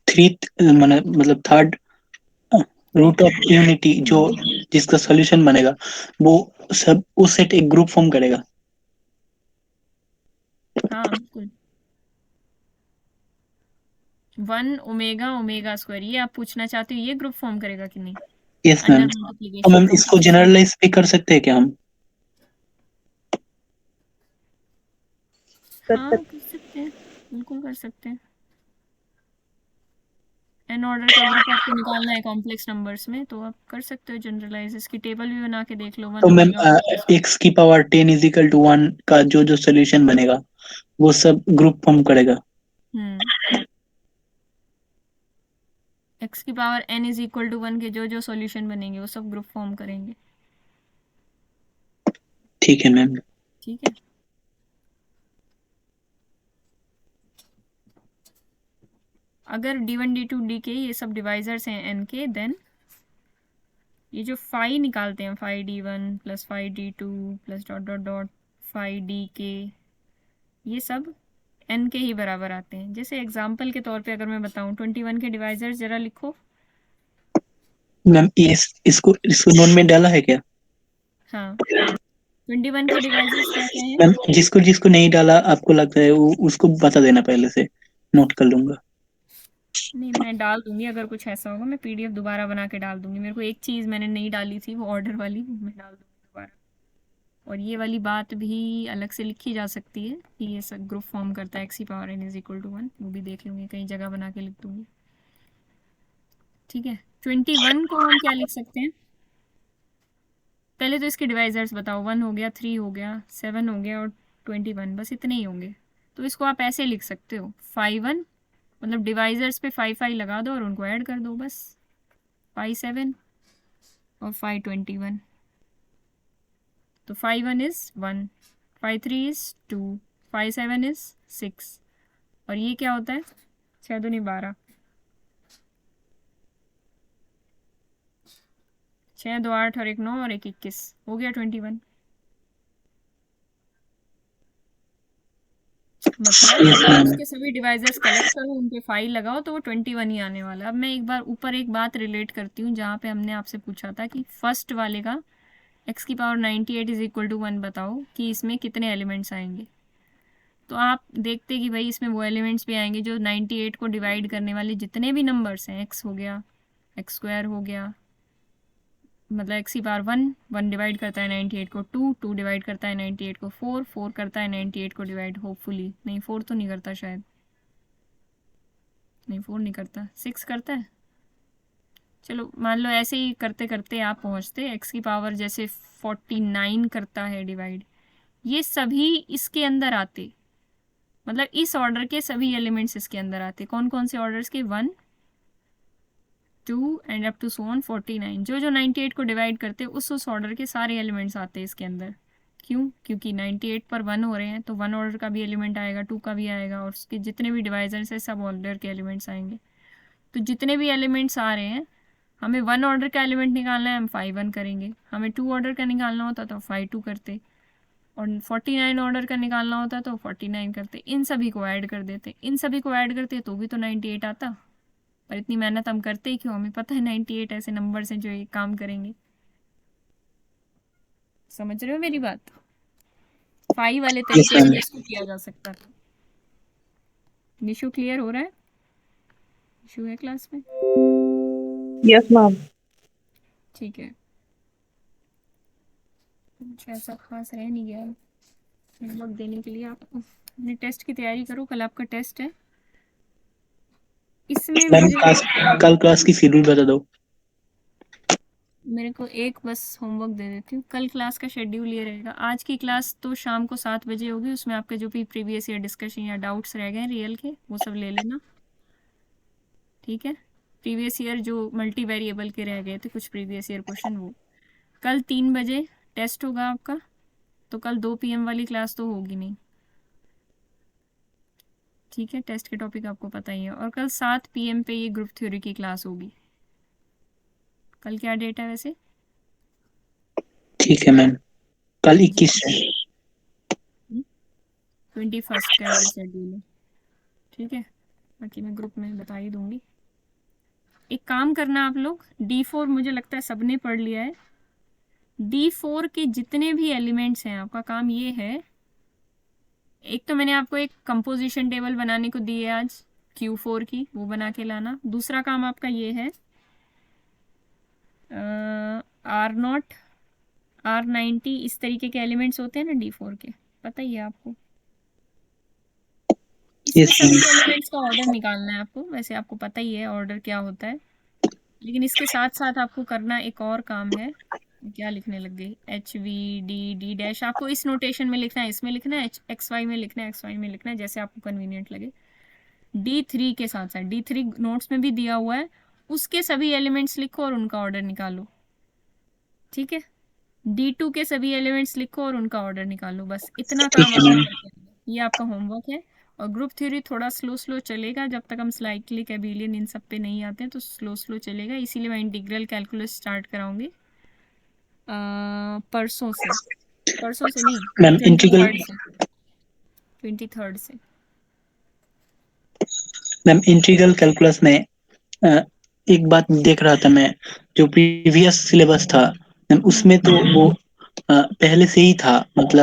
B: थ्री मतलब थर्ड रूट ऑफ यूनिटी जो जिसका सॉल्यूशन बनेगा वो सब उस सेट एक ग्रुप फॉर्म करेगा।
A: हाँ बिल्कुल, 1 ओमेगा ओमेगा स्क्वायर, ये आप पूछना चाहते हो ये ग्रुप फॉर्म करेगा कि नहीं,
B: यस
A: अंडर
B: मैम। तो
A: मल्टीप्लिकेशन
B: मैम इसको
A: कंपोजिशन।
B: जनरलाइज भी कर सकते हैं क्या हम?
A: हाँ कर सकते हैं, बिल्कुल कर सकते हैं। एन ऑर्डर का ग्रुप आपको निकालना है कॉम्प्लेक्स नंबर्स में, तो आप कर सकते हो जनरलाइज, इसकी टेबल भी बना के देख लो, 1
B: तो ma'am
A: omega omega square.
B: X की पावर 10 इज इक्वल टू 1 का जो जो सॉल्यूशन बनेगा वो सब ग्रुप फॉर्म करेगा।
A: एक्स की power n is equal to 1 के जो जो सॉल्यूशन बनेंगे वो सब ग्रुप फॉर्म करेंगे,
B: ठीक है मैम।
A: ठीक है। अगर D1 D2 DK ये सब डिवाइजर्स हैं n के, देन ये जो फाई निकालते हैं, phi D1 plus phi D2 plus dot dot dot phi DK, ये सब n के ही बराबर आते हैं। जैसे एग्जाम्पल के तौर पे अगर मैं बताऊं 21 के डिवाइजर्स जरा लिखो।
B: मैम ये इसको इसको नोट में डाला है क्या?
A: हाँ, 21 के डिवाइजर्स क्या क्या हैं?
B: मैम जिसको जिसको नहीं डाला आपको लगता है वो उसको बता देना, पहले से नोट कर लूंगा।
A: नहीं, मैं डाल दूंगी, अगर कुछ ऐसा होगा मैं PDF दोबारा बना के डाल दूंगी। मेरे को एक चीज़ मैंने नहीं डाली थी, वो ऑर्डर वाली, वो मैं डाल दूंगी दोबारा। और ये वाली बात भी अलग से लिखी जा सकती है कि ये सब ग्रुप फॉर्म करता है, एक्स की power n is equal to 1, वो भी देख लूंगी, कहीं जगह बना के लिख दूंगी, ठीक है। 21 को हम क्या लिख सकते हैं, पहले तो इसके डिवाइजर्स बताओ, 1 हो गया, 3 हो गया, 7 हो गया और 21, बस इतने ही होंगे। तो इसको आप ऐसे लिख सकते हो 5 1, मतलब डिवाइजर्स पे 5 5 लगा दो और उनको ऐड कर दो, बस 5 7 और 5 21। तो 5 1 इज 1, 5 3 इज 2, 5 7 इज 6, और ये क्या होता है 6 दूनी 12, 6 2 8 और 1 9 और 1 21, हो गया 21। मतलब
B: यस मैम।
A: उसके सभी डिवाइजर्स कलेक्ट करो, उनके फाइल लगाओ, तो वो 21 ही आने वाला है। अब मैं एक बार ऊपर एक बात रिलेट करती हूँ, जहाँ पे हमने आपसे पूछा था कि फर्स्ट वाले का x की पावर 98 इज इक्वल टू 1 बताओ कि इसमें कितने एलिमेंट्स आएंगे। तो आप देखते कि भाई इसमें वो एलिमेंट्स भी आएंगे जो 98 को डिवाइड करने वाले जितने भी नंबर्स हैं, x हो गया, x स्क्वायर हो गया, मतलब x की पावर 1 डिवाइड करता है 98 को, 2 डिवाइड करता है 98 को, 4 करता है 98 को डिवाइड, होपफुली नहीं 4 तो नहीं करता शायद, नहीं 4 नहीं करता, 6 करता है। चलो मान लो ऐसे ही करते करते आप पहुंचते x की पावर जैसे 49 करता है डिवाइड, ये सभी इसके अंदर आते, मतलब इस ऑर्डर के सभी एलिमेंट्स इसके अंदर आते। कौन कौन से ऑर्डर्स के, 1 2 and up to so on 49, जो जो 98 को डिवाइड करते उस ऑर्डर के सारे एलिमेंट्स आते हैं इसके अंदर। क्यों? क्योंकि 98 पर 1 हो रहे हैं, तो 1 ऑर्डर का भी एलिमेंट आएगा, 2 का भी आएगा, और उसके जितने भी डिवाइजर्स हैं सब ऑर्डर के एलिमेंट्स आएंगे। तो जितने भी एलिमेंट्स आ रहे हैं, हमें 1 ऑर्डर का एलिमेंट निकालना है, हम 5 1 करेंगे, हमें 2 ऑर्डर का निकालना होता तो 5 2 करते, और 49 ऑर्डर का निकालना होता तो 49 करते। इन सभी को ऐड कर देते, इन सभी को ऐड करते तो भी तो 98 आता, पर इतनी मेहनत हम करते ही क्यों, हमें पता है 98 ऐसे नंबर्स हैं जो ये काम करेंगे। समझ रहे हो मेरी बात? 5 वाले
B: यस
A: तरीके
B: मैम।
A: से इसको किया जा सकता था। निशु क्लियर हो रहा है? निशु है क्लास में?
E: Yes ma'am.
A: ठीक है, कुछ ऐसा खास रह नहीं गया होमवर्क देने के लिए आपको। अपने टेस्ट की तैयारी करो, कल आपका टेस्ट है। इसमें
B: मैम
A: मुझे
B: कल क्लास की शेड्यूल बता दो।
A: मेरे को एक बस होमवर्क दे देती हूँ। कल क्लास का शेड्यूल ये रहेगा, आज की क्लास तो शाम को 7 बजे होगी, उसमें आपके जो भी प्रीवियस ईयर डिस्कशन या डाउट्स रह गए रियल के वो सब ले लेना, ठीक है। प्रीवियस ईयर जो मल्टी वेरिएबल के रह गए थे कुछ प्रीवियस ईयर क्वेश्चन, वो कल 3 बजे टेस्ट होगा आपका, तो कल 2 PM वाली क्लास तो होगी नहीं, ठीक है। टेस्ट के टॉपिक आपको पता ही है। और कल 7 PM पे ये ग्रुप थ्योरी की क्लास होगी। कल क्या डेट है वैसे?
B: ठीक है मैम, कल 21 है।
A: 21 का ये शेड्यूल है, ठीक है। बाकी मैं ग्रुप में बता ही दूंगी। एक काम करना आप लोग, D4 मुझे लगता है सबने पढ़ लिया है। D4 के जितने भी एलिमेंट्स हैं, आपका काम ये है, एक तो मैंने आपको एक कंपोजिशन टेबल बनाने को दी है आज Q4 की, वो बना के लाना। दूसरा काम आपका ये है R0 R90 इस तरीके के एलिमेंट्स होते हैं ना D4 के, पता ही है आपको। इसमें
B: यस
A: सभी
B: मैम।
A: एलिमेंट्स का ऑर्डर निकालना है आपको, वैसे आपको पता ही है ऑर्डर क्या होता है, लेकिन इसके साथ साथ आपको करना एक और काम है। क्या लिखने लग गई? HVD D' आपको इस नोटेशन में लिखना है, इसमें लिखना है, XY में लिखना है, XY में लिखना है, जैसे आपको कन्वीनियंट लगे। D3 के साथ साथ D3 नोट्स में भी दिया हुआ है, उसके सभी एलिमेंट्स लिखो और उनका ऑर्डर निकालो, ठीक है। D2 के सभी एलिमेंट्स लिखो और उनका ऑर्डर निकालो, बस इतना
B: ठीक
A: काम
B: है
A: आपको
B: मैम।
A: करके आना है। ये आपका होमवर्क है। और ग्रुप थ्योरी थोड़ा स्लो स्लो चलेगा, जब तक हम स्लाइटली एबिलियन इन सब पे नहीं आते हैं तो स्लो स्लो चलेगा, इसीलिए मैं इंटीग्रल कैलकुलस स्टार्ट कराऊंगी परसों से, परसों से नहीं,
B: मैम
A: 23rd से, 23rd से।
B: मैम इंटीग्रल कैलकुलस में एक बात देख रहा था मैं, जो प्रीवियस सिलेबस था मैम उसमें तो वो पहले से ही था, मतलब